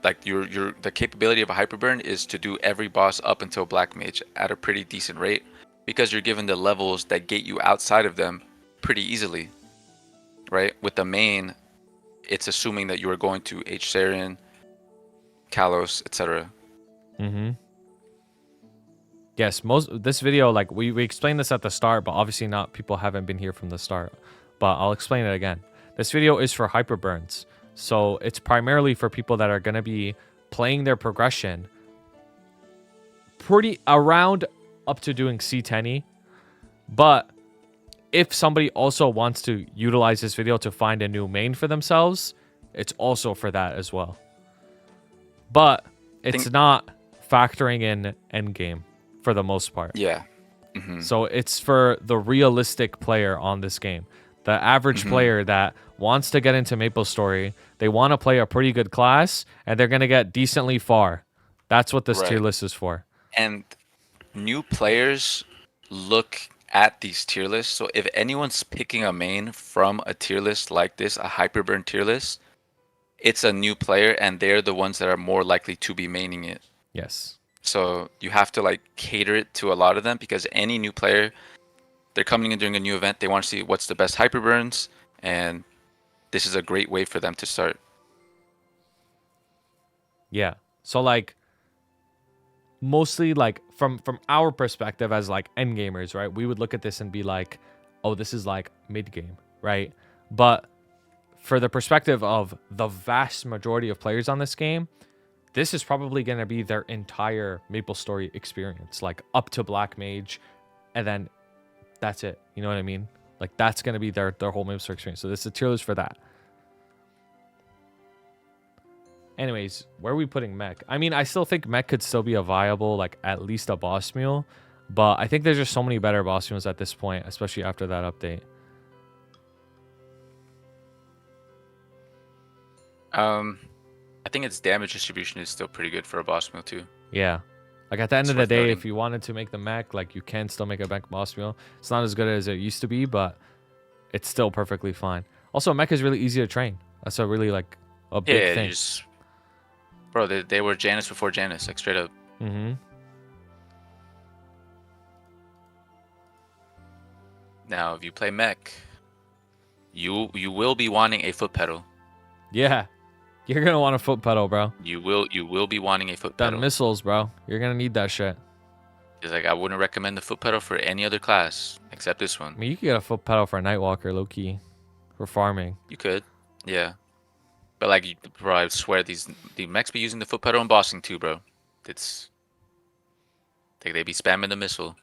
Like the capability of a Hyperburn is to do every boss up until Black Mage at a pretty decent rate, because you're given the levels that get you outside of them pretty easily, right? With the main, it's assuming that you are going to H Sarian, Kalos, etc. Yes, this video, like we explained this at the start, but obviously not people haven't been here from the start. But I'll explain it again. This video is for hyper burns. So it's primarily for people that are gonna be playing their progression pretty around up to doing C10E. But if somebody also wants to utilize this video to find a new main for themselves, it's also for that as well. But it's not factoring in endgame for the most part. Yeah. So it's for the realistic player on this game. The average player that wants to get into MapleStory, they want to play a pretty good class, and they're going to get decently far. That's what this tier list is for. And new players look at these tier lists. So if anyone's picking a main from a tier list like this, a Hyperburn tier list, it's a new player, and they're the ones that are more likely to be maining it. Yes. So you have to like cater it to a lot of them, because any new player, they're coming in during a new event, they want to see what's the best Hyperburns, and this is a great way for them to start. Yeah. So like mostly like from our perspective as like end gamers, right? We would look at this and be like, "Oh, this is like mid game," right? But for the perspective of the vast majority of players on this game, this is probably going to be their entire MapleStory experience, like up to Black Mage, and then that's it. You know what I mean? Like that's going to be their whole MapleStory experience. So this is a tier list for that. Anyways, where are we putting Mech? I mean, I still think Mech could still be a viable, like at least a boss mule, but I think there's just so many better boss mules at this point, especially after that update. I think its damage distribution is still pretty good for a boss mule too. Yeah. Like at the end of the worth day, noting. if you wanted to make the mech, like you can still make a mech boss mule. It's not as good as it used to be, but it's still perfectly fine. Also, mech is really easy to train. That's a really like a big thing. Bro, they were Janus before Janus, like straight up. Now, if you play mech, you will be wanting a foot pedal. Yeah. You're gonna want a foot pedal, bro. You will be wanting a foot That pedal. missiles, bro. You're gonna need that shit. It's like I wouldn't recommend the foot pedal for any other class except this one. I mean, you could get a foot pedal for a Nightwalker, low key, for farming. You could, yeah. But like, bro, I swear the mechs be using the foot pedal in bossing too, bro. It's like they be spamming the missile.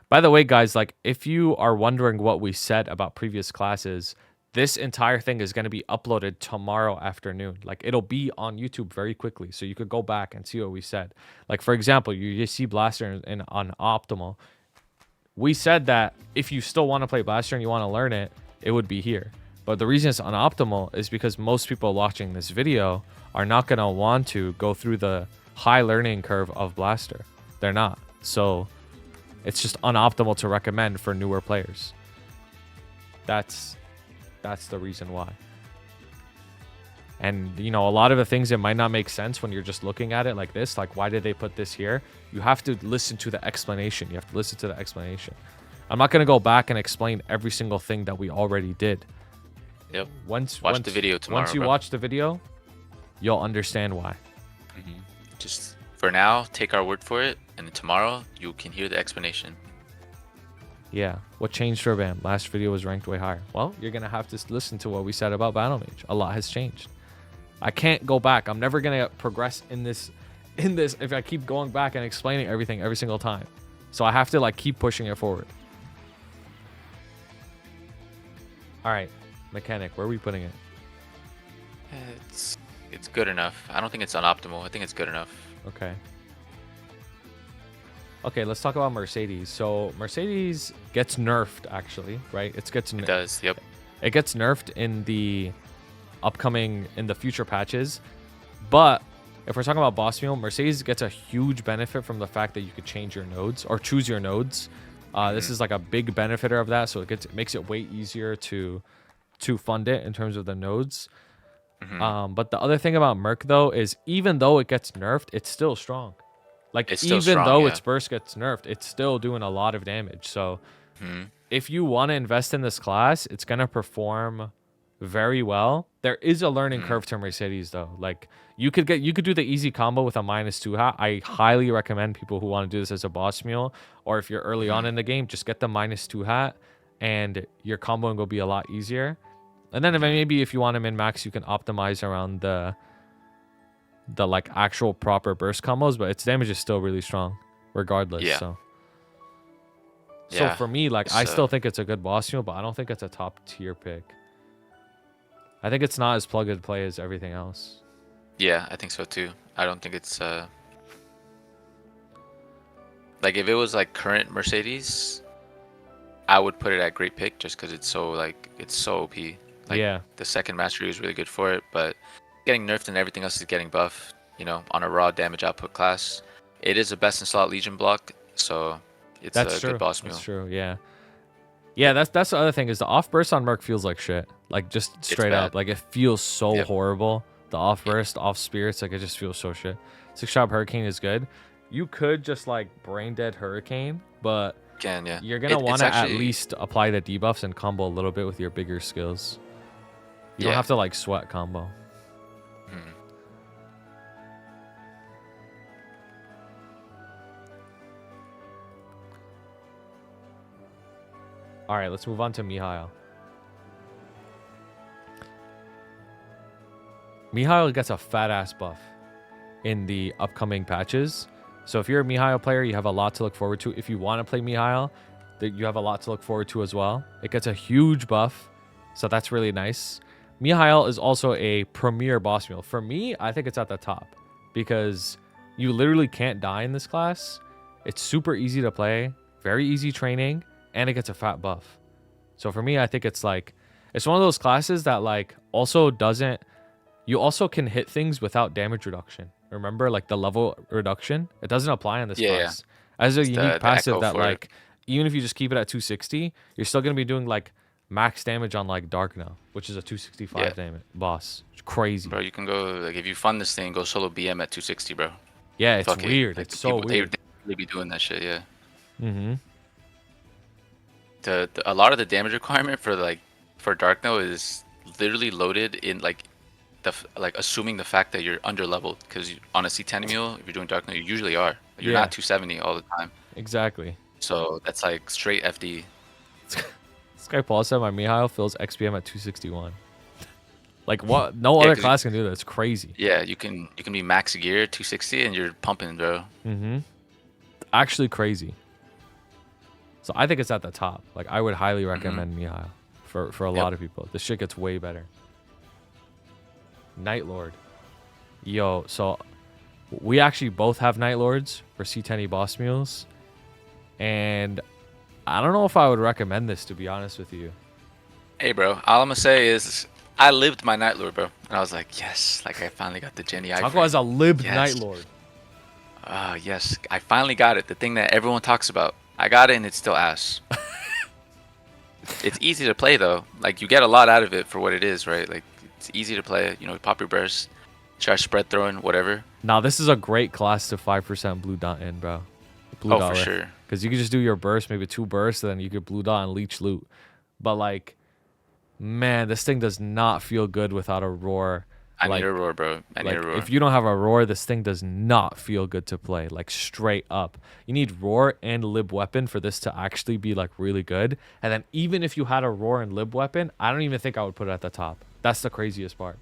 By the way, guys, like if you are wondering what we said about previous classes, this entire thing is going to be uploaded tomorrow afternoon. Like it'll be on YouTube very quickly, so you could go back and see what we said. Like for example, you just see Blaster on Optimal. We said that if you still want to play Blaster and you want to learn it, it would be here. But the reason it's on Optimal is because most people watching this video are not going to want to go through the high learning curve of Blaster. They're not. So it's just unoptimal to recommend for newer players. That's the reason why. And, you know, a lot of the things, it might not make sense when you're just looking at it like this. Like, why did they put this here? You have to listen to the explanation. You have to listen to the explanation. I'm not going to go back and explain every single thing that we already did. Yep. Watch the video tomorrow. Once you watch the video, you'll understand why. Just for now, take our word for it. And then tomorrow, you can hear the explanation. Yeah. What changed for BAM? Last video was ranked way higher. Well, you're going to have to listen to what we said about Battle Mage. A lot has changed. I can't go back. I'm never going to progress in this if I keep going back and explaining everything every single time. So I have to like keep pushing it forward. All right. Mechanic, where are we putting it? It's good enough. I don't think it's unoptimal. I think it's good enough. Okay. Okay, let's talk about Mercedes. So Mercedes gets nerfed, actually, right? It does, yep. It gets nerfed in the future patches. But if we're talking about boss mule, Mercedes gets a huge benefit from the fact that you could change your nodes or choose your nodes. This is like a big benefiter of that, so it makes it way easier to fund it in terms of the nodes. But the other thing about Merc though is even though it gets nerfed, it's still strong. Like its burst gets nerfed, it's still doing a lot of damage. So if you want to invest in this class, it's gonna perform very well. There is a learning Mm. curve to Mercedes though. Like you could do the easy combo with a -2 hat. I highly recommend people who want to do this as a boss mule, or if you're early on in the game, just get the -2 hat, and your comboing will be a lot easier. And then maybe if you want to min max, you can optimize around the like actual proper burst combos, but its damage is still really strong, regardless. Yeah. So Yeah. for me, like I still think it's a good boss mule, but I don't think it's a top tier pick. I think it's not as plug and play as everything else. Yeah, I think so too. I don't think it's like if it was like current Mercedes, I would put it at great pick just because it's so OP. Like Yeah. the second mastery is really good for it, but getting nerfed and everything else is getting buffed. You know, on a raw damage output class, it is a best in slot Legion block, so it's a good boss mule. That's true. Yeah. Yeah, that's the other thing is the off burst on Merc feels like shit. Like just straight up, like it feels so horrible. The off burst, off spirits, like it just feels so shit. 6-shot Hurricane is good. You could just like brain dead Hurricane, but you're gonna want to at least apply the debuffs and combo a little bit with your bigger skills. You don't have to like sweat combo. All right, let's move on to Mihile. Mihile gets a fat ass buff in the upcoming patches. So if you're a Mihile player, you have a lot to look forward to. If you want to play Mihile, you have a lot to look forward to as well. It gets a huge buff, so that's really nice. Mihile is also a premier boss mule. For me, I think it's at the top because you literally can't die in this class. It's super easy to play, very easy training, and it gets a fat buff. So for me, I think it's like, it's one of those classes that like also doesn't, you also can hit things without damage reduction. Remember, like the level reduction, it doesn't apply on this class. As a unique passive that like, even if you just keep it at 260, you're still going to be doing like max damage on like Darkna, which is a 265 damage boss. It's crazy. Bro, you can go, like if you fund this thing, go solo BM at 260, bro. Yeah, it's weird. Like, it's so weird. They be doing that shit, yeah. Mm-hmm. A lot of the damage requirement for Darkna is literally loaded in like assuming the fact that you're under leveled, because on a C10 mule, if you're doing Darkna, you usually are. You're not 270 all the time. Exactly. So that's like straight FD. This guy Paul said my Mihile fills XPM at 261. Like what? No other class can do that. It's crazy. Yeah, you can be max gear 260 and you're pumping, bro. Mm-hmm. Actually crazy. So I think it's at the top. Like I would highly recommend Mihile for a lot of people. This shit gets way better. Night Lord. Yo, so we actually both have Night Lords for C10E boss mules. And I don't know if I would recommend this, to be honest with you. Hey, bro. All I'm going to say is I lived my Night Lord, bro. And I was like, yes. Like, I finally got the Jenny iframe. Talk about as a lived Night Lord. Yes. I finally got it. The thing that everyone talks about. I got it, and it's still ass. It's easy to play, though. Like, you get a lot out of it for what it is, right? Like, it's easy to play. You know, pop your burst, try spread throwing, whatever. Now, this is a great class to 5% blue dot in, bro. Blue dot for sure. Because you can just do your burst, maybe 2 bursts, and then you could blue dot and leech loot. But, like, man, this thing does not feel good without a roar. I need a roar, bro. I need a roar. If you don't have a roar, this thing does not feel good to play. Like, straight up. You need roar and lib weapon for this to actually be, like, really good. And then even if you had a roar and lib weapon, I don't even think I would put it at the top. That's the craziest part.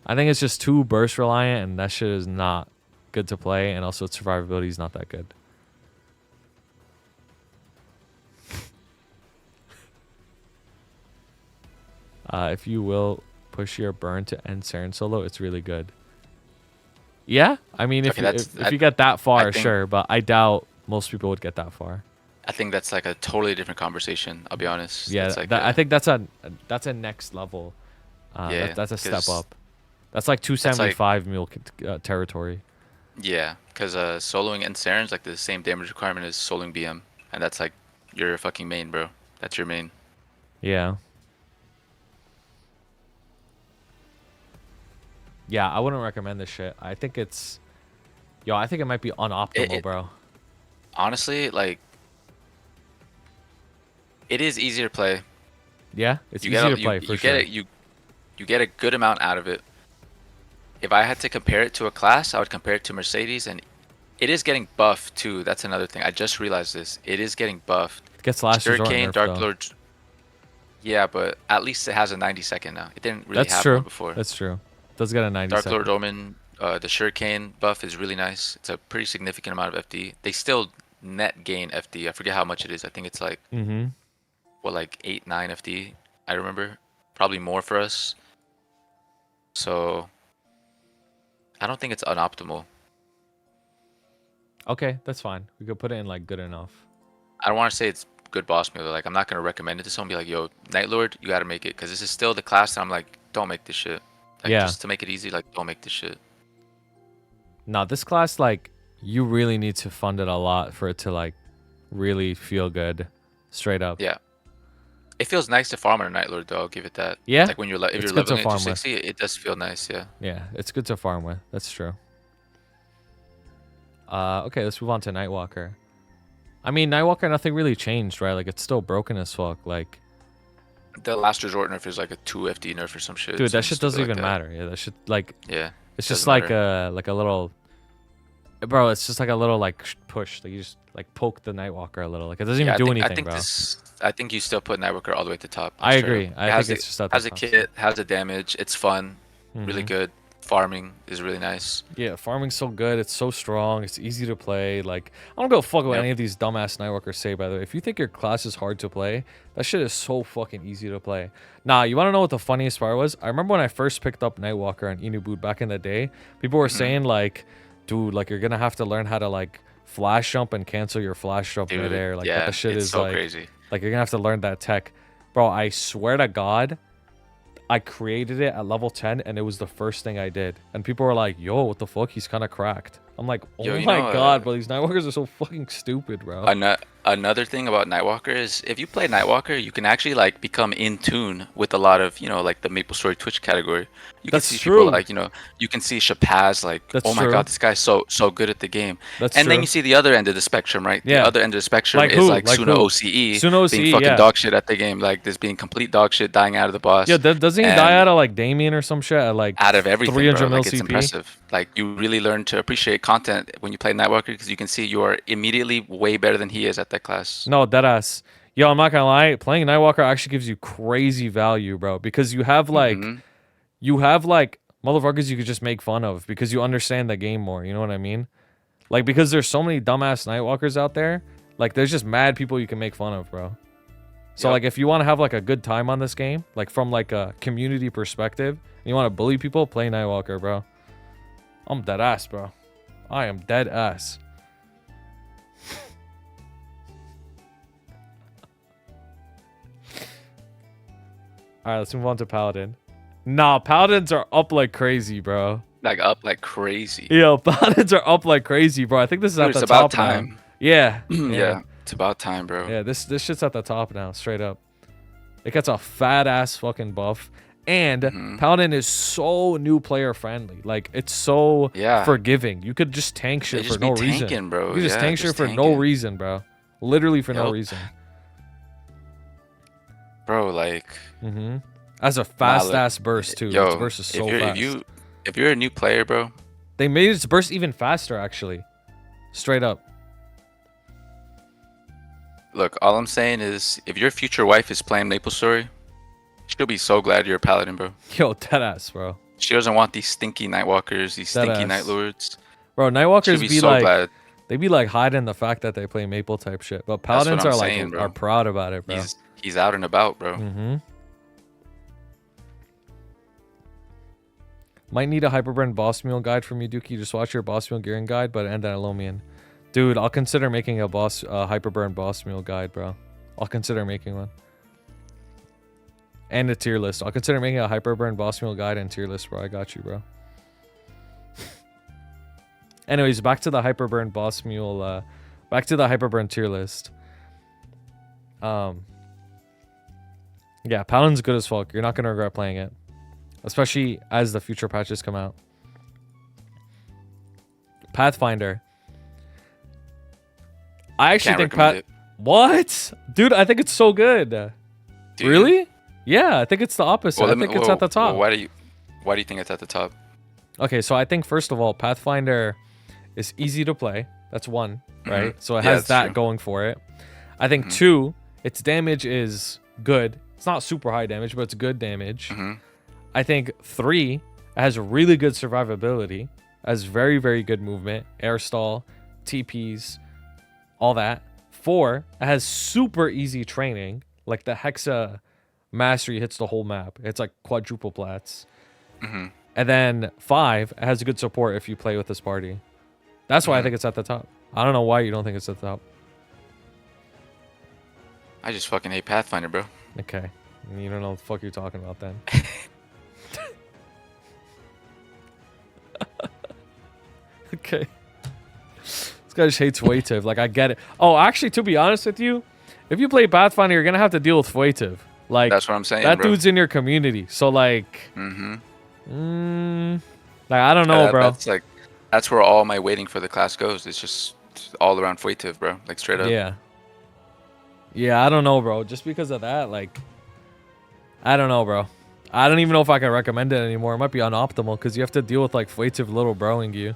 I think it's just too burst reliant, and that shit is not good to play. And also, its survivability is not that good. If you will push your burn to end Saren solo, it's really good. Yeah, I mean, if you get that far, sure, but I doubt most people would get that far. I think that's like a totally different conversation. I'll be honest. Yeah, like I think that's a next level. That's a step up. That's like 275 mule territory. Yeah, because soloing and Saren's like the same damage requirement as soloing BM, and that's like your fucking main, bro. That's your main. Yeah. Yeah, I wouldn't recommend this shit. I think it's... Yo, I think it might be unoptimal, bro. Honestly, like... It is easier to play. Yeah, it's You easy get to play for you sure. get it you get a good amount out of it. If I had to compare it to a class, I would compare it to Mercedes, and it is getting buffed too. That's another thing. I just realized this. It is getting buffed. It gets last resort Hurricane, nerf Dark though. Lord. Yeah, but at least it has a 90-second now. It didn't really That's have true. one before. That's true. It does get a 90 Dark Lord second. Omen, the Shuriken buff is really nice. It's a pretty significant amount of FD. They still net gain FD. I forget how much it is. I think it's like Mm-hmm. like 8, 9 FD. I remember probably more for us. So I don't think it's unoptimal. Okay, that's fine. We could put it in like good enough. I don't want to say it's good boss meal. Like I'm not gonna recommend it to someone. Be like, yo, Night Lord, you gotta make it, because this is still the class that I'm like, don't make this shit. Like, Yeah. just to make it easy, like, don't make this shit. Nah, this class, like, you really need to fund it a lot for it to like really feel good. Straight up. Yeah. It feels nice to farm on a Night Lord, though. I'll give it that. Yeah. Like when you're if It's you're good to leveling at farm with. 260, it does feel nice. Yeah. Yeah, it's good to farm with. That's true. Okay, let's move on to Nightwalker. I mean, Nightwalker, nothing really changed, right? Like, it's still broken as fuck. Like, The last resort nerf is like a 2 FD nerf or some shit. dude, that some shit stupid doesn't like even that. matter. Yeah, that shit, like, Yeah. it's just doesn't like matter. a little, bro. It's just like a little like push. Like you just like poke the Nightwalker a little. Like it doesn't even Yeah, do I anything, think bro. I think you still put Nightwalker all the way at the top. I straight agree. up. I think it's just at the has a top. kit, has a damage. It's fun, really Mhm. good. Farming is really nice. Yeah, farming's so good. It's so strong. It's easy to play. Like, I don't go fuck what Yep. any of these dumbass Nightwalkers say, by the way. If you think your class is hard to play, that shit is so fucking easy to play. Nah, you want to know what the funniest part was? I remember when I first picked up Nightwalker on Inuboot back in the day, people were saying, like, dude, like, you're going to have to learn how to, like, flash jump and cancel your flash jump Dude, midair. Like, yeah, that shit it's is, so like, crazy. like, you're going to have to learn that tech. Bro, I swear to God, I created it at level 10 and it was the first thing I did. And people were like, yo, what the fuck? He's kind of cracked. I'm like, oh Yo, you my know, God, bro. These Nightwalkers are so fucking stupid, bro. Another thing about Nightwalker is if you play Nightwalker, you can actually like become in tune with a lot of, like the MapleStory Twitch category. You That's can see true. people like, you can see Shapaz like, That's oh my true. God, this guy's so good at the game. That's and true. then you see the other end of the spectrum, right? Yeah. The other end of the spectrum Like is who? like Like Suna who? OCE Suna OCE, being fucking yeah. dog shit at the game, like this being complete dog shit, dying out of the boss. Yeah, doesn't he And die out of like Damien or some shit at like out of everything, 300 bro. mil Like it's CP? impressive. Like you really learn to appreciate content when you play Nightwalker because you can see you are immediately way better than he is at that class. No, deadass. Yo, I'm not gonna lie. Playing Nightwalker actually gives you crazy value, bro. Because you have like, motherfuckers you could just make fun of because you understand the game more. You know what I mean? Like, because there's so many dumbass Nightwalkers out there. Like, there's just mad people you can make fun of, bro. So, Yep. like, if you want to have, like, a good time on this game, like, from, like, a community perspective, and you want to bully people, play Nightwalker, bro. I'm dead ass, bro. I am dead ass. Alright, let's move on to Paladin. Nah, Paladins are up like crazy, bro. Like up like crazy. Yo, Paladins are up like crazy, bro. I think this is Dude, at the it's about top now. time. Yeah. Yeah, it's about time, bro. Yeah, this shit's at the top now, straight up. It gets a fat ass fucking buff. And Paladin is so new player friendly. Like, it's so forgiving. You could just tank shit for no reason. Bro. You could just tank shit for no reason, bro. Literally for no reason. Bro, like As a fast ass burst too. Its burst is so fast. If you're a new player, bro. They made its burst even faster actually. Straight up. Look, all I'm saying is if your future wife is playing MapleStory, she'll be so glad you're a Paladin, bro. Yo, deadass, bro. She doesn't want these stinky Nightwalkers, these stinky Night Lords. Bro, Nightwalkers be so like glad. they be like hiding the fact that they play Maple type shit. But Paladins are like saying, are proud about it, bro. He's out and about, bro. Might need a Hyperburn boss meal guide from you, Duky. Just watch your boss meal gearing guide, but end at Illumian. Dude, I'll consider making a Hyperburn boss meal guide, bro. I'll consider making one. And a tier list. I'll consider making a Hyperburn boss meal guide and tier list, bro. I got you, bro. Anyways, back to the Hyperburn boss meal. Back to the Hyperburn tier list. Yeah, Paladin's good as fuck. You're not gonna regret playing it. Especially as the future patches come out. Pathfinder. I actually think it. What? Dude, I think it's so good. Dude, really? Yeah, I think it's the opposite. I think it's at the top. Why do you think it's at the top? Okay, so I think first of all, Pathfinder is easy to play. That's one, right? So it has that true. going for it. I think two, its damage is good. It's not super high damage, but it's good damage. I think three, it has really good survivability. Has very, very good movement, air stall, TPs, all that. 4, it has super easy training. Like the Hexa mastery hits the whole map. It's like quadruple plats. And then 5, it has good support if you play with this party. That's why I think it's at the top. I don't know why you don't think it's at the top. I just fucking hate Pathfinder, bro. Okay. You don't know what the fuck you're talking about then. Okay. This guy just hates Foitive. Like, I get it. Oh, actually, to be honest with you, if you play Pathfinder, you're going to have to deal with Foitive. Like, that's what I'm saying, that bro. Dude's in your community. So, like... like, I don't know, bro. That's where all my waiting for the class goes. It's just all around Foitive, bro. Like, straight up. Yeah. Yeah, I don't know, bro. Just because of that, like... I don't know, bro. I don't even know if I can recommend it anymore. It might be unoptimal because you have to deal with, like, Foitive little broing you.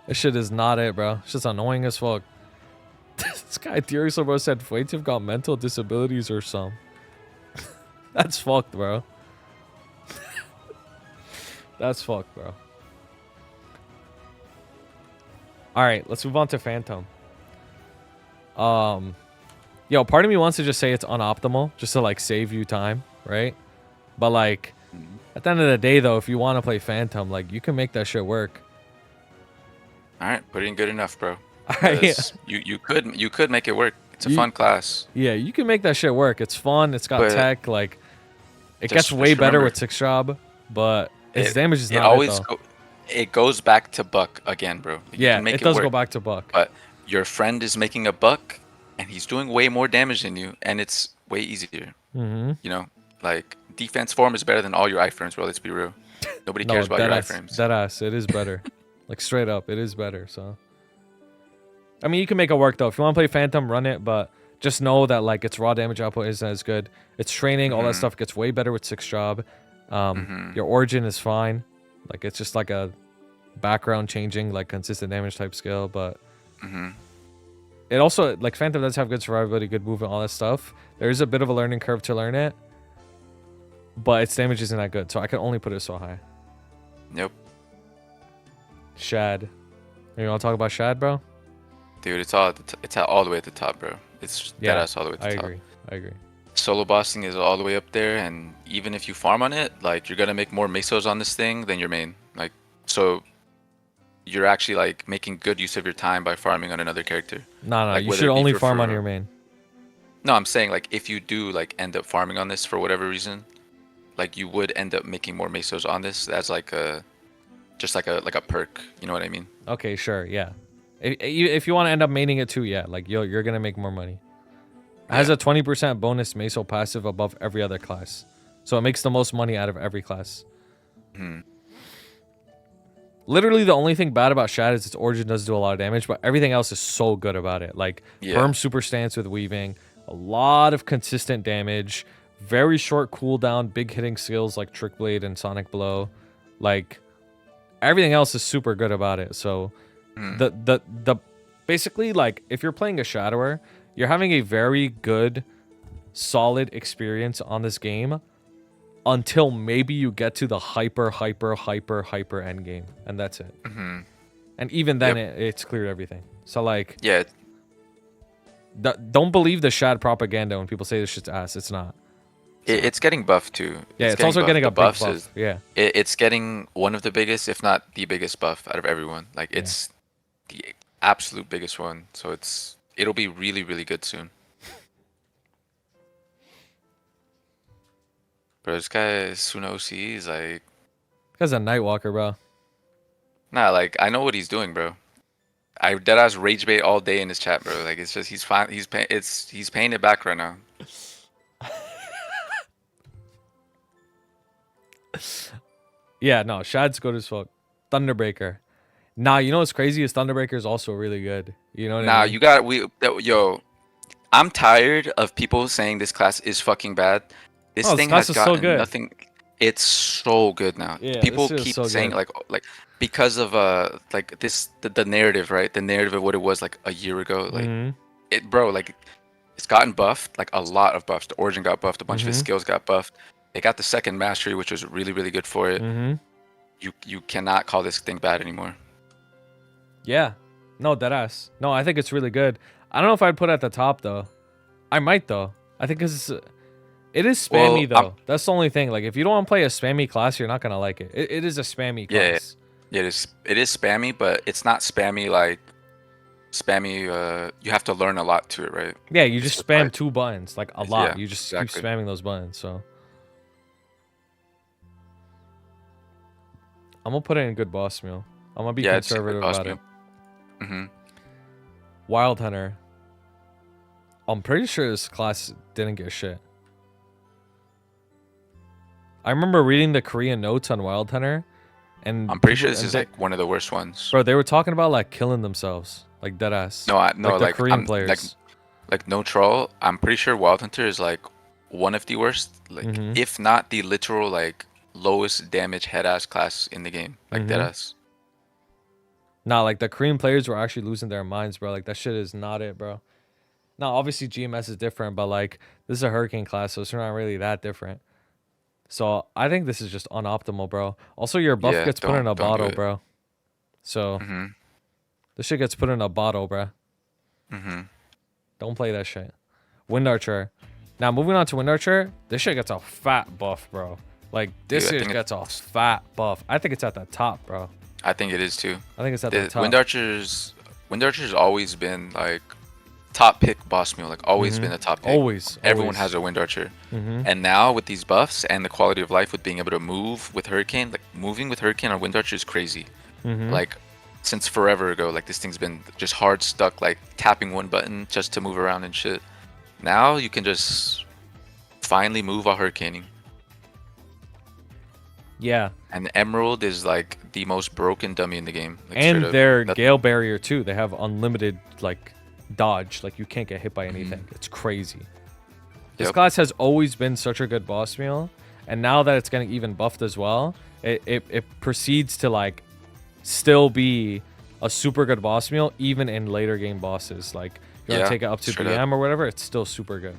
This shit is not it, bro. It's just annoying as fuck. This guy, Theory bro, said Foitive got mental disabilities or some. That's fucked, bro. That's fucked, bro. Alright, let's move on to Phantom. Yo, part of me wants to just say it's unoptimal, just to, like, save you time, right? But, like, at the end of the day, though, if you want to play Phantom, like, you can make that shit work. All right, put in good enough, bro. Yeah. You could make it work. It's a fun class. Yeah, you can make that shit work. It's fun. It's got tech. Like, it gets way better with 6 job, but its damage is not always it goes back to Buck again, bro. Yeah, it does go back to Buck. But your friend is making a Buck, and he's doing way more damage than you, and it's way easier. You know, like defense form is better than all your iframes, bro. Let's be real. Nobody cares about your iframes. Deadass, it is better. Like, straight up, it is better, so. I mean, you can make it work, though. If you want to play Phantom, run it, but just know that, like, its raw damage output isn't as good. Its training, all that stuff gets way better with 6 job. Your origin is fine. Like, it's just like a background changing, like, consistent damage type skill, but... It also, like, Phantom does have good survivability, good movement, all that stuff. There is a bit of a learning curve to learn it, but its damage isn't that good, so I can only put it so high. Yep. Shad. You want to talk about Shad, bro? Dude, it's all the way at the top, bro. It's deadass all the way at the top. I agree. Solo bossing is all the way up there, and even if you farm on it, like, you're gonna make more mesos on this thing than your main. Like, so you're actually, like, making good use of your time by farming on another character. No, like, you should only farm on your main. No, I'm saying, like, if you do, like, end up farming on this for whatever reason, like, you would end up making more mesos on this as, like, a perk. You know what I mean? Okay, sure, yeah. If you want to end up maining it too, yeah, like, you're gonna make more money. It has a 20% bonus meso passive above every other class, so it makes the most money out of every class. Literally, the only thing bad about Shad is its origin does do a lot of damage, but everything else is so good about it. Like, Perm super stance with weaving, a lot of consistent damage, very short cooldown, big hitting skills like Trick Blade and Sonic Blow. Like, everything else is super good about it. So the basically, like, if you're playing a Shadower, you're having a very good, solid experience on this game until maybe you get to the hyper end game, and that's it. And even then, it's cleared everything. So, like, don't believe the Shad propaganda when people say this shit's ass. It's not. It's getting buffed too. Yeah, it's also getting a big buff. Yeah, it's getting one of the biggest, if not the biggest buff out of everyone. Like, it's the absolute biggest one. So it'll be really, really good soon. Bro, this guy Suna OC is like... This guy's a Nightwalker, bro. Nah, like, I know what he's doing, bro. I deadass rage bait all day in his chat, bro. Like, it's just, he's fine. He's paying it back right now. Yeah, no, Shad's good as fuck. Thunderbreaker. Nah, you know what's crazy is Thunderbreaker is also really good. You know what I mean? Yo, I'm tired of people saying this class is fucking bad This Oh, this thing class has is so gotten good. nothing. It's so good now. Yeah, this People shit is keep so saying good. like because of like this the narrative, right? The narrative of what it was like a year ago. Like Mm-hmm. it, bro. Like it's gotten buffed, like a lot of buffs. The Origin got buffed, a bunch of his Mm-hmm. skills got buffed. They got the second mastery, which was really, really good for it. Mm-hmm. You cannot call this thing bad anymore. Yeah. No, deadass. No, I think it's really good. I don't know if I'd put it at the top though. I might though. I think because it is Well, spammy though. That's the only thing. Like if you don't want to play a spammy class, you're not gonna like it. It is a spammy yeah, class. yeah, it is spammy, but it's not spammy like spammy. You have to learn a lot to it, right? Yeah, you It's just just spam like 2 buttons like a lot. yeah, You just exactly. keep spamming those buttons. So I'm gonna put it in good boss meal. I'm gonna be Yeah, it's a good conservative boss about it. meal. Mm-hmm. Wild Hunter. I'm pretty sure this class didn't get shit. I remember reading the Korean notes on Wild Hunter, and I'm pretty sure people- this and is they- like one of the worst ones. bro, they were talking about like killing themselves, like deadass. No, no, like the like Korean I'm players. like no troll. I'm pretty sure Wild Hunter is like one of the worst, like Mhm. if not the literal like lowest damage head ass class in the game, like Mhm. dead ass. Nah, like the Korean players were actually losing their minds, bro. Like that shit is not it, bro. Now, obviously GMS is different, but like this is a Hurricane class, so it's not really that different. So I think this is just unoptimal, bro. Also, your buff Yeah, gets put in a don't do bottle, it. bro. So Mhm. this shit gets put in a bottle, bro. Mhm. Don't play that shit. Wind Archer. Now moving on to Wind Archer, this shit gets a fat buff, bro. Like this Dude, I shit think gets a fat buff. I think it's at the top, bro. I think it is too. I think it's at the The top. Wind Archer's always been like top pick boss meal, like always been a top pick. Always. Everyone always. has a Wind Archer. Mhm. And now with these buffs and the quality of life with being able to move with Hurricane, like moving with Hurricane on Wind Archer is crazy. Mhm. Like since forever ago, like this thing's been just hard stuck, like tapping one button just to move around and shit. Now you can just finally move while hurricaning. Yeah. And Emerald is like the most broken dummy in the game. Like, And straight up. their That- Gale Barrier too. They have unlimited like dodge. Like you can't get hit by anything. It's crazy. This Yep. class has always been such a good boss meal, and now that it's getting even buffed as well, it proceeds to like still be a super good boss meal even in later game bosses. Like you want Yeah, to take it up to straight BM up. or whatever, it's still super good.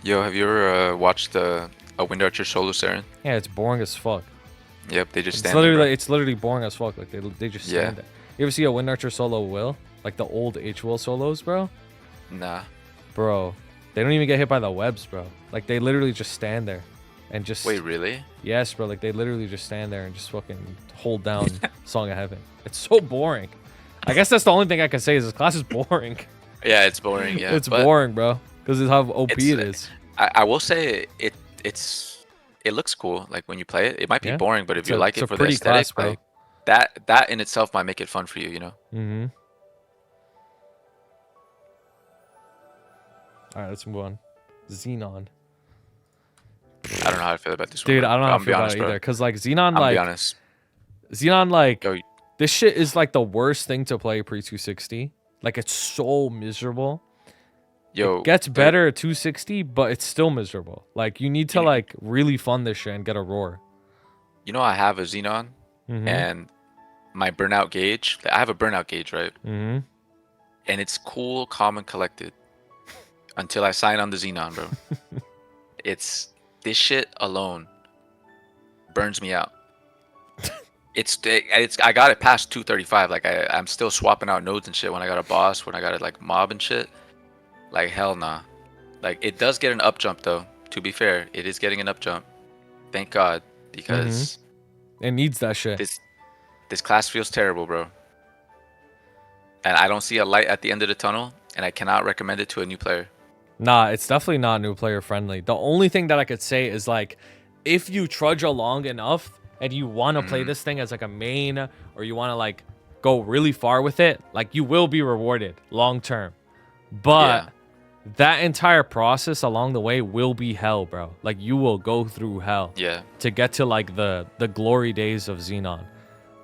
Yo, have you ever watched a Wind Archer solo Saren? Yeah, it's boring as fuck. Yep, they just It's stand literally there. like, it's literally boring as fuck. Like they just Yeah. stand there. You ever see a Wind Archer solo will? Like the old H will solos, bro? Nah. Bro, they don't even get hit by the webs, bro. Like they literally just stand there and just Wait, really? yes, bro. Like they literally just stand there and just fucking hold down Song of Heaven. It's so boring. I guess that's the only thing I can say is this class is boring. Yeah, it's boring. Yeah, it's but boring, bro. Because it's how OP it's, it is. I will say it looks cool. Like when you play it, it might be Yeah. boring, but if It's you a- like it's it a for the pretty aesthetic, class, bro. like that in itself might make it fun for you. You know? Mm-hmm. All right, let's move on. Xenon. I don't know how I feel about this one. Dude, bro. I don't know how I'm I be feel about honest, it bro. either. Because like Xenon, I'm be like honest. Xenon, like Yo, this shit is like the worst thing to play pre 260. Like it's so miserable. yo, It gets dude, better at 260, but it's still miserable. Like you need to You- like really fund this shit and get a roar. You know, I have a Xenon, Mm-hmm. and my burnout gauge. I have a burnout gauge, right? Mm-hmm. And it's cool, calm, and collected until I sign on the Xenon, bro. It's this shit alone burns me out. It's I got it past 235. Like I'm still swapping out nodes and shit when I got a boss, when I got a like mob and shit. Like hell nah. Like it does get an up jump though. To be fair, it is getting an up jump. Thank God, because It needs that shit. this class feels terrible, bro. And I don't see a light at the end of the tunnel, and I cannot recommend it to a new player. Nah, it's definitely not new player friendly. The only thing that I could say is like, if you trudge along enough and you want to play this thing as like a main, or you want to like go really far with it, like you will be rewarded long term. But Yeah. that entire process along the way will be hell, bro. Like you will go through hell Yeah. to get to like the glory days of Xenon.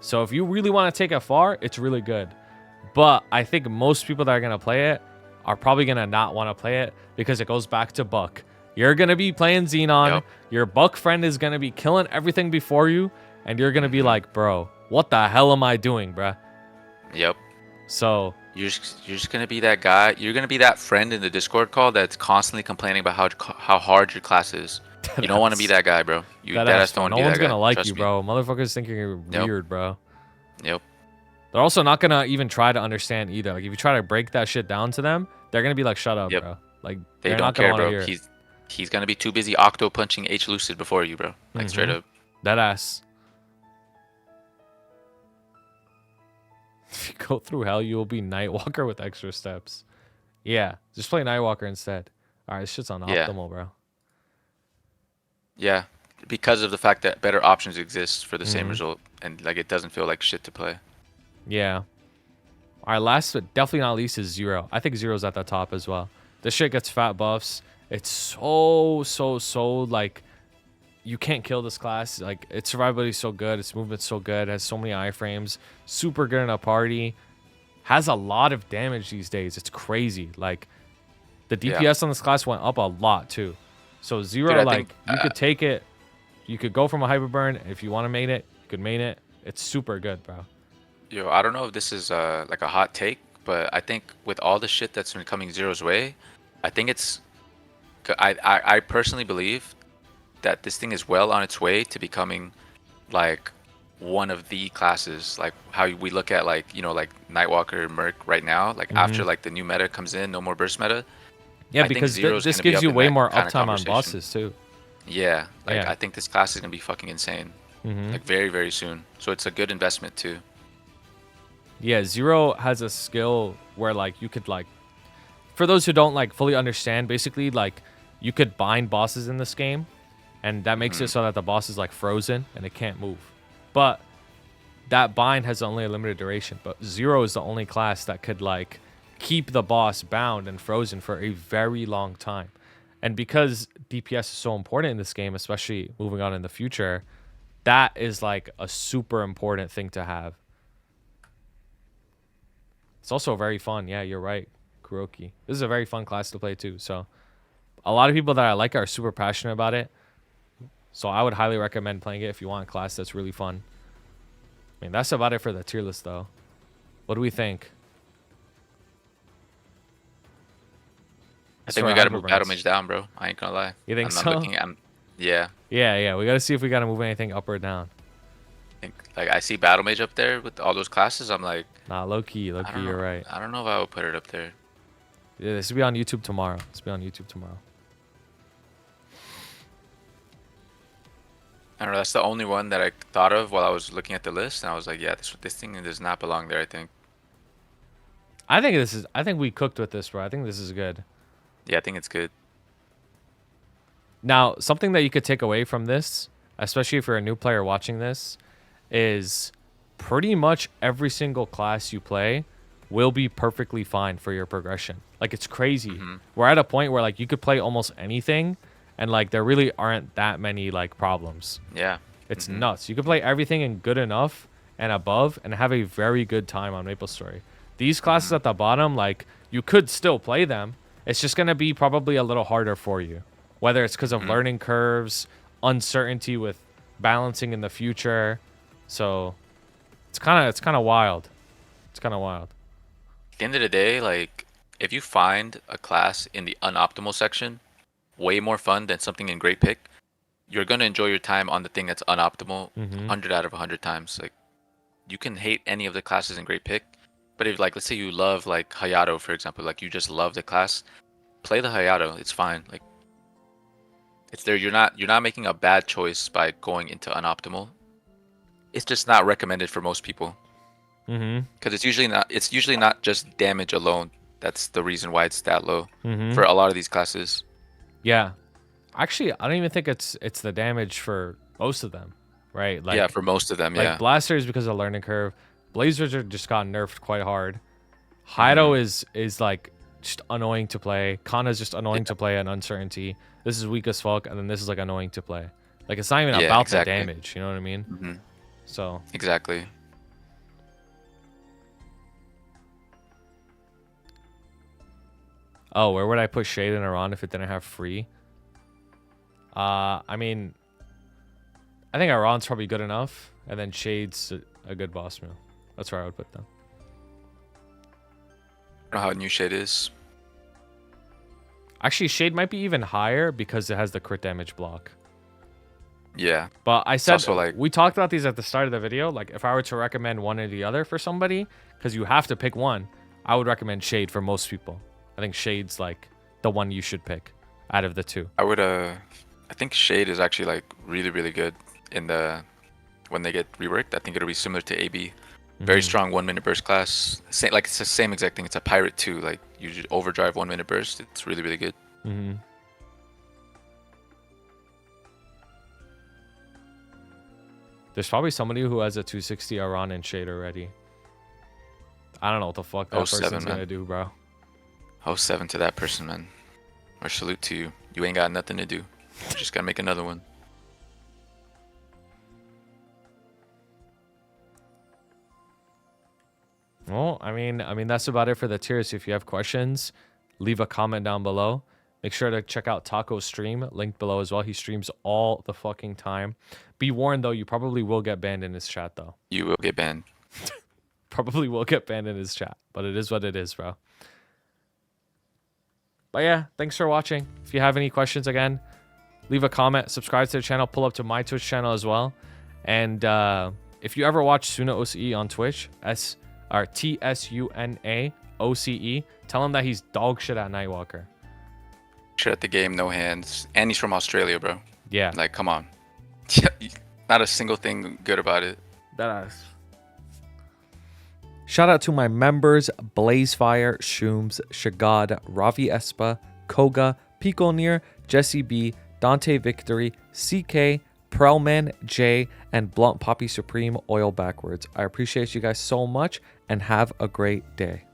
So if you really want to take it far, it's really good. But I think most people that are gonna play it are probably gonna not want to play it because it goes back to Buck. You're going to be playing Xenon. Yep. Your Buck friend is going to be killing everything before you. And you're going to be like, bro, what the hell am I doing, bruh? Yep. So You're just gonna be that guy. You're gonna be that friend in the Discord call that's constantly complaining about how hard your class is. You don't want to be that guy, bro. You that don't want no to be one's that guy. gonna like Trust you, me. bro. Motherfuckers think you're Yep. weird, bro. Yep. They're also not gonna even try to understand either. Like if you try to break that shit down to them, they're gonna be like, "Shut up, Yep. bro." Like They they're don't not gonna care, want to bro. hear it. He's gonna be too busy octo punching H Lucid before you, bro. Like straight up. That ass. If you go through hell, you will be Nightwalker with extra steps. Yeah, just play Nightwalker instead. All right, this shit's on Yeah. optimal, bro. Yeah, because of the fact that better options exist for the same result, and like it doesn't feel like shit to play. Yeah. All right, last but definitely not least is Zero. I think Zero's at the top as well. This shit gets fat buffs. It's so like you can't kill this class. Like its survivability is so good, its movement's so good, has so many iframes, super good in a party, has a lot of damage these days. It's crazy. Like the DPS on this class went up a lot too. So Zero, Dude, like you could take it, you could go from a hyper burn if you want to main it. You could main it. It's super good, bro. Yo, I don't know if this is like a hot take, but I think with all the shit that's been coming Zero's way, I think it's I personally believe that this thing is well on its way to becoming like one of the classes, like how we look at like, you know, like Nightwalker, Merc right now, like after like the new meta comes in, no more burst meta. Yeah, I think because Zero's this gonna be gives up you in way that more kind of uptime on conversation. bosses too. Yeah, like Yeah. I think this class is gonna be fucking insane, like very, very soon. So it's a good investment too. Yeah, Zero has a skill where like you could like, for those who don't like fully understand, basically like you could bind bosses in this game, and that makes it so that the boss is like frozen and it can't move. But that bind has only a limited duration. But Zero is the only class that could like keep the boss bound and frozen for a very long time. And because DPS is so important in this game, especially moving on in the future, that is like a super important thing to have. It's also very fun. Yeah, you're right, Kuroki. This is a very fun class to play too. So a lot of people that I like are super passionate about it. So I would highly recommend playing it if you want a class that's really fun. I mean, that's about it for the tier list though. What do we think? I think we gotta move Battle Mage down, bro. I ain't gonna lie. You think I'm so? looking at, yeah. Yeah. We gotta see if we gotta move anything up or down. I think like I see Battle Mage up there with all those classes. I'm like, Nah, low key, you're right. I don't know if I would put it up there. Yeah, this will be on YouTube tomorrow. I don't know. That's the only one that I thought of while I was looking at the list, and I was like, yeah, this thing does not belong there. I think. I think we cooked with this, bro. I think this is good. Yeah, I think it's good. Now, something that you could take away from this, especially if you're a new player watching this, is pretty much every single class you play will be perfectly fine for your progression. Like, it's crazy. We're at a point where, like, you could play almost anything, and, like, there really aren't that many, like, problems. Yeah. It's nuts. You could play everything in good enough and above and have a very good time on MapleStory. These classes at the bottom, like, you could still play them. It's just going to be probably a little harder for you. Whether it's because of learning curves, uncertainty with balancing in the future. So it's kind of wild. It's kind of wild. At the end of the day, like, if you find a class in the unoptimal section way more fun than something in great pick, you're going to enjoy your time on the thing that's unoptimal 100 out of 100 times. Like, you can hate any of the classes in great pick, but if, like, let's say you love, like, Hayato, for example, like, you just love the class, play the Hayato. It's fine. Like, it's there. You're not making a bad choice by going into unoptimal. It's just not recommended for most people. Because it's usually not just damage alone. That's the reason why it's that low for a lot of these classes. Yeah. Actually, I don't even think it's the damage for most of them, right? Like, yeah, for most of them, like yeah. Blaster is because of learning curve. Blazers are just got nerfed quite hard. Hayato is like just annoying to play. Kanna is just annoying to play and uncertainty. This is weak as fuck, and then this is like annoying to play. Like, it's not even about the damage, you know what I mean? So Exactly. oh, where would I put Shade and Aran if it didn't have free? I mean, I think Aran's probably good enough, and then Shade's a good boss meal. That's where I would put them. I don't know how new Shade is. Actually, Shade might be even higher because it has the crit damage block. Yeah. But I said, also like, we talked about these at the start of the video. Like, if I were to recommend one or the other for somebody, because you have to pick one, I would recommend Shade for most people. I think Shade's like the one you should pick out of the two. I would I think Shade is actually like really, really good in the when they get reworked. I think it'll be similar to AB. Very strong 1 minute burst class. Same, like it's the same exact thing. It's a pirate too. Like you should overdrive 1 minute burst. It's really, really good. There's probably somebody who has a 260 Aran and Shade already. I don't know what the fuck that person's gonna do, bro. 07 to that person, man. Or salute to you. You ain't got nothing to do. You just gotta make another one. Well, I mean that's about it for the tiers. If you have questions, leave a comment down below. Make sure to check out Taco's stream, linked below as well. He streams all the fucking time. Be warned though, you probably will get banned in his chat though. You will get banned. Probably will get banned in his chat, but it is what it is, bro. But yeah, thanks for watching. If you have any questions, again, leave a comment, subscribe to the channel, pull up to my Twitch channel as well. And if you ever watch Suna OCE on Twitch, TSUNA OCE, tell him that he's dog shit at Nightwalker. Shit at the game, no hands. And he's from Australia, bro. Yeah. Like, come on. Not a single thing good about it. That is. Shout out to my members: Blazefire, Shooms, Shagad, Ravi Espa, Koga, Piconeer, Jesse B, Dante Victory, CK, Prelman, J, and Blunt Poppy Supreme Oil Backwards. I appreciate you guys so much and have a great day.